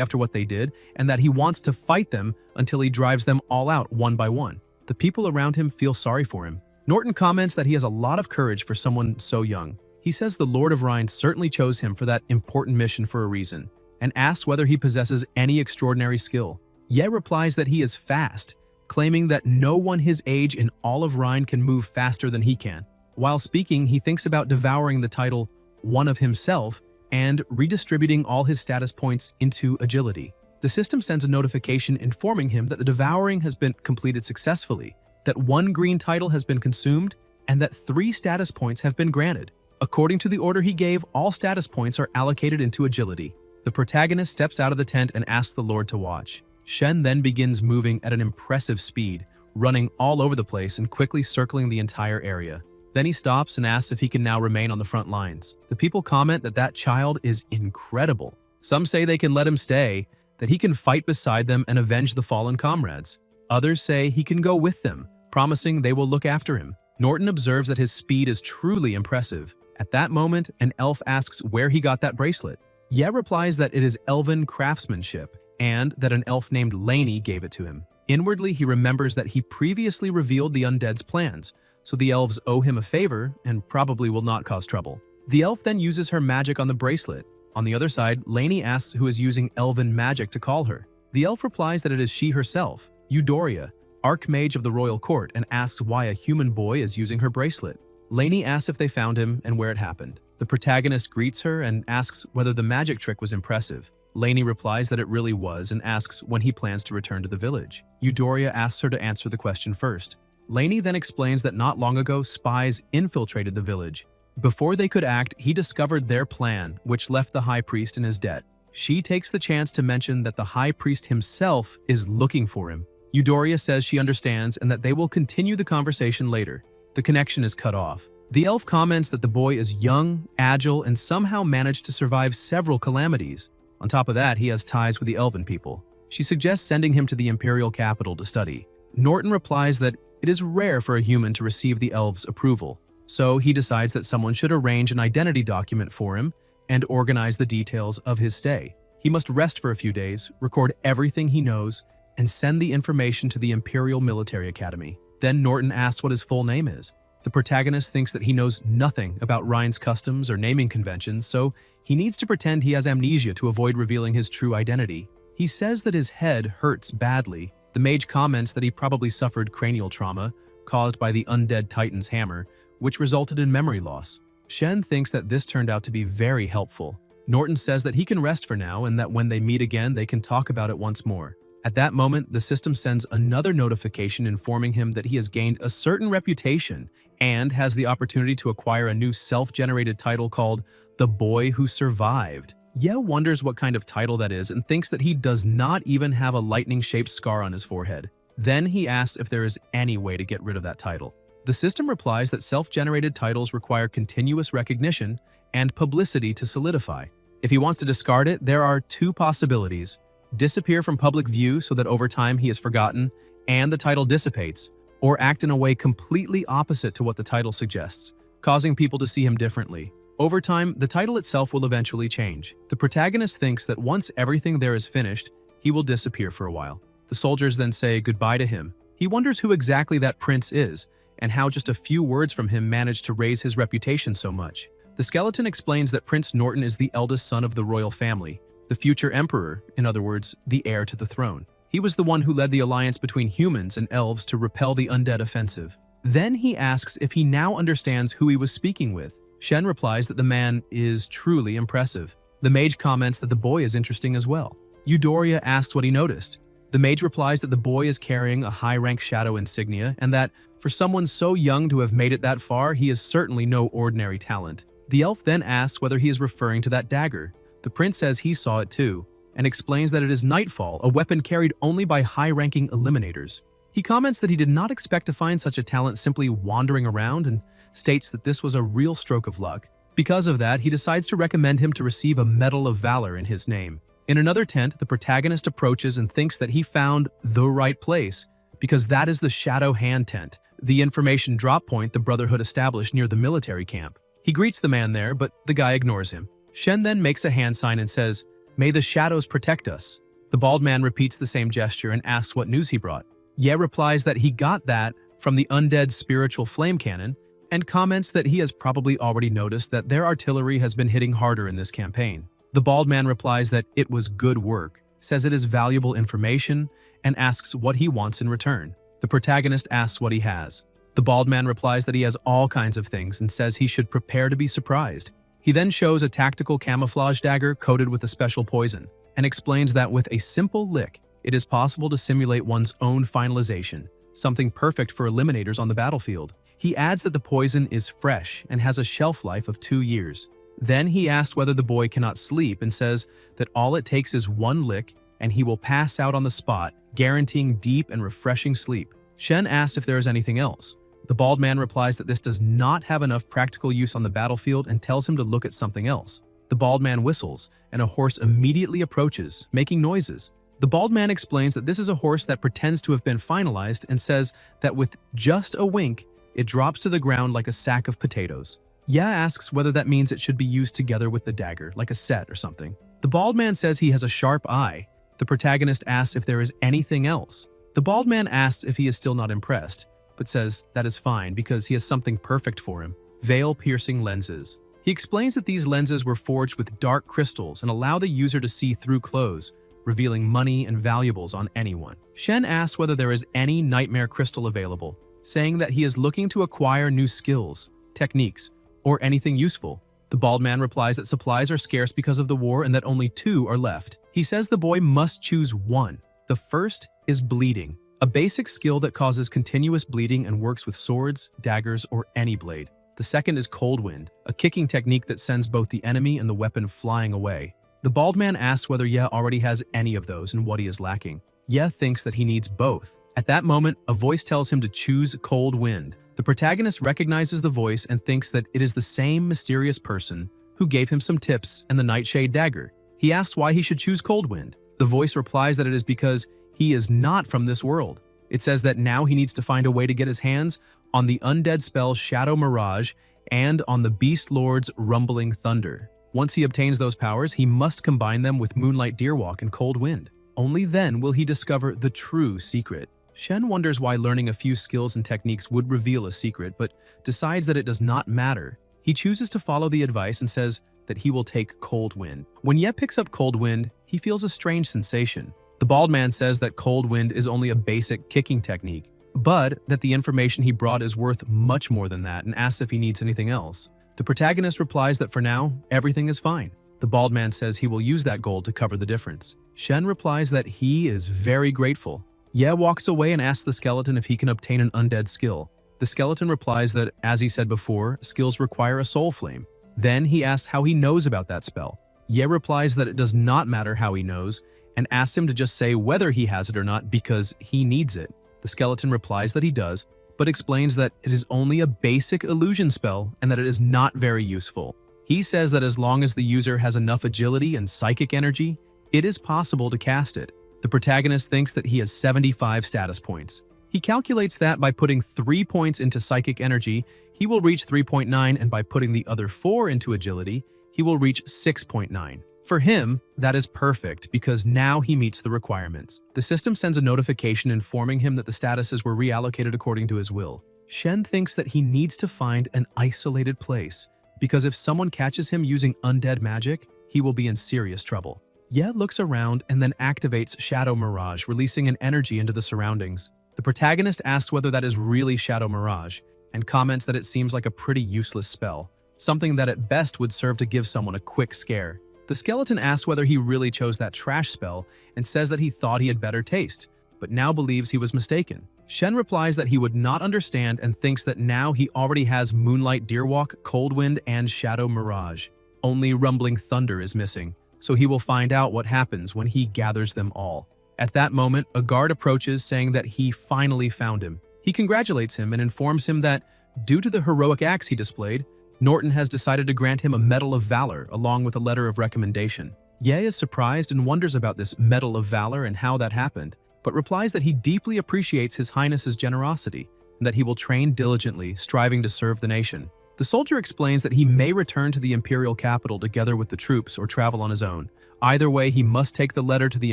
after what they did, and that he wants to fight them until he drives them all out one by one. The people around him feel sorry for him. Norton comments that he has a lot of courage for someone so young. He says the Lord of Rhine certainly chose him for that important mission for a reason, and asks whether he possesses any extraordinary skill. Ye replies that he is fast, claiming that no one his age in all of Rhine can move faster than he can. While speaking, he thinks about devouring the title One of himself and redistributing all his status points into agility. The system sends a notification informing him that the devouring has been completed successfully, that 1 green title has been consumed, and that 3 status points have been granted. According to the order he gave, all status points are allocated into agility. The protagonist steps out of the tent and asks the Lord to watch. Shen then begins moving at an impressive speed, running all over the place and quickly circling the entire area. Then he stops and asks if he can now remain on the front lines. The people comment that that child is incredible. Some say they can let him stay, that he can fight beside them and avenge the fallen comrades. Others say he can go with them, promising they will look after him. Norton observes that his speed is truly impressive. At that moment, an elf asks where he got that bracelet. Ye replies that it is elven craftsmanship, and that an elf named Laney gave it to him. Inwardly, he remembers that he previously revealed the undead's plans, so the elves owe him a favor and probably will not cause trouble. The elf then uses her magic on the bracelet. On the other side, Laney asks who is using elven magic to call her. The elf replies that it is she herself, Eudoria, Archmage of the royal court, and asks why a human boy is using her bracelet. Laney asks if they found him and where it happened. The protagonist greets her and asks whether the magic trick was impressive. Laney replies that it really was and asks when he plans to return to the village. Eudoria asks her to answer the question first. Laney then explains that not long ago, spies infiltrated the village. Before they could act, he discovered their plan, which left the high priest in his debt. She takes the chance to mention that the high priest himself is looking for him. Eudoria says she understands and that they will continue the conversation later. The connection is cut off. The elf comments that the boy is young, agile, and somehow managed to survive several calamities. On top of that, he has ties with the elven people. She suggests sending him to the imperial capital to study. Norton replies that it is rare for a human to receive the elves' approval, so he decides that someone should arrange an identity document for him and organize the details of his stay. He must rest for a few days, record everything he knows, and send the information to the Imperial Military Academy. Then Norton asks what his full name is. The protagonist thinks that he knows nothing about Rhine's customs or naming conventions, so he needs to pretend he has amnesia to avoid revealing his true identity. He says that his head hurts badly. The mage comments that he probably suffered cranial trauma caused by the undead Titan's hammer, which resulted in memory loss. Shen thinks that this turned out to be very helpful. Norton says that he can rest for now and that when they meet again, they can talk about it once more. At that moment, the system sends another notification informing him that he has gained a certain reputation and has the opportunity to acquire a new self-generated title called The Boy Who Survived. Ye wonders what kind of title that is and thinks that he does not even have a lightning-shaped scar on his forehead. Then he asks if there is any way to get rid of that title. The system replies that self-generated titles require continuous recognition and publicity to solidify. If he wants to discard it, there are two possibilities: disappear from public view so that over time he is forgotten and the title dissipates, or act in a way completely opposite to what the title suggests, causing people to see him differently. Over time, the title itself will eventually change. The protagonist thinks that once everything there is finished, he will disappear for a while. The soldiers then say goodbye to him. He wonders who exactly that prince is, and how just a few words from him managed to raise his reputation so much. The skeleton explains that Prince Norton is the eldest son of the royal family, the future emperor, in other words, the heir to the throne. He was the one who led the alliance between humans and elves to repel the undead offensive. Then he asks if he now understands who he was speaking with. Shen replies that the man is truly impressive. The mage comments that the boy is interesting as well. Eudoria asks what he noticed. The mage replies that the boy is carrying a high-rank shadow insignia and that, for someone so young to have made it that far, he is certainly no ordinary talent. The elf then asks whether he is referring to that dagger. The prince says he saw it too, and explains that it is Nightfall, a weapon carried only by high-ranking eliminators. He comments that he did not expect to find such a talent simply wandering around and states that this was a real stroke of luck. Because of that, he decides to recommend him to receive a Medal of Valor in his name. In another tent, the protagonist approaches and thinks that he found the right place, because that is the Shadow Hand tent, the information drop point the Brotherhood established near the military camp. He greets the man there, but the guy ignores him. Shen then makes a hand sign and says, "May the shadows protect us." The bald man repeats the same gesture and asks what news he brought. Ye replies that he got that from the undead spiritual flame cannon, and comments that he has probably already noticed that their artillery has been hitting harder in this campaign. The bald man replies that it was good work, says it is valuable information, and asks what he wants in return. The protagonist asks what he has. The bald man replies that he has all kinds of things and says he should prepare to be surprised. He then shows a tactical camouflage dagger coated with a special poison, and explains that with a simple lick, it is possible to simulate one's own finalization, something perfect for eliminators on the battlefield. He adds that the poison is fresh and has a shelf life of 2 years. Then he asks whether the boy cannot sleep and says that all it takes is one lick and he will pass out on the spot, guaranteeing deep and refreshing sleep. Shen asks if there is anything else. The bald man replies that this does not have enough practical use on the battlefield and tells him to look at something else. The bald man whistles, and a horse immediately approaches, making noises. The bald man explains that this is a horse that pretends to have been finalized and says that with just a wink, it drops to the ground like a sack of potatoes. Ya asks whether that means it should be used together with the dagger, like a set or something. The bald man says he has a sharp eye. The protagonist asks if there is anything else. The bald man asks if he is still not impressed, but says that is fine because he has something perfect for him: veil-piercing lenses. He explains that these lenses were forged with dark crystals and allow the user to see through clothes, revealing money and valuables on anyone. Shen asks whether there is any nightmare crystal available, saying that he is looking to acquire new skills, techniques, or anything useful. The bald man replies that supplies are scarce because of the war and that only 2 are left. He says the boy must choose one. The first is bleeding, a basic skill that causes continuous bleeding and works with swords, daggers, or any blade. The second is cold wind, a kicking technique that sends both the enemy and the weapon flying away. The bald man asks whether Ye already has any of those and what he is lacking. Ye thinks that he needs both. At that moment, a voice tells him to choose cold wind. The The protagonist recognizes the voice and thinks that it is the same mysterious person who gave him some tips and the nightshade dagger. He asks why he should choose Coldwind. The voice replies that it is because he is not from this world. It says that now he needs to find a way to get his hands on the undead spell Shadow Mirage and on the Beast Lord's Rumbling Thunder. Once he obtains those powers, he must combine them with Moonlight Deerwalk and Cold Wind. Only then will he discover the true secret. Shen wonders why learning a few skills and techniques would reveal a secret, but decides that it does not matter. He chooses to follow the advice and says that he will take Cold Wind. When Ye picks up Cold Wind, he feels a strange sensation. The bald man says that Cold Wind is only a basic kicking technique, but that the information he brought is worth much more than that and asks if he needs anything else. The protagonist replies that for now, everything is fine. The bald man says he will use that gold to cover the difference. Shen replies that he is very grateful. Ye walks away and asks the skeleton if he can obtain an undead skill. The skeleton replies that, as he said before, skills require a soul flame. Then he asks how he knows about that spell. Ye replies that it does not matter how he knows, and asks him to just say whether he has it or not because he needs it. The skeleton replies that he does, but explains that it is only a basic illusion spell and that it is not very useful. He says that as long as the user has enough agility and psychic energy, it is possible to cast it. The protagonist thinks that he has 75 status points. He calculates that by putting 3 points into psychic energy, he will reach 3.9, and by putting the other 4 into agility, he will reach 6.9. For him, that is perfect because now he meets the requirements. The system sends a notification informing him that the statuses were reallocated according to his will. Shen thinks that he needs to find an isolated place because if someone catches him using undead magic, he will be in serious trouble. Ye looks around and then activates Shadow Mirage, releasing an energy into the surroundings. The protagonist asks whether that is really Shadow Mirage and comments that it seems like a pretty useless spell, something that at best would serve to give someone a quick scare. The skeleton asks whether he really chose that trash spell and says that he thought he had better taste, but now believes he was mistaken. Shen replies that he would not understand and thinks that now he already has Moonlight Deerwalk, Cold Wind, and Shadow Mirage. Only Rumbling Thunder is missing, so he will find out what happens when he gathers them all. At that moment, a guard approaches saying that he finally found him. He congratulates him and informs him that, due to the heroic acts he displayed, Norton has decided to grant him a Medal of Valor along with a letter of recommendation. Ye is surprised and wonders about this Medal of Valor and how that happened, but replies that he deeply appreciates His Highness's generosity and that he will train diligently, striving to serve the nation. The soldier explains that he may return to the Imperial capital together with the troops or travel on his own. Either way, he must take the letter to the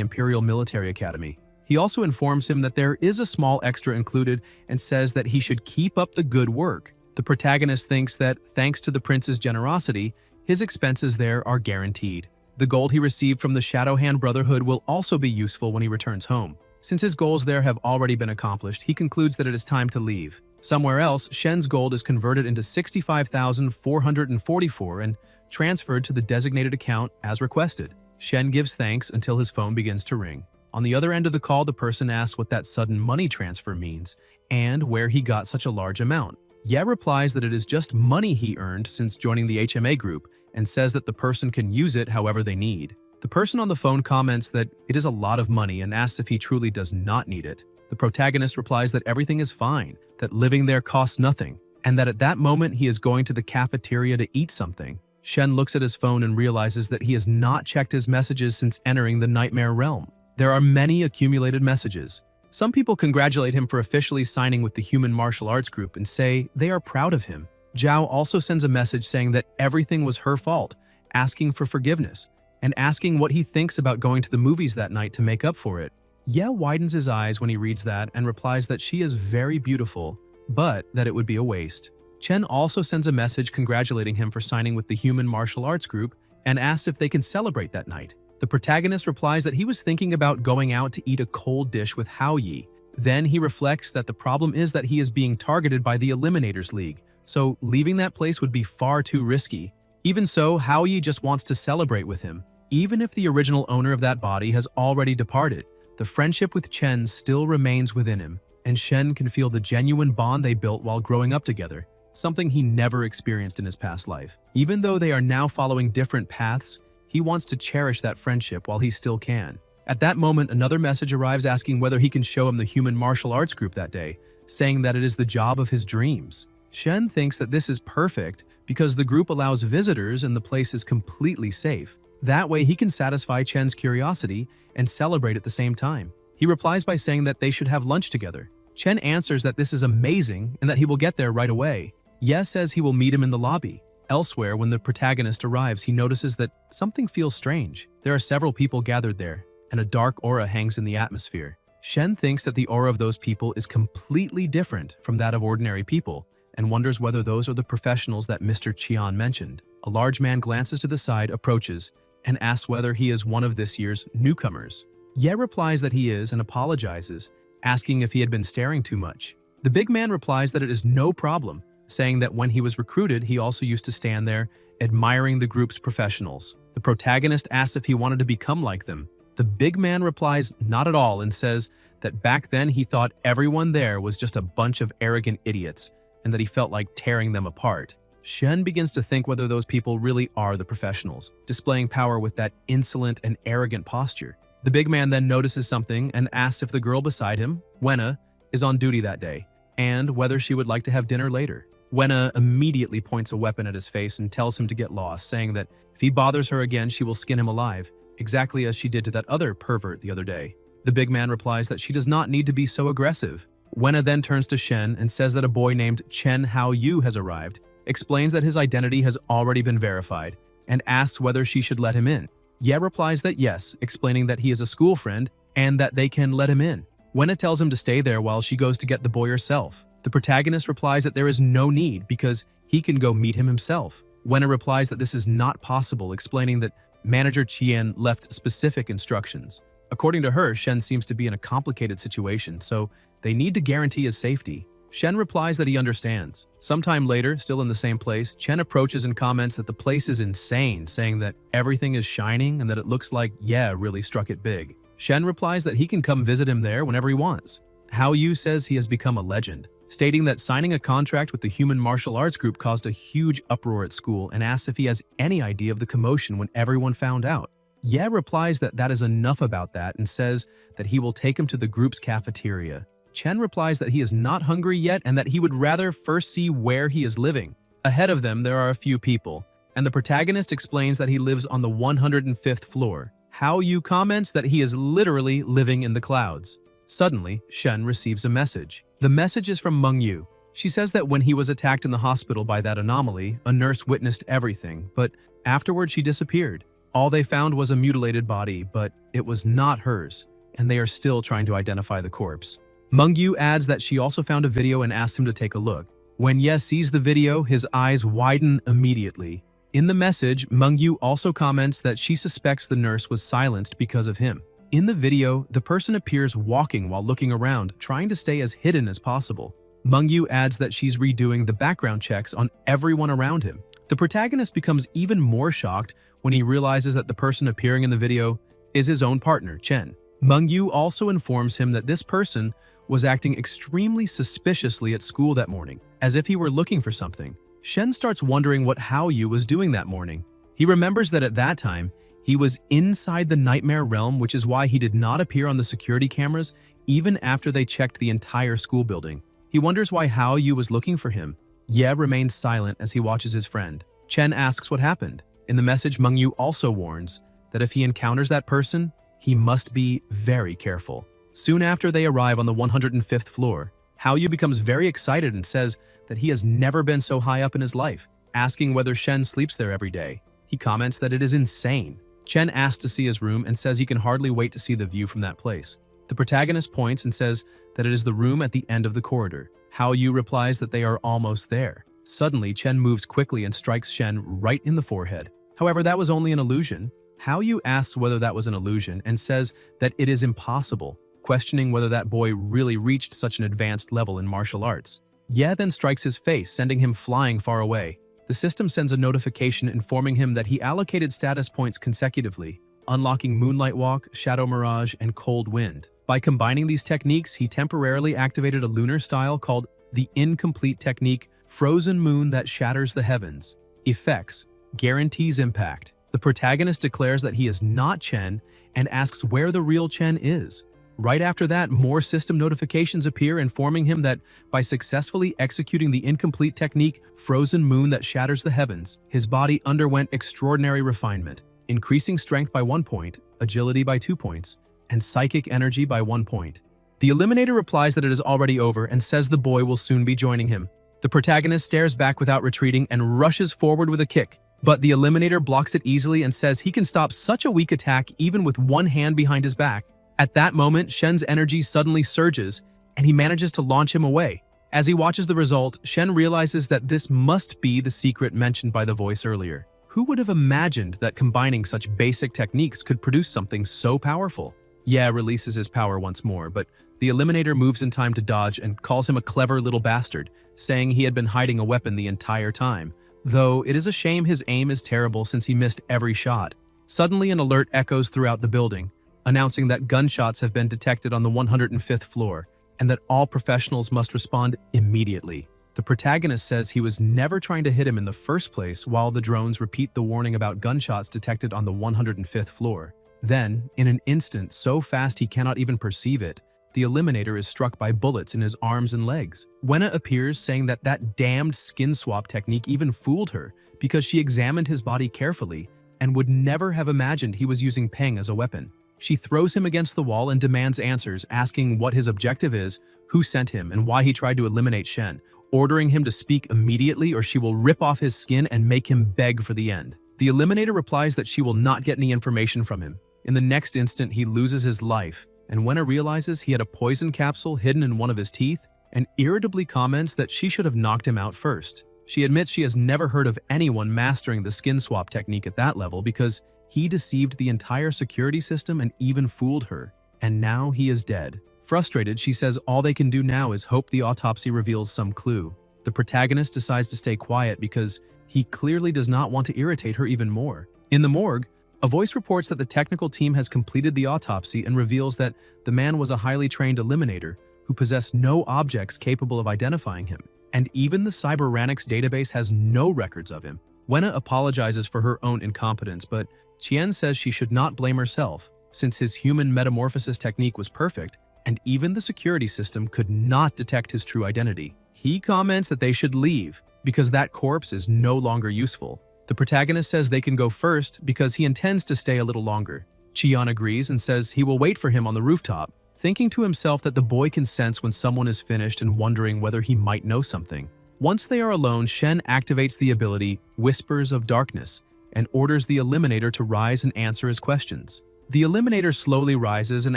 Imperial Military Academy. He also informs him that there is a small extra included and says that he should keep up the good work. The protagonist thinks that, thanks to the prince's generosity, his expenses there are guaranteed. The gold he received from the Shadowhand Brotherhood will also be useful when he returns home. Since his goals there have already been accomplished, he concludes that it is time to leave. Somewhere else, Shen's gold is converted into 65,444 and transferred to the designated account as requested. Shen gives thanks until his phone begins to ring. On the other end of the call, the person asks what that sudden money transfer means and where he got such a large amount. Ye replies that it is just money he earned since joining the HMA group and says that the person can use it however they need. The person on the phone comments that it is a lot of money and asks if he truly does not need it. The protagonist replies that everything is fine, that living there costs nothing, and that at that moment he is going to the cafeteria to eat something. Shen looks at his phone and realizes that he has not checked his messages since entering the Nightmare Realm. There are many accumulated messages. Some people congratulate him for officially signing with the Human Martial Arts Group and say they are proud of him. Zhao also sends a message saying that everything was her fault, asking for forgiveness, and asking what he thinks about going to the movies that night to make up for it. Ye widens his eyes when he reads that and replies that she is very beautiful, but that it would be a waste. Chen also sends a message congratulating him for signing with the Human Martial Arts Group and asks if they can celebrate that night. The protagonist replies that he was thinking about going out to eat a cold dish with Hao Yi. Then he reflects that the problem is that he is being targeted by the Eliminators League, so leaving that place would be far too risky. Even so, Hao Yi just wants to celebrate with him. Even if the original owner of that body has already departed, the friendship with Chen still remains within him, and Shen can feel the genuine bond they built while growing up together, something he never experienced in his past life. Even though they are now following different paths, he wants to cherish that friendship while he still can. At that moment, another message arrives asking whether he can show him the Human Martial Arts Group that day, saying that it is the job of his dreams. Shen thinks that this is perfect because the group allows visitors and the place is completely safe. That way he can satisfy Chen's curiosity and celebrate at the same time. He replies by saying that they should have lunch together. Chen answers that this is amazing and that he will get there right away. Ye says he will meet him in the lobby. Elsewhere, when the protagonist arrives, he notices that something feels strange. There are several people gathered there, and a dark aura hangs in the atmosphere. Shen thinks that the aura of those people is completely different from that of ordinary people, and wonders whether those are the professionals that Mr. Qian mentioned. A large man glances to the side, approaches, and asks whether he is one of this year's newcomers. Ye replies that he is and apologizes, asking if he had been staring too much. The big man replies that it is no problem, saying that when he was recruited, he also used to stand there, admiring the group's professionals. The protagonist asks if he wanted to become like them. The big man replies not at all and says that back then he thought everyone there was just a bunch of arrogant idiots and that he felt like tearing them apart. Shen begins to think whether those people really are the professionals, displaying power with that insolent and arrogant posture. The big man then notices something and asks if the girl beside him, Wenna, is on duty that day, and whether she would like to have dinner later. Wenna immediately points a weapon at his face and tells him to get lost, saying that if he bothers her again, she will skin him alive, exactly as she did to that other pervert the other day. The big man replies that she does not need to be so aggressive. Wenna then turns to Shen and says that a boy named Chen Haoyu has arrived, explains that his identity has already been verified, and asks whether she should let him in. Ye replies that yes, explaining that he is a school friend and that they can let him in. Wenna tells him to stay there while she goes to get the boy herself. The protagonist replies that there is no need because he can go meet him himself. Wenna replies that this is not possible, explaining that Manager Qian left specific instructions. According to her, Shen seems to be in a complicated situation, so they need to guarantee his safety. Shen replies that he understands. Sometime later, still in the same place, Chen approaches and comments that the place is insane, saying that everything is shining and that it looks like Ye really struck it big. Shen replies that he can come visit him there whenever he wants. Haoyu says he has become a legend, stating that signing a contract with the human martial arts group caused a huge uproar at school and asks if he has any idea of the commotion when everyone found out. Ye replies that that is enough about that and says that he will take him to the group's cafeteria. Chen replies that he is not hungry yet and that he would rather first see where he is living. Ahead of them, there are a few people, and the protagonist explains that he lives on the 105th floor. Haoyu comments that he is literally living in the clouds. Suddenly, Shen receives a message. The message is from Mengyu. She says that when he was attacked in the hospital by that anomaly, a nurse witnessed everything, but afterward she disappeared. All they found was a mutilated body, but it was not hers, and they are still trying to identify the corpse. Mengyu adds that she also found a video and asks him to take a look. When Ye sees the video, his eyes widen immediately. In the message, Mengyu also comments that she suspects the nurse was silenced because of him. In the video, the person appears walking while looking around, trying to stay as hidden as possible. Mengyu adds that she's redoing the background checks on everyone around him. The protagonist becomes even more shocked when he realizes that the person appearing in the video is his own partner, Chen. Mengyu also informs him that this person was acting extremely suspiciously at school that morning, as if he were looking for something. Shen starts wondering what Haoyu was doing that morning. He remembers that at that time, he was inside the nightmare realm, which is why he did not appear on the security cameras even after they checked the entire school building. He wonders why Haoyu was looking for him. Ye remains silent as he watches his friend. Chen asks what happened. In the message, Mengyu also warns that if he encounters that person, he must be very careful. Soon after they arrive on the 105th floor, Haoyu becomes very excited and says that he has never been so high up in his life, asking whether Shen sleeps there every day. He comments that it is insane. Chen asks to see his room and says he can hardly wait to see the view from that place. The protagonist points and says that it is the room at the end of the corridor. Haoyu replies that they are almost there. Suddenly, Chen moves quickly and strikes Shen right in the forehead. However, that was only an illusion. Haoyu asks whether that was an illusion and says that it is impossible, questioning whether that boy really reached such an advanced level in martial arts. Ye then strikes his face, sending him flying far away. The system sends a notification informing him that he allocated status points consecutively, unlocking Moonlight Walk, Shadow Mirage, and Cold Wind. By combining these techniques, he temporarily activated a lunar style called the Incomplete Technique, Frozen Moon that Shatters the Heavens. Effects: guarantees impact. The protagonist declares that he is not Chen and asks where the real Chen is. Right after that, more system notifications appear informing him that by successfully executing the incomplete technique Frozen Moon that shatters the heavens, his body underwent extraordinary refinement, increasing strength by 1 point, agility by 2 points, and psychic energy by 1 point. The Eliminator replies that it is already over and says the boy will soon be joining him. The protagonist stares back without retreating and rushes forward with a kick, but the Eliminator blocks it easily and says he can stop such a weak attack even with one hand behind his back. At that moment, Shen's energy suddenly surges, and he manages to launch him away. As he watches the result, Shen realizes that this must be the secret mentioned by the voice earlier. Who would have imagined that combining such basic techniques could produce something so powerful? Ye releases his power once more, but the Eliminator moves in time to dodge and calls him a clever little bastard, saying he had been hiding a weapon the entire time. Though it is a shame his aim is terrible since he missed every shot. Suddenly an alert echoes throughout the building, announcing that gunshots have been detected on the 105th floor, and that all professionals must respond immediately. The protagonist says he was never trying to hit him in the first place while the drones repeat the warning about gunshots detected on the 105th floor. Then, in an instant so fast he cannot even perceive it, the Eliminator is struck by bullets in his arms and legs. Wenna appears saying that that damned skin swap technique even fooled her because she examined his body carefully and would never have imagined he was using Peng as a weapon. She throws him against the wall and demands answers, asking what his objective is, who sent him, and why he tried to eliminate Shen, ordering him to speak immediately or she will rip off his skin and make him beg for the end. The Eliminator replies that she will not get any information from him. In the next instant, he loses his life, and Wenna realizes he had a poison capsule hidden in one of his teeth and irritably comments that she should have knocked him out first. She admits she has never heard of anyone mastering the skin swap technique at that level because he deceived the entire security system and even fooled her, and now he is dead. Frustrated, she says all they can do now is hope the autopsy reveals some clue. The protagonist decides to stay quiet because he clearly does not want to irritate her even more. In the morgue, a voice reports that the technical team has completed the autopsy and reveals that the man was a highly trained eliminator who possessed no objects capable of identifying him, and even the Cyberranics database has no records of him. Wenna apologizes for her own incompetence, but Chien says she should not blame herself, since his human metamorphosis technique was perfect, and even the security system could not detect his true identity. He comments that they should leave, because that corpse is no longer useful. The protagonist says they can go first because he intends to stay a little longer. Chien agrees and says he will wait for him on the rooftop, thinking to himself that the boy can sense when someone is finished and wondering whether he might know something. Once they are alone, Shen activates the ability Whispers of Darkness and orders the Eliminator to rise and answer his questions. The Eliminator slowly rises and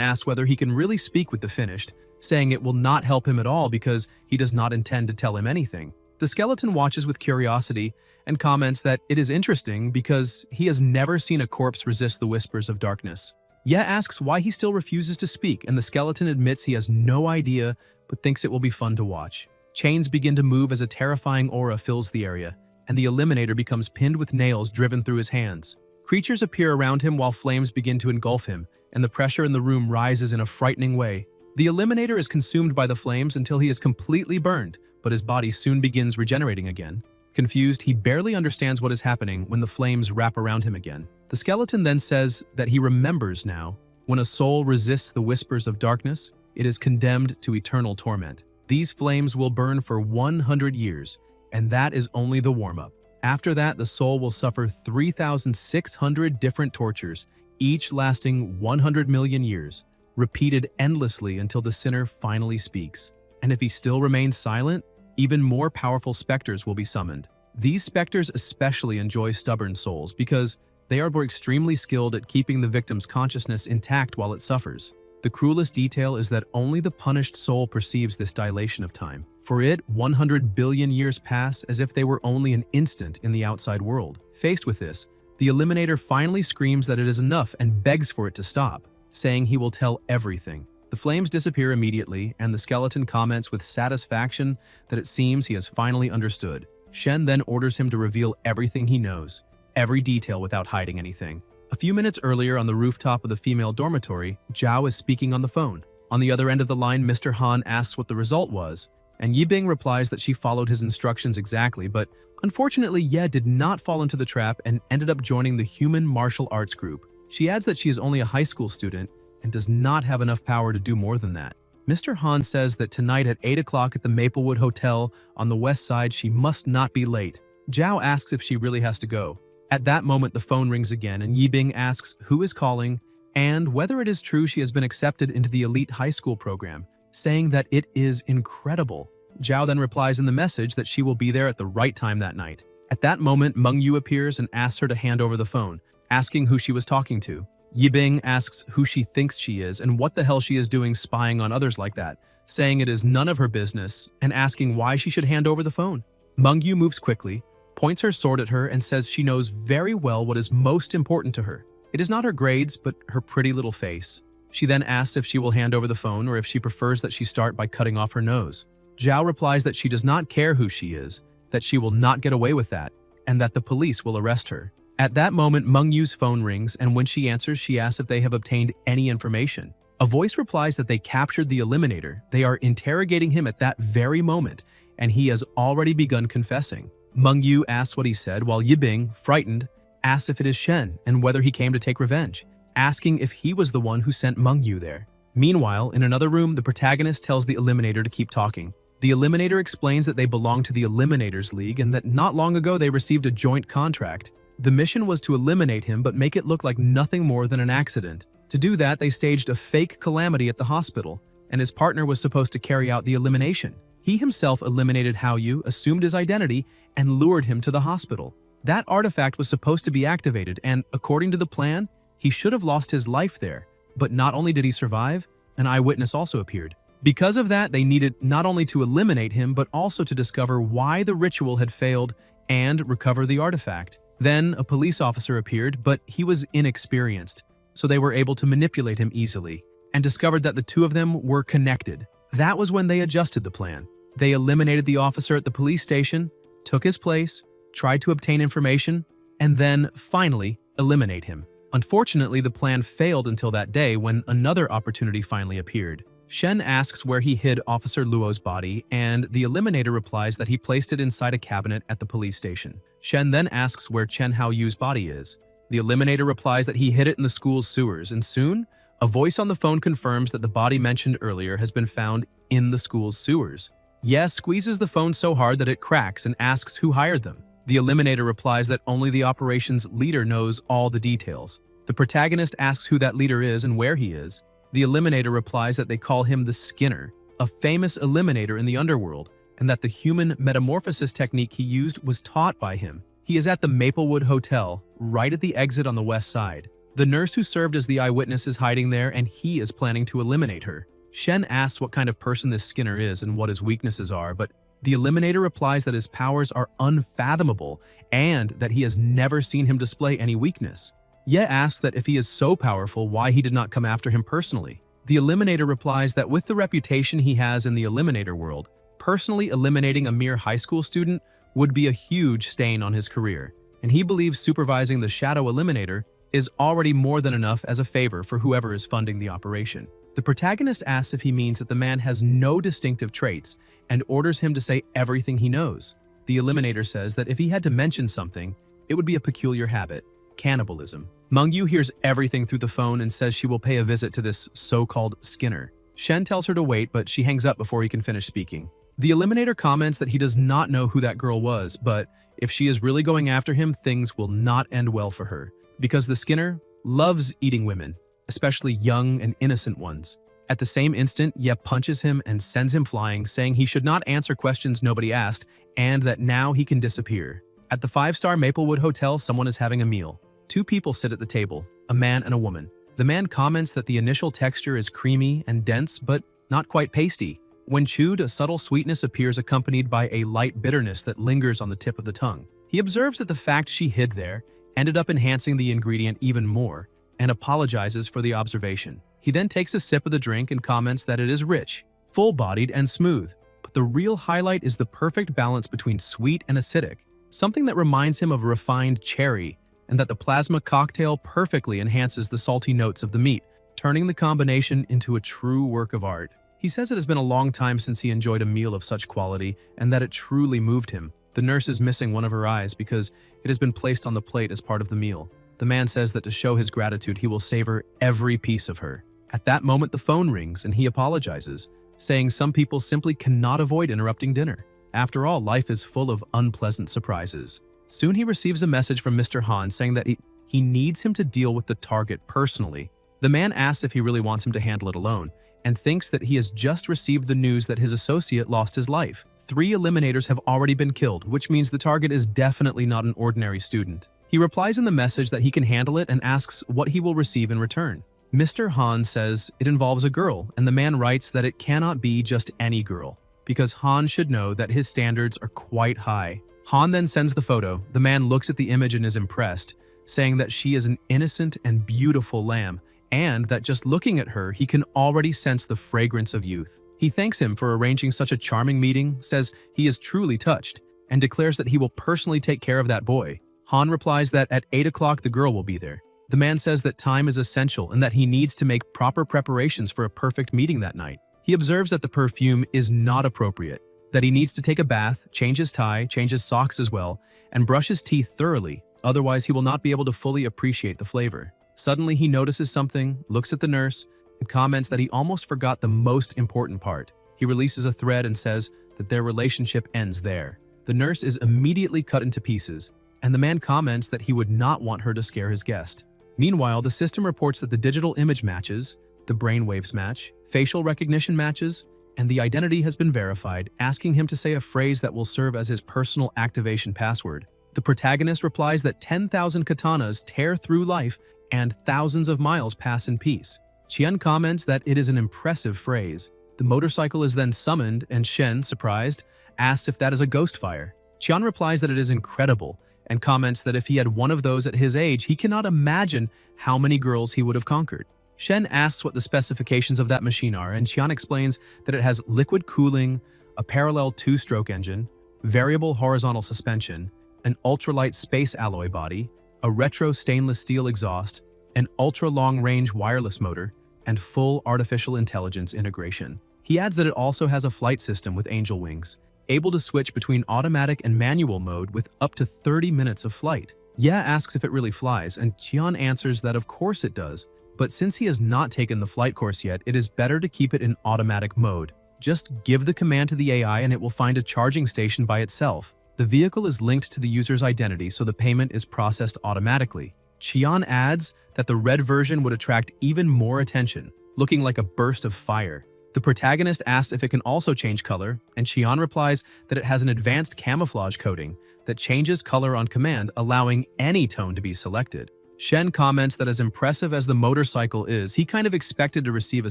asks whether he can really speak with the finished, saying it will not help him at all because he does not intend to tell him anything. The skeleton watches with curiosity and comments that it is interesting because he has never seen a corpse resist the Whispers of Darkness. Ye asks why he still refuses to speak, and the skeleton admits he has no idea but thinks it will be fun to watch. Chains begin to move as a terrifying aura fills the area, and the Eliminator becomes pinned with nails driven through his hands. Creatures appear around him while flames begin to engulf him, and the pressure in the room rises in a frightening way. The Eliminator is consumed by the flames until he is completely burned, but his body soon begins regenerating again. Confused, he barely understands what is happening when the flames wrap around him again. The skeleton then says that he remembers now. When a soul resists the Whispers of Darkness, it is condemned to eternal torment. These flames will burn for 100 years, and that is only the warm-up. After that, the soul will suffer 3,600 different tortures, each lasting 100 million years, repeated endlessly until the sinner finally speaks. And if he still remains silent, even more powerful specters will be summoned. These specters especially enjoy stubborn souls because they are extremely skilled at keeping the victim's consciousness intact while it suffers. The cruelest detail is that only the punished soul perceives this dilation of time. For it, 100 billion years pass as if they were only an instant in the outside world. Faced with this, the Eliminator finally screams that it is enough and begs for it to stop, saying he will tell everything. The flames disappear immediately, and the skeleton comments with satisfaction that it seems he has finally understood. Shen then orders him to reveal everything he knows, every detail without hiding anything. A few minutes earlier, on the rooftop of the female dormitory, Zhao is speaking on the phone. On the other end of the line, Mr. Han asks what the result was, and Yibing replies that she followed his instructions exactly, but unfortunately Ye did not fall into the trap and ended up joining the human martial arts group. She adds that she is only a high school student and does not have enough power to do more than that. Mr. Han says that tonight at 8 o'clock at the Maplewood Hotel on the west side she must not be late. Zhao asks if she really has to go. At that moment the phone rings again and Yibing asks who is calling and whether it is true she has been accepted into the elite high school program, saying that it is incredible. Zhao then replies in the message that she will be there at the right time that night. At that moment, Meng Yu appears and asks her to hand over the phone, asking who she was talking to. Yibing asks who she thinks she is and what the hell she is doing spying on others like that, saying it is none of her business and asking why she should hand over the phone. Meng Yu moves quickly, points her sword at her and says she knows very well what is most important to her. It is not her grades, but her pretty little face. She then asks if she will hand over the phone or if she prefers that she start by cutting off her nose. Zhao replies that she does not care who she is, that she will not get away with that, and that the police will arrest her. At that moment, Meng Yu's phone rings, and when she answers, she asks if they have obtained any information. A voice replies that they captured the Eliminator. They are interrogating him at that very moment, and he has already begun confessing. Meng Yu asks what he said, while Yibing, frightened, asks if it is Shen and whether he came to take revenge, asking if he was the one who sent Meng Yu there. Meanwhile, in another room, the protagonist tells the Eliminator to keep talking. The Eliminator explains that they belong to the Eliminators League and that not long ago they received a joint contract. The mission was to eliminate him but make it look like nothing more than an accident. To do that, they staged a fake calamity at the hospital, and his partner was supposed to carry out the elimination. He himself eliminated Haoyu, assumed his identity, and lured him to the hospital. That artifact was supposed to be activated, and according to the plan, he should have lost his life there. But not only did he survive, an eyewitness also appeared. Because of that, they needed not only to eliminate him, but also to discover why the ritual had failed and recover the artifact. Then a police officer appeared, but he was inexperienced, so they were able to manipulate him easily and discovered that the two of them were connected. That was when they adjusted the plan. They eliminated the officer at the police station, took his place, tried to obtain information, and then, finally, eliminate him. Unfortunately, the plan failed until that day when another opportunity finally appeared. Shen asks where he hid Officer Luo's body, and the Eliminator replies that he placed it inside a cabinet at the police station. Shen then asks where Chen Haoyu's body is. The Eliminator replies that he hid it in the school's sewers, and soon, a voice on the phone confirms that the body mentioned earlier has been found in the school's sewers. Ye squeezes the phone so hard that it cracks and asks who hired them. The Eliminator replies that only the operations leader knows all the details. The protagonist asks who that leader is and where he is. The Eliminator replies that they call him the Skinner, a famous eliminator in the underworld, and that the human metamorphosis technique he used was taught by him. He is at the Maplewood Hotel, right at the exit on the west side. The nurse who served as the eyewitness is hiding there, and he is planning to eliminate her. Shen asks what kind of person this Skinner is and what his weaknesses are, but the Eliminator replies that his powers are unfathomable and that he has never seen him display any weakness. Ye asks that if he is so powerful, why he did not come after him personally. The Eliminator replies that with the reputation he has in the Eliminator world, personally eliminating a mere high school student would be a huge stain on his career, and he believes supervising the Shadow Eliminator is already more than enough as a favor for whoever is funding the operation. The protagonist asks if he means that the man has no distinctive traits and orders him to say everything he knows. The Eliminator says that if he had to mention something, it would be a peculiar habit. Cannibalism. Meng Yu hears everything through the phone and says she will pay a visit to this so-called Skinner. Shen tells her to wait, but she hangs up before he can finish speaking. The Eliminator comments that he does not know who that girl was, but if she is really going after him, things will not end well for her, because the Skinner loves eating women, especially young and innocent ones. At the same instant, Ye punches him and sends him flying, saying he should not answer questions nobody asked, and that now he can disappear. At the 5-star Maplewood Hotel, someone is having a meal. 2 people sit at the table, a man and a woman. The man comments that the initial texture is creamy and dense, but not quite pasty. When chewed, a subtle sweetness appears accompanied by a light bitterness that lingers on the tip of the tongue. He observes that the fact she hid there ended up enhancing the ingredient even more, and apologizes for the observation. He then takes a sip of the drink and comments that it is rich, full-bodied, and smooth, but the real highlight is the perfect balance between sweet and acidic, something that reminds him of a refined cherry, and that the plasma cocktail perfectly enhances the salty notes of the meat, turning the combination into a true work of art. He says it has been a long time since he enjoyed a meal of such quality, and that it truly moved him. The nurse is missing one of her eyes because it has been placed on the plate as part of the meal. The man says that to show his gratitude, he will savor every piece of her. At that moment, the phone rings and he apologizes, saying some people simply cannot avoid interrupting dinner. After all, life is full of unpleasant surprises. Soon he receives a message from Mr. Han saying that he needs him to deal with the target personally. The man asks if he really wants him to handle it alone, and thinks that he has just received the news that his associate lost his life. 3 eliminators have already been killed, which means the target is definitely not an ordinary student. He replies in the message that he can handle it and asks what he will receive in return. Mr. Han says it involves a girl, and the man writes that it cannot be just any girl, because Han should know that his standards are quite high. Han then sends the photo. The man looks at the image and is impressed, saying that she is an innocent and beautiful lamb, and that just looking at her, he can already sense the fragrance of youth. He thanks him for arranging such a charming meeting, says he is truly touched, and declares that he will personally take care of that boy. Han replies that at 8 o'clock the girl will be there. The man says that time is essential and that he needs to make proper preparations for a perfect meeting that night. He observes that the perfume is not appropriate, that he needs to take a bath, change his tie, change his socks as well, and brush his teeth thoroughly, otherwise he will not be able to fully appreciate the flavor. Suddenly he notices something, looks at the nurse, and comments that he almost forgot the most important part. He releases a thread and says that their relationship ends there. The nurse is immediately cut into pieces, and the man comments that he would not want her to scare his guest. Meanwhile, the system reports that the digital image matches, the brainwaves match, facial recognition matches, and the identity has been verified, asking him to say a phrase that will serve as his personal activation password. The protagonist replies that 10,000 katanas tear through life and thousands of miles pass in peace. Qian comments that it is an impressive phrase. The motorcycle is then summoned, and Shen, surprised, asks if that is a ghost fire. Qian replies that it is incredible, and comments that if he had one of those at his age, he cannot imagine how many girls he would have conquered. Shen asks what the specifications of that machine are, and Qian explains that it has liquid cooling, a parallel 2-stroke engine, variable horizontal suspension, an ultralight space alloy body, a retro stainless steel exhaust, an ultra-long-range wireless motor, and full artificial intelligence integration. He adds that it also has a flight system with angel wings, able to switch between automatic and manual mode with up to 30 minutes of flight. Ye asks if it really flies, and Qian answers that of course it does, but since he has not taken the flight course yet, it is better to keep it in automatic mode. Just give the command to the AI and it will find a charging station by itself. The vehicle is linked to the user's identity, so the payment is processed automatically. Qian adds that the red version would attract even more attention, looking like a burst of fire. The protagonist asks if it can also change color, and Qian replies that it has an advanced camouflage coating that changes color on command, allowing any tone to be selected. Shen comments that as impressive as the motorcycle is, he kind of expected to receive a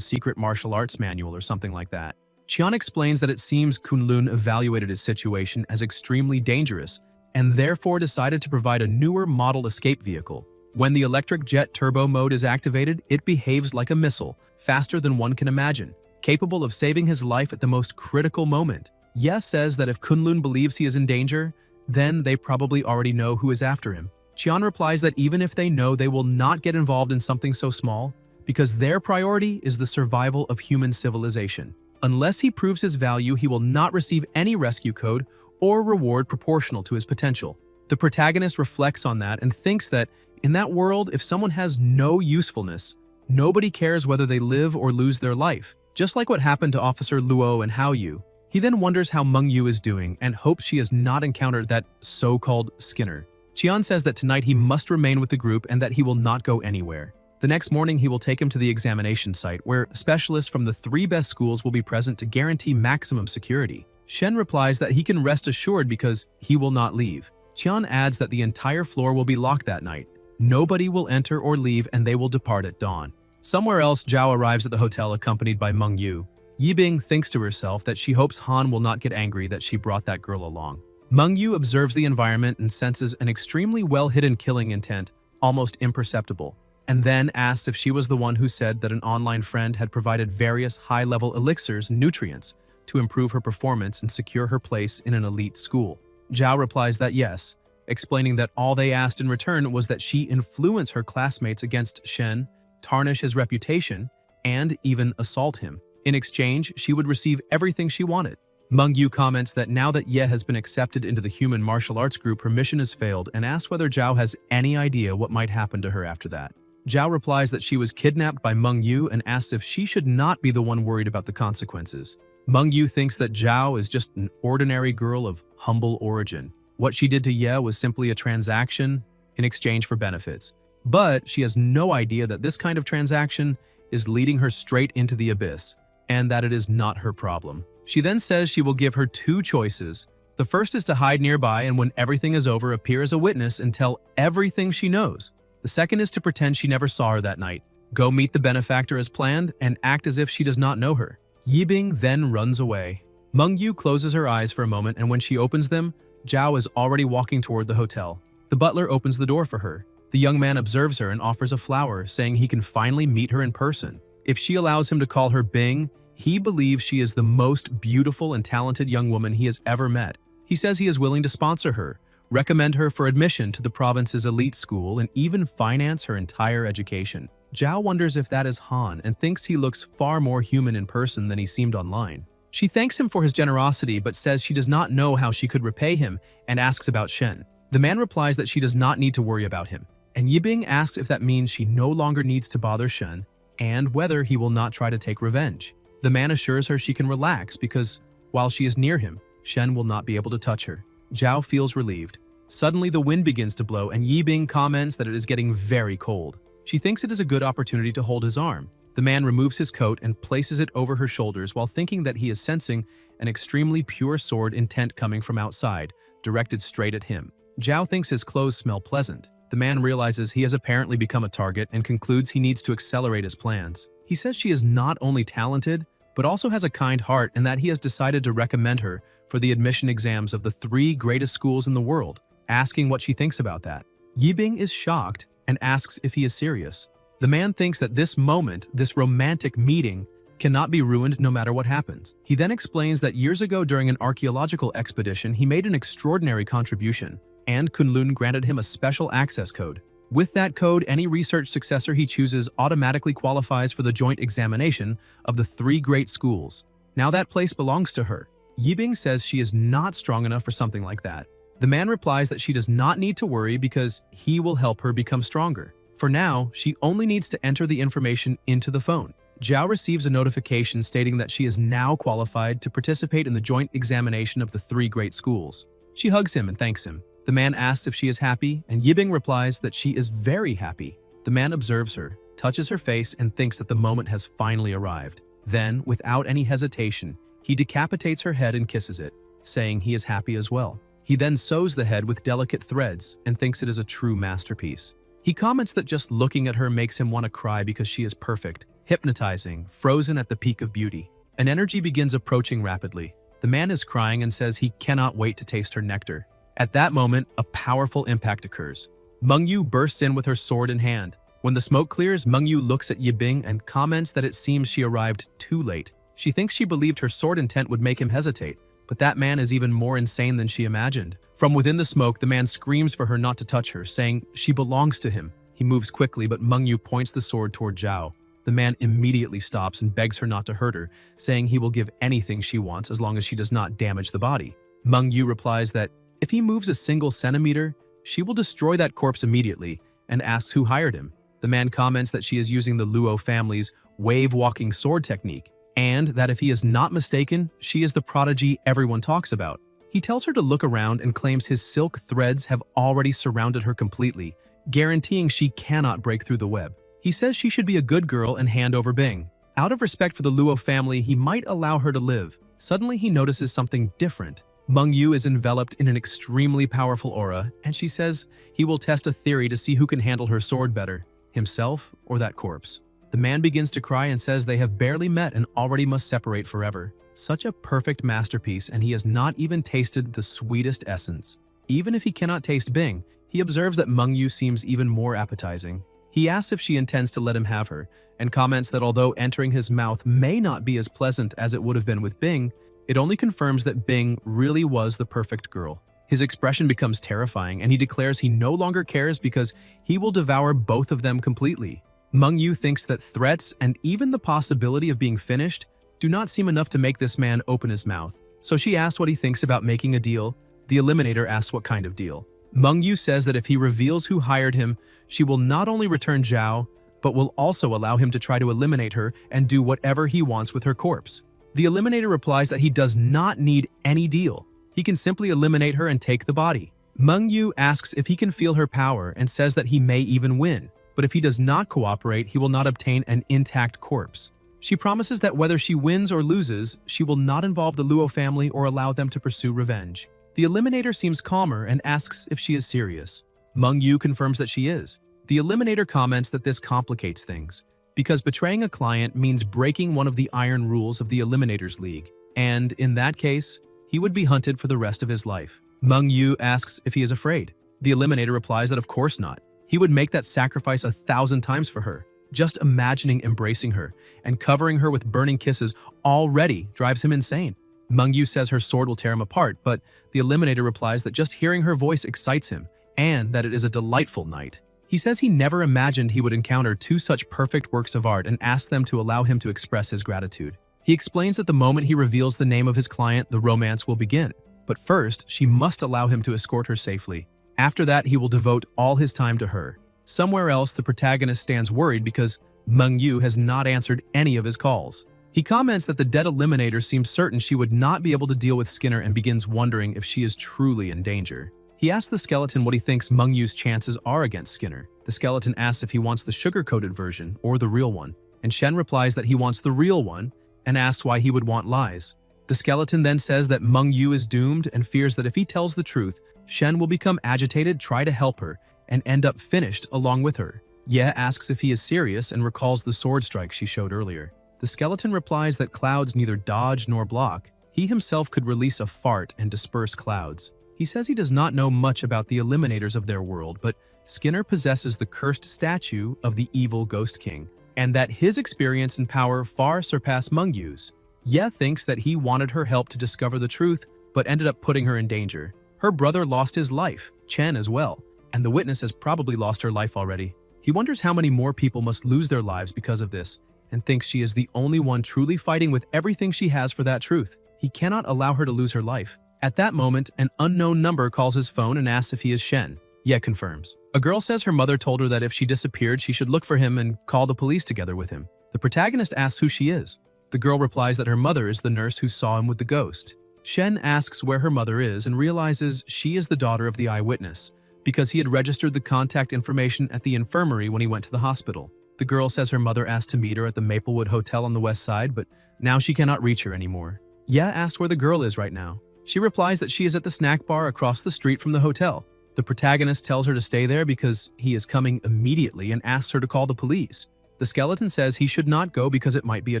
secret martial arts manual or something like that. Qian explains that it seems Kunlun evaluated his situation as extremely dangerous and therefore decided to provide a newer model escape vehicle. When the electric jet turbo mode is activated, it behaves like a missile, faster than one can imagine, capable of saving his life at the most critical moment. Ye says that if Kunlun believes he is in danger, then they probably already know who is after him. Qian replies that even if they know, they will not get involved in something so small, because their priority is the survival of human civilization. Unless he proves his value, he will not receive any rescue code or reward proportional to his potential. The protagonist reflects on that and thinks that in that world, if someone has no usefulness, nobody cares whether they live or lose their life. Just like what happened to Officer Luo and Hao Yu. He then wonders how Meng Yu is doing and hopes she has not encountered that so-called Skinner. Qian says that tonight he must remain with the group and that he will not go anywhere. The next morning he will take him to the examination site where specialists from the 3 best schools will be present to guarantee maximum security. Shen replies that he can rest assured because he will not leave. Qian adds that the entire floor will be locked that night. Nobody will enter or leave and they will depart at dawn. Somewhere else, Zhao arrives at the hotel accompanied by Meng Yu. Yibing thinks to herself that she hopes Han will not get angry that she brought that girl along. Meng Yu observes the environment and senses an extremely well-hidden killing intent, almost imperceptible, and then asks if she was the one who said that an online friend had provided various high-level elixirs and nutrients to improve her performance and secure her place in an elite school. Zhao replies that yes, explaining that all they asked in return was that she influence her classmates against Shen, tarnish his reputation, and even assault him. In exchange, she would receive everything she wanted. Meng Yu comments that now that Ye has been accepted into the human martial arts group, her mission has failed, and asks whether Zhao has any idea what might happen to her after that. Zhao replies that she was kidnapped by Meng Yu and asks if she should not be the one worried about the consequences. Meng Yu thinks that Zhao is just an ordinary girl of humble origin. What she did to Ye was simply a transaction in exchange for benefits. But she has no idea that this kind of transaction is leading her straight into the abyss, and that it is not her problem. She then says she will give her two choices. The first is to hide nearby and when everything is over appear as a witness and tell everything she knows. The second is to pretend she never saw her that night, go meet the benefactor as planned, and act as if she does not know her. Yibing then runs away. Meng Yu closes her eyes for a moment, and when she opens them, Zhao is already walking toward the hotel. The butler opens the door for her. The young man observes her and offers a flower, saying he can finally meet her in person. If she allows him to call her Bing, he believes she is the most beautiful and talented young woman he has ever met. He says he is willing to sponsor her, recommend her for admission to the province's elite school, and even finance her entire education. Zhao wonders if that is Han and thinks he looks far more human in person than he seemed online. She thanks him for his generosity but says she does not know how she could repay him and asks about Shen. The man replies that she does not need to worry about him, and Yibing asks if that means she no longer needs to bother Shen and whether he will not try to take revenge. The man assures her she can relax because, while she is near him, Shen will not be able to touch her. Zhao feels relieved. Suddenly the wind begins to blow and Yibing comments that it is getting very cold. She thinks it is a good opportunity to hold his arm. The man removes his coat and places it over her shoulders while thinking that he is sensing an extremely pure sword intent coming from outside, directed straight at him. Zhao thinks his clothes smell pleasant. The man realizes he has apparently become a target and concludes he needs to accelerate his plans. He says she is not only talented, but also has a kind heart and that he has decided to recommend her for the admission exams of the 3 greatest schools in the world, asking what she thinks about that. Yibing is shocked and asks if he is serious. The man thinks that this moment, this romantic meeting, cannot be ruined no matter what happens. He then explains that years ago during an archaeological expedition, he made an extraordinary contribution, and Kunlun granted him a special access code. With that code, any research successor he chooses automatically qualifies for the joint examination of the 3 great schools. Now that place belongs to her. Yibing says she is not strong enough for something like that. The man replies that she does not need to worry because he will help her become stronger. For now, she only needs to enter the information into the phone. Zhao receives a notification stating that she is now qualified to participate in the joint examination of the 3 great schools. She hugs him and thanks him. The man asks if she is happy, and Yibing replies that she is very happy. The man observes her, touches her face, and thinks that the moment has finally arrived. Then, without any hesitation, he decapitates her head and kisses it, saying he is happy as well. He then sews the head with delicate threads and thinks it is a true masterpiece. He comments that just looking at her makes him want to cry because she is perfect, hypnotizing, frozen at the peak of beauty. An energy begins approaching rapidly. The man is crying and says he cannot wait to taste her nectar. At that moment, a powerful impact occurs. Meng Yu bursts in with her sword in hand. When the smoke clears, Meng Yu looks at Yibing and comments that it seems she arrived too late. She thinks she believed her sword intent would make him hesitate, but that man is even more insane than she imagined. From within the smoke, the man screams for her not to touch her, saying she belongs to him. He moves quickly, but Meng Yu points the sword toward Zhao. The man immediately stops and begs her not to hurt her, saying he will give anything she wants as long as she does not damage the body. Meng Yu replies that if he moves a single centimeter, she will destroy that corpse immediately and asks who hired him. The man comments that she is using the Luo family's wave-walking sword technique, and that if he is not mistaken, she is the prodigy everyone talks about. He tells her to look around and claims his silk threads have already surrounded her completely, guaranteeing she cannot break through the web. He says she should be a good girl and hand over Bing. Out of respect for the Luo family, he might allow her to live. Suddenly, he notices something different. Meng Yu is enveloped in an extremely powerful aura, and she says he will test a theory to see who can handle her sword better, himself or that corpse. The man begins to cry and says they have barely met and already must separate forever. Such a perfect masterpiece, and he has not even tasted the sweetest essence. Even if he cannot taste Bing, he observes that Meng Yu seems even more appetizing. He asks if she intends to let him have her, and comments that although entering his mouth may not be as pleasant as it would have been with Bing, it only confirms that Bing really was the perfect girl. His expression becomes terrifying, and he declares he no longer cares because he will devour both of them completely. Meng Yu thinks that threats and even the possibility of being finished do not seem enough to make this man open his mouth. So she asks what he thinks about making a deal. The Eliminator asks what kind of deal. Mengyu says that if he reveals who hired him, she will not only return Zhao, but will also allow him to try to eliminate her and do whatever he wants with her corpse. The Eliminator replies that he does not need any deal. He can simply eliminate her and take the body. Mengyu asks if he can feel her power and says that he may even win, but if he does not cooperate, he will not obtain an intact corpse. She promises that whether she wins or loses, she will not involve the Luo family or allow them to pursue revenge. The Eliminator seems calmer and asks if she is serious. Mengyu confirms that she is. The Eliminator comments that this complicates things, because betraying a client means breaking one of the iron rules of the Eliminators League, and in that case, he would be hunted for the rest of his life. Mengyu asks if he is afraid. The Eliminator replies that of course not. He would make that sacrifice 1,000 times for her. Just imagining embracing her and covering her with burning kisses already drives him insane. Mengyu says her sword will tear him apart, but the Eliminator replies that just hearing her voice excites him, and that it is a delightful night. He says he never imagined he would encounter two such perfect works of art and asks them to allow him to express his gratitude. He explains that the moment he reveals the name of his client, the romance will begin. But first, she must allow him to escort her safely. After that, he will devote all his time to her. Somewhere else, the protagonist stands worried because Mengyu has not answered any of his calls. He comments that the dead Eliminator seems certain she would not be able to deal with Skinner and begins wondering if she is truly in danger. He asks the skeleton what he thinks Mengyu's chances are against Skinner. The skeleton asks if he wants the sugar-coated version or the real one, and Shen replies that he wants the real one and asks why he would want lies. The skeleton then says that Mengyu is doomed and fears that if he tells the truth, Shen will become agitated, try to help her, and end up finished along with her. Ye asks if he is serious and recalls the sword strike she showed earlier. The skeleton replies that clouds neither dodge nor block. He himself could release a fart and disperse clouds. He says he does not know much about the Eliminators of their world, but Skinner possesses the cursed statue of the evil Ghost King, and that his experience and power far surpass Mengyu's. Ye thinks that he wanted her help to discover the truth, but ended up putting her in danger. Her brother lost his life, Chen as well, and the witness has probably lost her life already. He wonders how many more people must lose their lives because of this, and thinks she is the only one truly fighting with everything she has for that truth. He cannot allow her to lose her life. At that moment, an unknown number calls his phone and asks if he is Shen. Ye confirms. A girl says her mother told her that if she disappeared, she should look for him and call the police together with him. The protagonist asks who she is. The girl replies that her mother is the nurse who saw him with the ghost. Shen asks where her mother is and realizes she is the daughter of the eyewitness, because he had registered the contact information at the infirmary when he went to the hospital. The girl says her mother asked to meet her at the Maplewood Hotel on the west side, but now she cannot reach her anymore. Ye asks where the girl is right now. She replies that she is at the snack bar across the street from the hotel. The protagonist tells her to stay there because he is coming immediately and asks her to call the police. The skeleton says he should not go because it might be a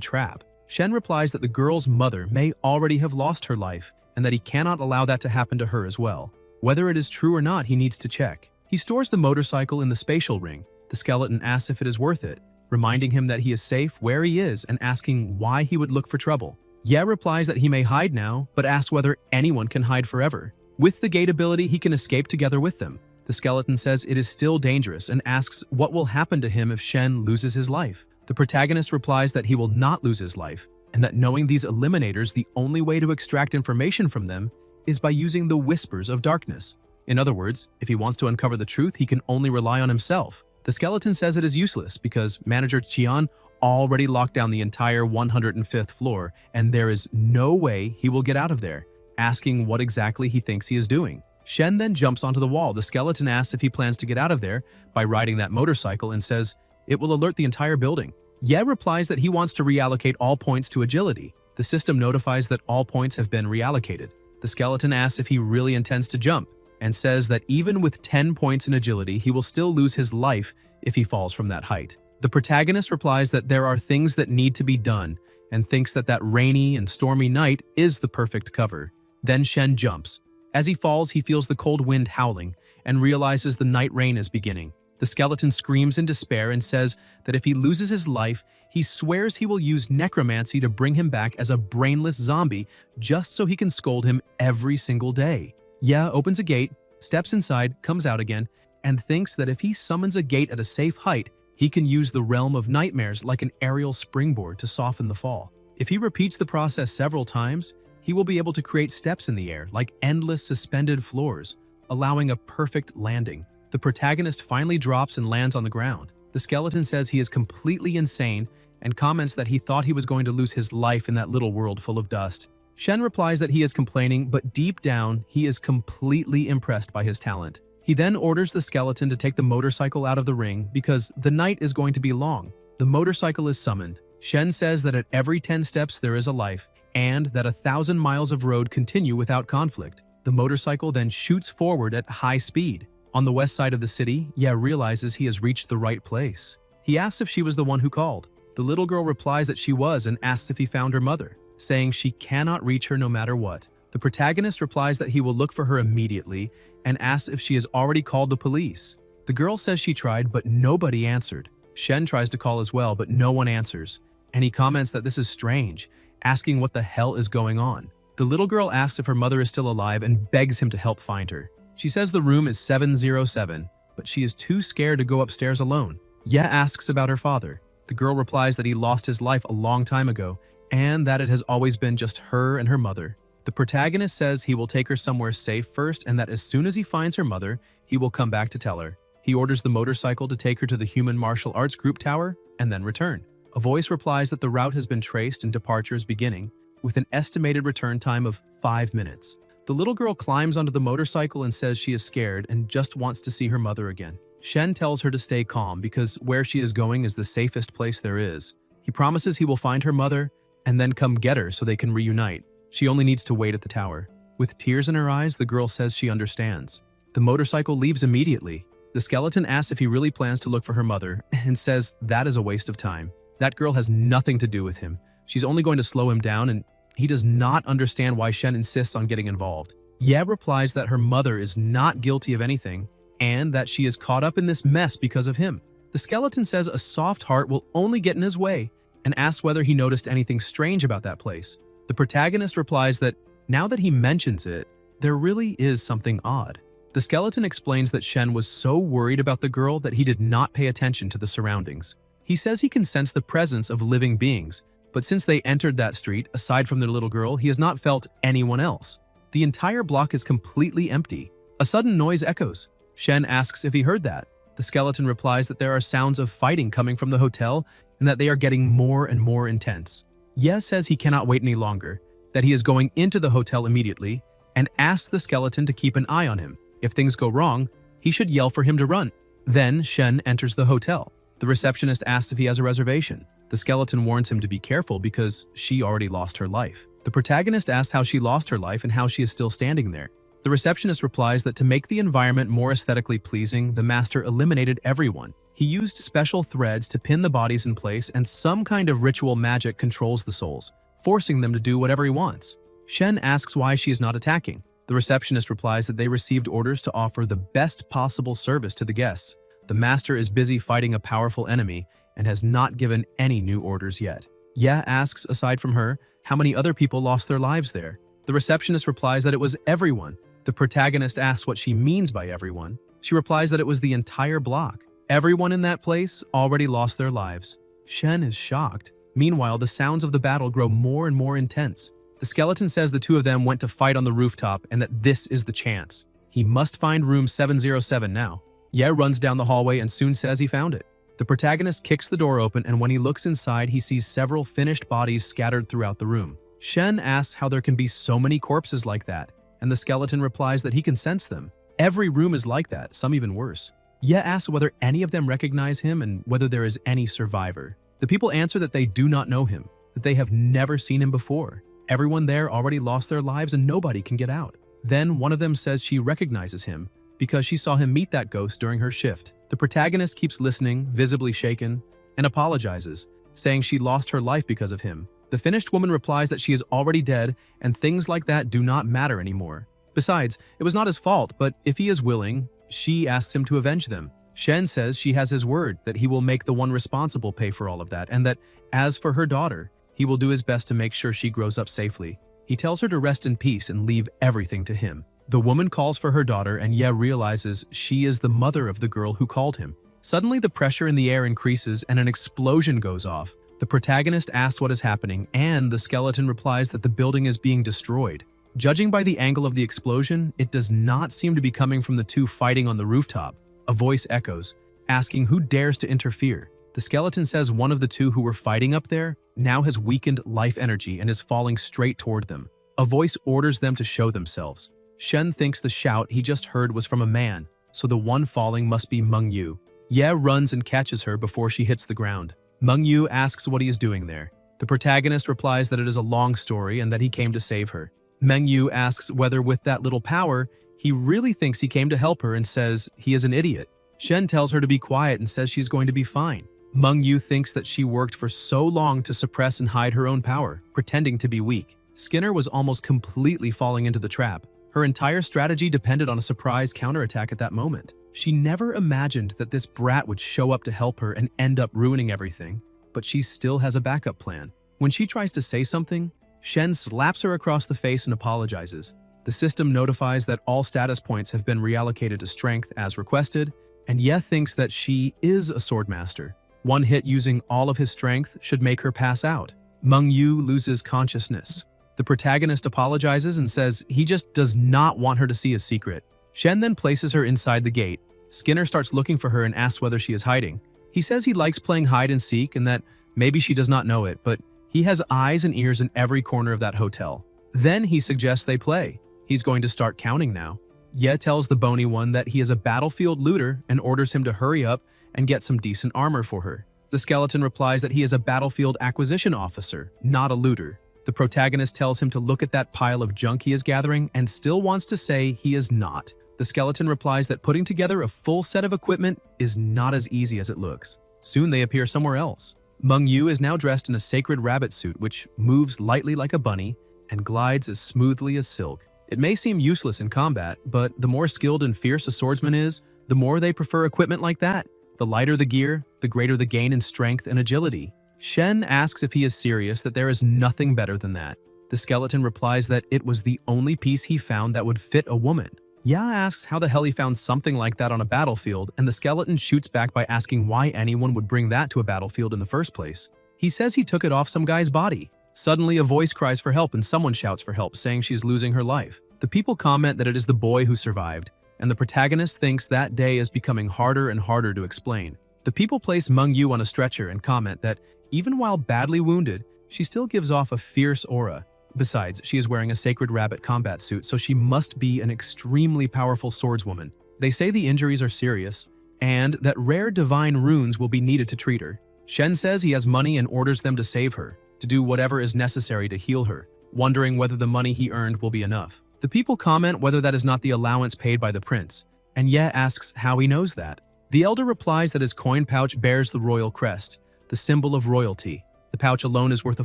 trap. Shen replies that the girl's mother may already have lost her life and that he cannot allow that to happen to her as well. Whether it is true or not, he needs to check. He stores the motorcycle in the spatial ring. The skeleton asks if it is worth it, reminding him that he is safe where he is and asking why he would look for trouble. Ye replies that he may hide now, but asks whether anyone can hide forever. With the gate ability, he can escape together with them. The skeleton says it is still dangerous and asks what will happen to him if Shen loses his life. The protagonist replies that he will not lose his life, and that knowing these Eliminators, the only way to extract information from them is by using the whispers of darkness. In other words, if he wants to uncover the truth, he can only rely on himself. The skeleton says it is useless because manager Qian already locked down the entire 105th floor, and there is no way he will get out of there, asking what exactly he thinks he is doing. Shen then jumps onto the wall. The skeleton asks if he plans to get out of there by riding that motorcycle and says it will alert the entire building. Ye replies that he wants to reallocate all points to agility. The system notifies that all points have been reallocated. The skeleton asks if he really intends to jump, and says that even with 10 points in agility, he will still lose his life if he falls from that height. The protagonist replies that there are things that need to be done, and thinks that that rainy and stormy night is the perfect cover. Then Shen jumps. As he falls, he feels the cold wind howling, and realizes the night rain is beginning. The skeleton screams in despair and says that if he loses his life, he swears he will use necromancy to bring him back as a brainless zombie just so he can scold him every single day. Ye opens a gate, steps inside, comes out again, and thinks that if he summons a gate at a safe height, he can use the realm of nightmares like an aerial springboard to soften the fall. If he repeats the process several times, he will be able to create steps in the air like endless suspended floors, allowing a perfect landing. The protagonist finally drops and lands on the ground. The skeleton says he is completely insane and comments that he thought he was going to lose his life in that little world full of dust. Shen replies that he is complaining, but deep down, he is completely impressed by his talent. He then orders the skeleton to take the motorcycle out of the ring because the night is going to be long. The motorcycle is summoned. Shen says that at every 10 steps there is a life, and that 1,000 miles of road continue without conflict. The motorcycle then shoots forward at high speed. On the west side of the city, Ye realizes he has reached the right place. He asks if she was the one who called. The little girl replies that she was and asks if he found her mother, saying she cannot reach her no matter what. The protagonist replies that he will look for her immediately and asks if she has already called the police. The girl says she tried, but nobody answered. Shen tries to call as well, but no one answers, and he comments that this is strange, asking what the hell is going on. The little girl asks if her mother is still alive and begs him to help find her. She says the room is 707, but she is too scared to go upstairs alone. Ye asks about her father. The girl replies that he lost his life a long time ago, and that it has always been just her and her mother. The protagonist says he will take her somewhere safe first, and that as soon as he finds her mother, he will come back to tell her. He orders the motorcycle to take her to the Human Martial Arts Group Tower and then return. A voice replies that the route has been traced and departure is beginning, with an estimated return time of 5 minutes. The little girl climbs onto the motorcycle and says she is scared and just wants to see her mother again. Shen tells her to stay calm because where she is going is the safest place there is. He promises he will find her mother and then come get her so they can reunite. She only needs to wait at the tower. With tears in her eyes, the girl says she understands. The motorcycle leaves immediately. The skeleton asks if he really plans to look for her mother and says that is a waste of time. That girl has nothing to do with him. She's only going to slow him down, and he does not understand why Shen insists on getting involved. Ye replies that her mother is not guilty of anything and that she is caught up in this mess because of him. The skeleton says a soft heart will only get in his way and asks whether he noticed anything strange about that place. The protagonist replies that now that he mentions it, there really is something odd. The skeleton explains that Shen was so worried about the girl that he did not pay attention to the surroundings. He says he can sense the presence of living beings, but since they entered that street, aside from their little girl, he has not felt anyone else. The entire block is completely empty. A sudden noise echoes. Shen asks if he heard that. The skeleton replies that there are sounds of fighting coming from the hotel and that they are getting more and more intense. Ye says he cannot wait any longer, that he is going into the hotel immediately, and asks the skeleton to keep an eye on him. If things go wrong, he should yell for him to run. Then Shen enters the hotel. The receptionist asks if he has a reservation. The skeleton warns him to be careful because she already lost her life. The protagonist asks how she lost her life and how she is still standing there. The receptionist replies that to make the environment more aesthetically pleasing, the master eliminated everyone. He used special threads to pin the bodies in place, and some kind of ritual magic controls the souls, forcing them to do whatever he wants. Shen asks why she is not attacking. The receptionist replies that they received orders to offer the best possible service to the guests. The master is busy fighting a powerful enemy and has not given any new orders yet. Ye asks, aside from her, how many other people lost their lives there. The receptionist replies that it was everyone. The protagonist asks what she means by everyone. She replies that it was the entire block. Everyone in that place already lost their lives. Shen is shocked. Meanwhile, the sounds of the battle grow more and more intense. The skeleton says the two of them went to fight on the rooftop and that this is the chance. He must find room 707 now. Ye runs down the hallway and soon says he found it. The protagonist kicks the door open, and when he looks inside, he sees several finished bodies scattered throughout the room. Shen asks how there can be so many corpses like that, and the skeleton replies that he can sense them. Every room is like that, some even worse. Ye asks whether any of them recognize him and whether there is any survivor. The people answer that they do not know him, that they have never seen him before. Everyone there already lost their lives and nobody can get out. Then one of them says she recognizes him because she saw him meet that ghost during her shift. The protagonist keeps listening, visibly shaken, and apologizes, saying she lost her life because of him. The finished woman replies that she is already dead and things like that do not matter anymore. Besides, it was not his fault, but if he is willing, she asks him to avenge them. Shen says she has his word that he will make the one responsible pay for all of that, and that as for her daughter, he will do his best to make sure she grows up safely. He tells her to rest in peace and leave everything to him. The woman calls for her daughter, and Ye realizes she is the mother of the girl who called him. Suddenly, the pressure in the air increases and an explosion goes off. The protagonist asks what is happening, and the skeleton replies that the building is being destroyed. Judging by the angle of the explosion, it does not seem to be coming from the two fighting on the rooftop. A voice echoes, asking who dares to interfere. The skeleton says one of the two who were fighting up there now has weakened life energy and is falling straight toward them. A voice orders them to show themselves. Shen thinks the shout he just heard was from a man, so the one falling must be Mengyu. Ye runs and catches her before she hits the ground. Mengyu asks what he is doing there. The protagonist replies that it is a long story and that he came to save her. Mengyu asks whether with that little power, he really thinks he came to help her and says he is an idiot. Shen tells her to be quiet and says she's going to be fine. Mengyu thinks that she worked for so long to suppress and hide her own power, pretending to be weak. Skinner was almost completely falling into the trap. Her entire strategy depended on a surprise counterattack at that moment. She never imagined that this brat would show up to help her and end up ruining everything, but she still has a backup plan. When she tries to say something, Shen slaps her across the face and apologizes. The system notifies that all status points have been reallocated to strength as requested, and Ye thinks that she is a swordmaster. One hit using all of his strength should make her pass out. Mengyu loses consciousness. The protagonist apologizes and says he just does not want her to see his secret. Shen then places her inside the gate. Skinner starts looking for her and asks whether she is hiding. He says he likes playing hide and seek and that maybe she does not know it, but he has eyes and ears in every corner of that hotel. Then he suggests they play. He's going to start counting now. Ye tells the bony one that he is a battlefield looter and orders him to hurry up and get some decent armor for her. The skeleton replies that he is a battlefield acquisition officer, not a looter. The protagonist tells him to look at that pile of junk he is gathering and still wants to say he is not. The skeleton replies that putting together a full set of equipment is not as easy as it looks. Soon they appear somewhere else. Mengyu is now dressed in a sacred rabbit suit which moves lightly like a bunny and glides as smoothly as silk. It may seem useless in combat, but the more skilled and fierce a swordsman is, the more they prefer equipment like that. The lighter the gear, the greater the gain in strength and agility. Shen asks if he is serious that there is nothing better than that. The skeleton replies that it was the only piece he found that would fit a woman. Ya asks how the hell he found something like that on a battlefield, and the skeleton shoots back by asking why anyone would bring that to a battlefield in the first place. He says he took it off some guy's body. Suddenly a voice cries for help and someone shouts for help, saying she's losing her life. The people comment that it is the boy who survived, and the protagonist thinks that day is becoming harder and harder to explain. The people place Mengyu on a stretcher and comment that even while badly wounded, she still gives off a fierce aura. Besides, she is wearing a sacred rabbit combat suit, so she must be an extremely powerful swordswoman. They say the injuries are serious, and that rare divine runes will be needed to treat her. Shen says he has money and orders them to save her, to do whatever is necessary to heal her, wondering whether the money he earned will be enough. The people comment whether that is not the allowance paid by the prince, and Ye asks how he knows that. The elder replies that his coin pouch bears the royal crest, the symbol of royalty. The pouch alone is worth a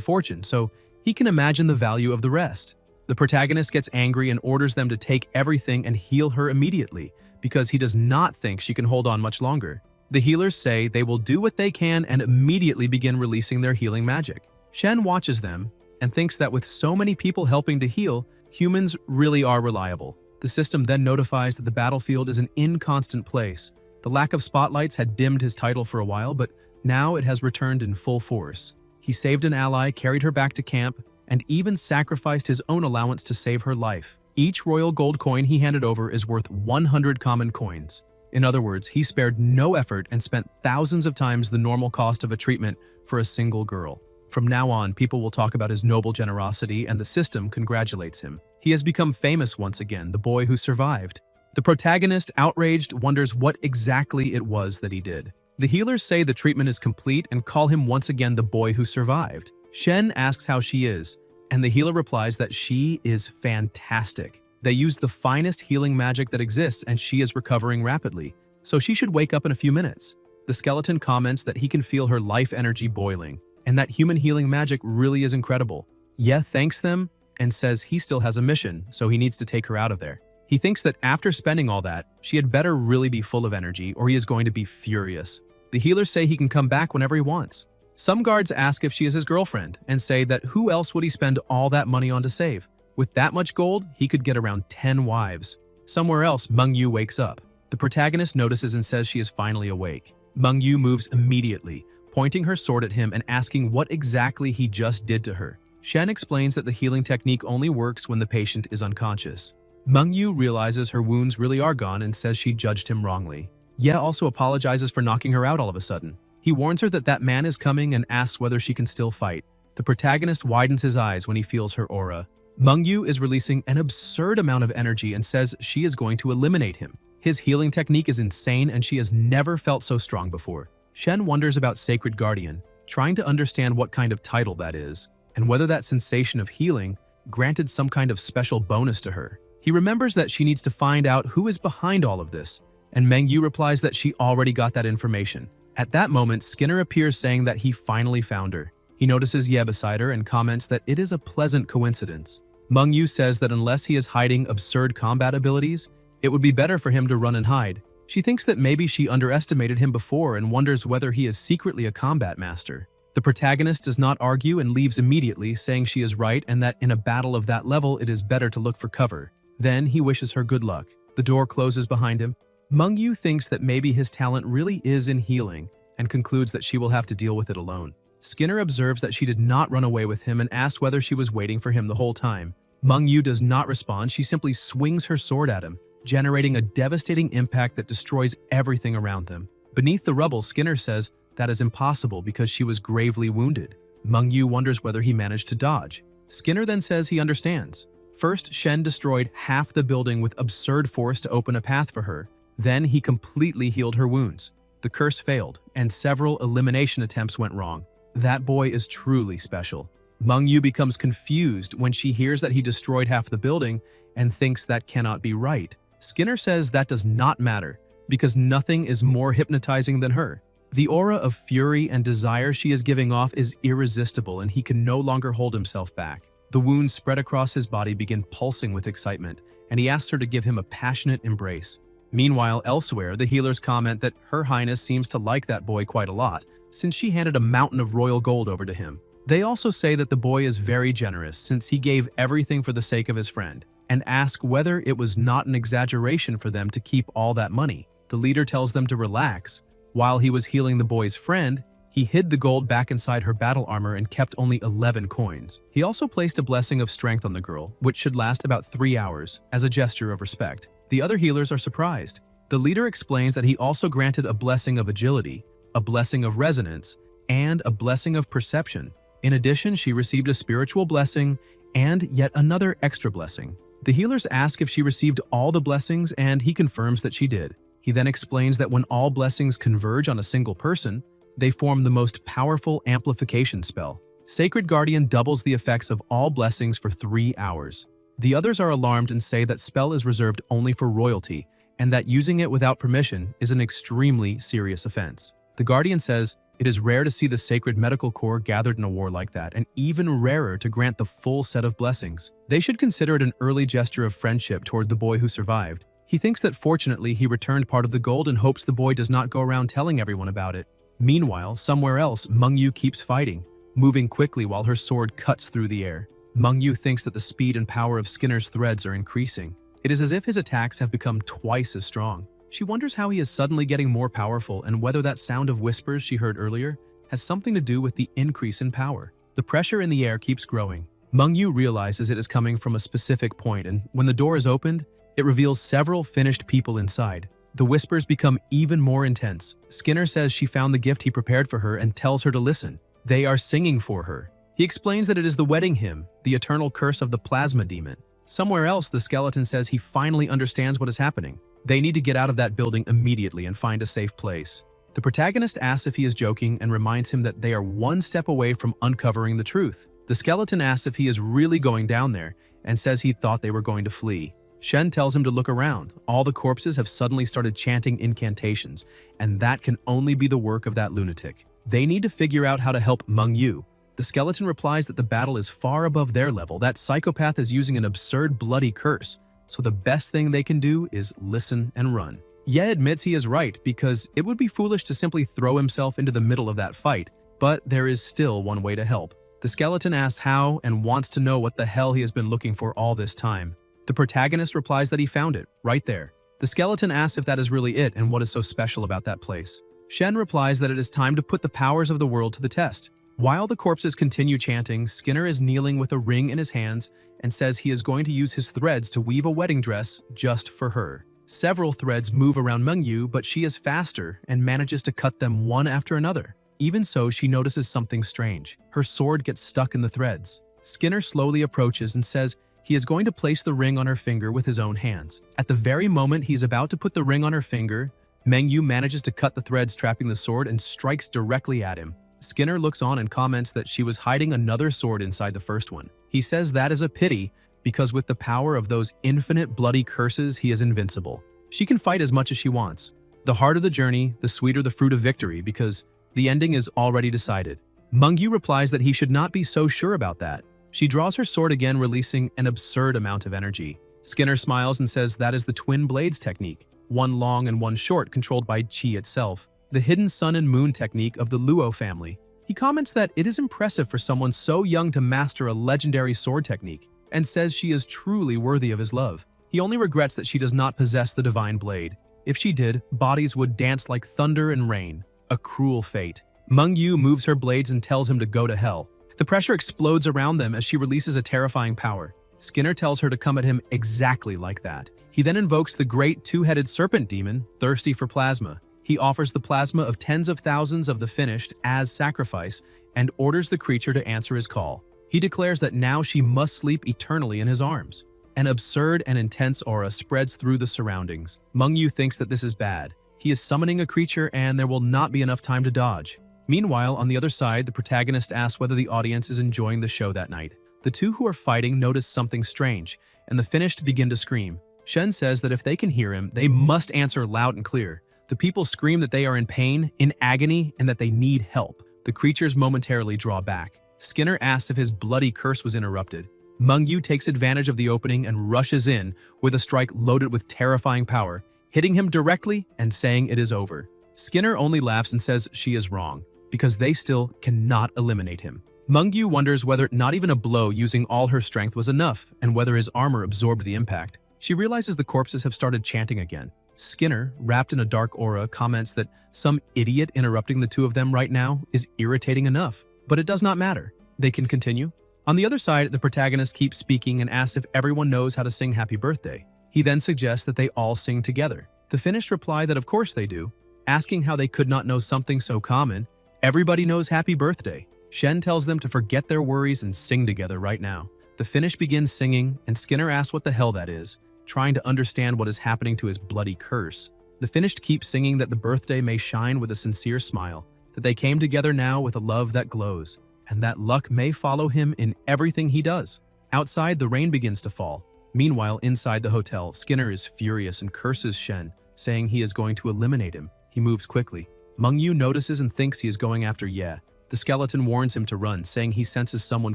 fortune, so he can imagine the value of the rest. The protagonist gets angry and orders them to take everything and heal her immediately, because he does not think she can hold on much longer. The healers say they will do what they can and immediately begin releasing their healing magic. Shen watches them and thinks that with so many people helping to heal, humans really are reliable. The system then notifies that the battlefield is an inconstant place. The lack of spotlights had dimmed his title for a while, but now it has returned in full force. He saved an ally, carried her back to camp, and even sacrificed his own allowance to save her life. Each royal gold coin he handed over is worth 100 common coins. In other words, he spared no effort and spent thousands of times the normal cost of a treatment for a single girl. From now on, people will talk about his noble generosity, and the system congratulates him. He has become famous once again, the boy who survived. The protagonist, outraged, wonders what exactly it was that he did. The healers say the treatment is complete and call him once again the boy who survived. Shen asks how she is, and the healer replies that she is fantastic. They used the finest healing magic that exists and she is recovering rapidly, so she should wake up in a few minutes. The skeleton comments that he can feel her life energy boiling, and that human healing magic really is incredible. Ye thanks them and says he still has a mission, so he needs to take her out of there. He thinks that after spending all that, she had better really be full of energy or he is going to be furious. The healers say he can come back whenever he wants. Some guards ask if she is his girlfriend and say that who else would he spend all that money on to save? With that much gold, he could get around 10 wives. Somewhere else, Mengyu wakes up. The protagonist notices and says she is finally awake. Mengyu moves immediately, pointing her sword at him and asking what exactly he just did to her. Shen explains that the healing technique only works when the patient is unconscious. Mengyu realizes her wounds really are gone and says she judged him wrongly. Ye also apologizes for knocking her out all of a sudden. He warns her that that man is coming and asks whether she can still fight. The protagonist widens his eyes when he feels her aura. Mengyu is releasing an absurd amount of energy and says she is going to eliminate him. His healing technique is insane and she has never felt so strong before. Shen wonders about Sacred Guardian, trying to understand what kind of title that is, and whether that sensation of healing granted some kind of special bonus to her. He remembers that she needs to find out who is behind all of this, and Mengyu replies that she already got that information. At that moment, Skinner appears saying that he finally found her. He notices Ye beside her and comments that it is a pleasant coincidence. Mengyu says that unless he is hiding absurd combat abilities, it would be better for him to run and hide. She thinks that maybe she underestimated him before and wonders whether he is secretly a combat master. The protagonist does not argue and leaves immediately, saying she is right and that in a battle of that level it is better to look for cover. Then he wishes her good luck. The door closes behind him. Mengyu thinks that maybe his talent really is in healing and concludes that she will have to deal with it alone. Skinner observes that she did not run away with him and asks whether she was waiting for him the whole time. Mengyu does not respond. She simply swings her sword at him, generating a devastating impact that destroys everything around them. Beneath the rubble, Skinner says that is impossible because she was gravely wounded. Mengyu wonders whether he managed to dodge. Skinner then says he understands. First, Shen destroyed half the building with absurd force to open a path for her. Then he completely healed her wounds. The curse failed, and several elimination attempts went wrong. That boy is truly special. Mengyu becomes confused when she hears that he destroyed half the building and thinks that cannot be right. Skinner says that does not matter, because nothing is more hypnotizing than her. The aura of fury and desire she is giving off is irresistible and he can no longer hold himself back. The wounds spread across his body begin pulsing with excitement, and he asks her to give him a passionate embrace. Meanwhile, elsewhere, the healers comment that Her Highness seems to like that boy quite a lot, since she handed a mountain of royal gold over to him. They also say that the boy is very generous since he gave everything for the sake of his friend, and ask whether it was not an exaggeration for them to keep all that money. The leader tells them to relax. While he was healing the boy's friend, he hid the gold back inside her battle armor and kept only 11 coins. He also placed a blessing of strength on the girl, which should last about 3 hours, as a gesture of respect. The other healers are surprised. The leader explains that he also granted a blessing of agility, a blessing of resonance, and a blessing of perception. In addition, she received a spiritual blessing and yet another extra blessing. The healers ask if she received all the blessings, and he confirms that she did. He then explains that when all blessings converge on a single person, they form the most powerful amplification spell. Sacred Guardian doubles the effects of all blessings for 3 hours. The others are alarmed and say that spell is reserved only for royalty, and that using it without permission is an extremely serious offense. The Guardian says, it is rare to see the Sacred Medical Corps gathered in a war like that, and even rarer to grant the full set of blessings. They should consider it an early gesture of friendship toward the boy who survived. He thinks that fortunately he returned part of the gold and hopes the boy does not go around telling everyone about it. Meanwhile, somewhere else, Mengyu keeps fighting, moving quickly while her sword cuts through the air. Mengyu thinks that the speed and power of Skinner's threads are increasing. It is as if his attacks have become twice as strong. She wonders how he is suddenly getting more powerful and whether that sound of whispers she heard earlier has something to do with the increase in power. The pressure in the air keeps growing. Mengyu realizes it is coming from a specific point, and when the door is opened, it reveals several finished people inside. The whispers become even more intense. Skinner says she found the gift he prepared for her and tells her to listen. They are singing for her. He explains that it is the wedding hymn, the eternal curse of the plasma demon. Somewhere else, the skeleton says he finally understands what is happening. They need to get out of that building immediately and find a safe place. The protagonist asks if he is joking and reminds him that they are one step away from uncovering the truth. The skeleton asks if he is really going down there and says he thought they were going to flee. Shen tells him to look around. All the corpses have suddenly started chanting incantations, and that can only be the work of that lunatic. They need to figure out how to help Mengyu. The skeleton replies that the battle is far above their level. That psychopath is using an absurd bloody curse, so the best thing they can do is listen and run. Ye admits he is right because it would be foolish to simply throw himself into the middle of that fight, but there is still one way to help. The skeleton asks how and wants to know what the hell he has been looking for all this time. The protagonist replies that he found it, right there. The skeleton asks if that is really it and what is so special about that place. Shen replies that it is time to put the powers of the world to the test. While the corpses continue chanting, Skinner is kneeling with a ring in his hands and says he is going to use his threads to weave a wedding dress just for her. Several threads move around Mengyu, but she is faster and manages to cut them one after another. Even so, she notices something strange. Her sword gets stuck in the threads. Skinner slowly approaches and says he is going to place the ring on her finger with his own hands. At the very moment he is about to put the ring on her finger, Mengyu manages to cut the threads trapping the sword and strikes directly at him. Skinner looks on and comments that she was hiding another sword inside the first one. He says that is a pity, because with the power of those infinite bloody curses, he is invincible. She can fight as much as she wants. The harder the journey, the sweeter the fruit of victory, because the ending is already decided. Mengyu replies that he should not be so sure about that. She draws her sword again, releasing an absurd amount of energy. Skinner smiles and says that is the twin blades technique, one long and one short, controlled by Qi itself, the hidden sun and moon technique of the Luo family. He comments that it is impressive for someone so young to master a legendary sword technique, and says she is truly worthy of his love. He only regrets that she does not possess the divine blade. If she did, bodies would dance like thunder and rain. A cruel fate. Mengyu moves her blades and tells him to go to hell. The pressure explodes around them as she releases a terrifying power. Skinner tells her to come at him exactly like that. He then invokes the great two-headed serpent demon, thirsty for plasma. He offers the plasma of tens of thousands of the finished as sacrifice and orders the creature to answer his call. He declares that now she must sleep eternally in his arms. An absurd and intense aura spreads through the surroundings. Mengyu thinks that this is bad. He is summoning a creature and there will not be enough time to dodge. Meanwhile, on the other side, the protagonist asks whether the audience is enjoying the show that night. The two who are fighting notice something strange, and the finished begin to scream. Shen says that if they can hear him, they must answer loud and clear. The people scream that they are in pain, in agony, and that they need help. The creatures momentarily draw back. Skinner asks if his bloody curse was interrupted. Mengyu takes advantage of the opening and rushes in with a strike loaded with terrifying power, hitting him directly and saying it is over. Skinner only laughs and says she is wrong, because they still cannot eliminate him. Mengyu wonders whether not even a blow using all her strength was enough, and whether his armor absorbed the impact. She realizes the corpses have started chanting again. Skinner, wrapped in a dark aura, comments that some idiot interrupting the two of them right now is irritating enough, but it does not matter. They can continue. On the other side, the protagonist keeps speaking and asks if everyone knows how to sing Happy Birthday. He then suggests that they all sing together. The finished reply that of course they do, asking how they could not know something so common. Everybody knows Happy Birthday. Shen tells them to forget their worries and sing together right now. The Finnish begins singing, and Skinner asks what the hell that is, trying to understand what is happening to his bloody curse. The Finished keep singing that the birthday may shine with a sincere smile, that they came together now with a love that glows, and that luck may follow him in everything he does. Outside, the rain begins to fall. Meanwhile, inside the hotel, Skinner is furious and curses Shen, saying he is going to eliminate him. He moves quickly. Mengyu notices and thinks he is going after Ye. The skeleton warns him to run, saying he senses someone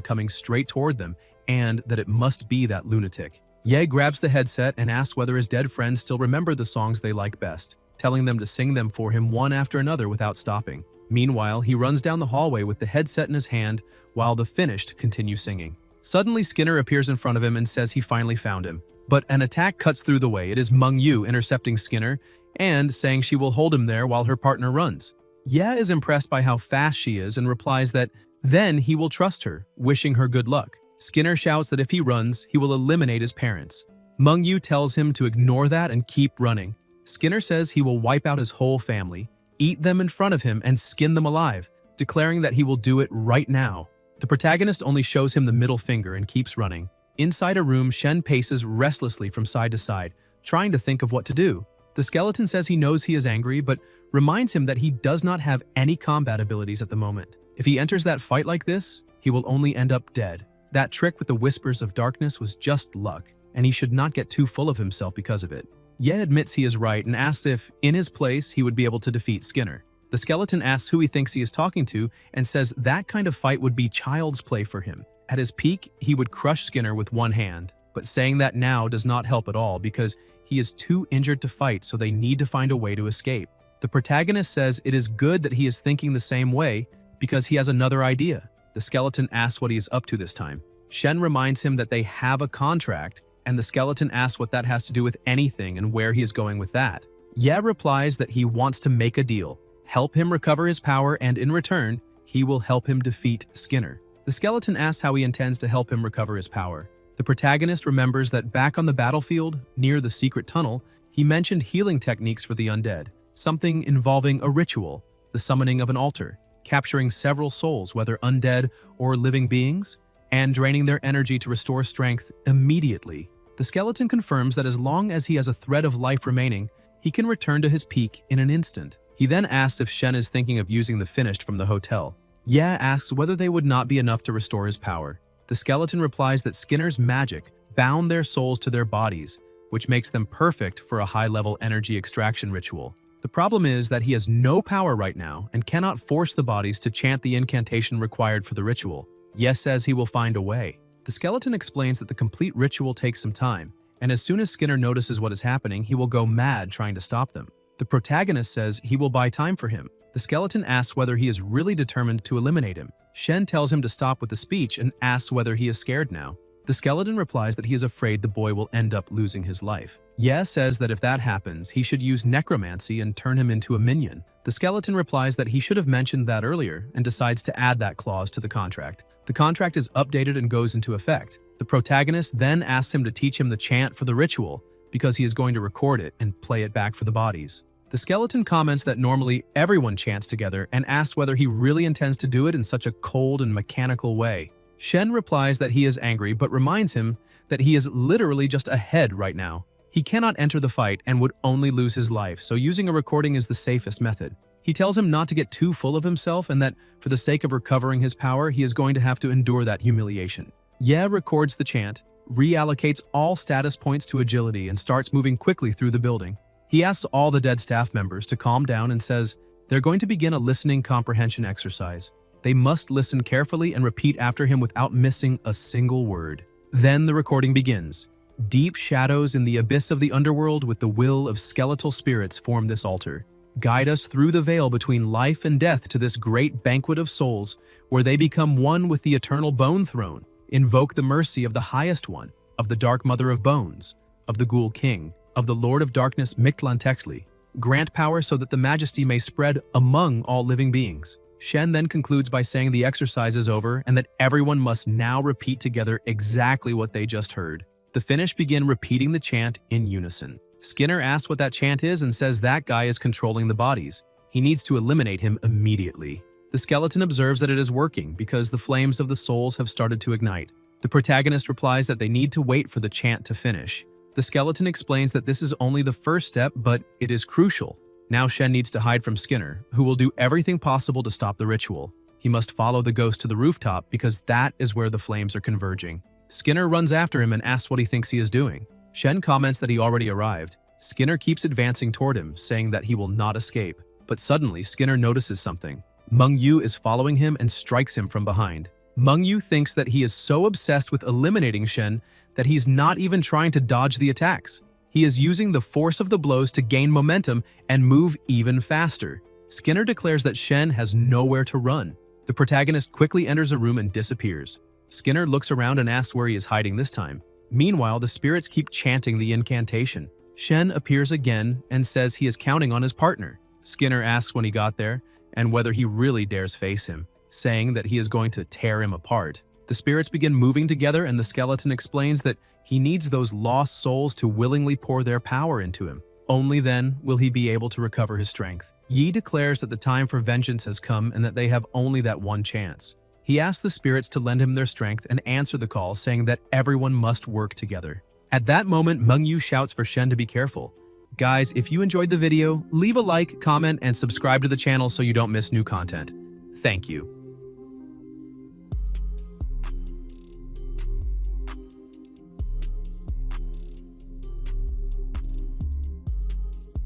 coming straight toward them and that it must be that lunatic. Ye grabs the headset and asks whether his dead friends still remember the songs they like best, telling them to sing them for him one after another without stopping. Meanwhile, he runs down the hallway with the headset in his hand while the Finished continue singing. Suddenly, Skinner appears in front of him and says he finally found him. But an attack cuts through the way. It is Mengyu intercepting Skinner and saying she will hold him there while her partner runs. Ye is impressed by how fast she is and replies that then he will trust her, wishing her good luck. Skinner shouts that if he runs, he will eliminate his parents. Mengyu tells him to ignore that and keep running. Skinner says he will wipe out his whole family, eat them in front of him, and skin them alive, declaring that he will do it right now. The protagonist only shows him the middle finger and keeps running. Inside a room, Shen paces restlessly from side to side, trying to think of what to do. The skeleton says he knows he is angry, but reminds him that he does not have any combat abilities at the moment. If he enters that fight like this, he will only end up dead. That trick with the whispers of darkness was just luck, and he should not get too full of himself because of it. Ye admits he is right and asks if, in his place, he would be able to defeat Skinner. The skeleton asks who he thinks he is talking to and says that kind of fight would be child's play for him. At his peak, he would crush Skinner with one hand, but saying that now does not help at all because he is too injured to fight, so they need to find a way to escape. The protagonist says it is good that he is thinking the same way because he has another idea. The skeleton asks what he is up to this time. Shen reminds him that they have a contract, and the skeleton asks what that has to do with anything and where he is going with that. Ye replies that he wants to make a deal, help him recover his power, and in return, he will help him defeat Skinner. The skeleton asks how he intends to help him recover his power. The protagonist remembers that back on the battlefield, near the secret tunnel, he mentioned healing techniques for the undead, something involving a ritual, the summoning of an altar, capturing several souls, whether undead or living beings, and draining their energy to restore strength immediately. The skeleton confirms that as long as he has a thread of life remaining, he can return to his peak in an instant. He then asks if Shen is thinking of using the finished from the hotel. Ye asks whether they would not be enough to restore his power. The skeleton replies that Skinner's magic bound their souls to their bodies, which makes them perfect for a high-level energy extraction ritual. The problem is that he has no power right now and cannot force the bodies to chant the incantation required for the ritual. Yes says he will find a way. The skeleton explains that the complete ritual takes some time, and as soon as Skinner notices what is happening, he will go mad trying to stop them. The protagonist says he will buy time for him. The skeleton asks whether he is really determined to eliminate him. Shen tells him to stop with the speech and asks whether he is scared now. The skeleton replies that he is afraid the boy will end up losing his life. Ye says that if that happens, he should use necromancy and turn him into a minion. The skeleton replies that he should have mentioned that earlier and decides to add that clause to the contract. The contract is updated and goes into effect. The protagonist then asks him to teach him the chant for the ritual because he is going to record it and play it back for the bodies. The skeleton comments that normally everyone chants together and asks whether he really intends to do it in such a cold and mechanical way. Shen replies that he is angry but reminds him that he is literally just ahead right now. He cannot enter the fight and would only lose his life, so using a recording is the safest method. He tells him not to get too full of himself and that for the sake of recovering his power, he is going to have to endure that humiliation. Ye records the chant, reallocates all status points to agility and starts moving quickly through the building. He asks all the dead staff members to calm down and says they're going to begin a listening comprehension exercise. They must listen carefully and repeat after him without missing a single word. Then the recording begins. Deep shadows in the abyss of the underworld with the will of skeletal spirits form this altar. Guide us through the veil between life and death to this great banquet of souls, where they become one with the eternal bone throne. Invoke the mercy of the highest one, of the dark mother of bones, of the ghoul king, of the lord of darkness Mictlantechtli. Grant power so that the majesty may spread among all living beings. Shen then concludes by saying the exercise is over and that everyone must now repeat together exactly what they just heard. The Finnish begin repeating the chant in unison. Skinner asks what that chant is and says that guy is controlling the bodies. He needs to eliminate him immediately. The skeleton observes that it is working because the flames of the souls have started to ignite. The protagonist replies that they need to wait for the chant to finish. The skeleton explains that this is only the first step, but it is crucial. Now Shen needs to hide from Skinner, who will do everything possible to stop the ritual. He must follow the ghost to the rooftop because that is where the flames are converging. Skinner runs after him and asks what he thinks he is doing. Shen comments that he already arrived. Skinner keeps advancing toward him, saying that he will not escape. But suddenly, Skinner notices something. Meng Yu is following him and strikes him from behind. Meng Yu thinks that he is so obsessed with eliminating Shen that he's not even trying to dodge the attacks. He is using the force of the blows to gain momentum and move even faster. Skinner declares that Shen has nowhere to run. The protagonist quickly enters a room and disappears. Skinner looks around and asks where he is hiding this time. Meanwhile, the spirits keep chanting the incantation. Shen appears again and says he is counting on his partner. Skinner asks when he got there and whether he really dares face him, saying that he is going to tear him apart. The spirits begin moving together and the skeleton explains that he needs those lost souls to willingly pour their power into him. Only then will he be able to recover his strength. Yi declares that the time for vengeance has come and that they have only that one chance. He asks the spirits to lend him their strength and answer the call, saying that everyone must work together. At that moment, Meng Yu shouts for Shen to be careful. Guys, if you enjoyed the video, leave a like, comment, and subscribe to the channel so you don't miss new content. Thank you.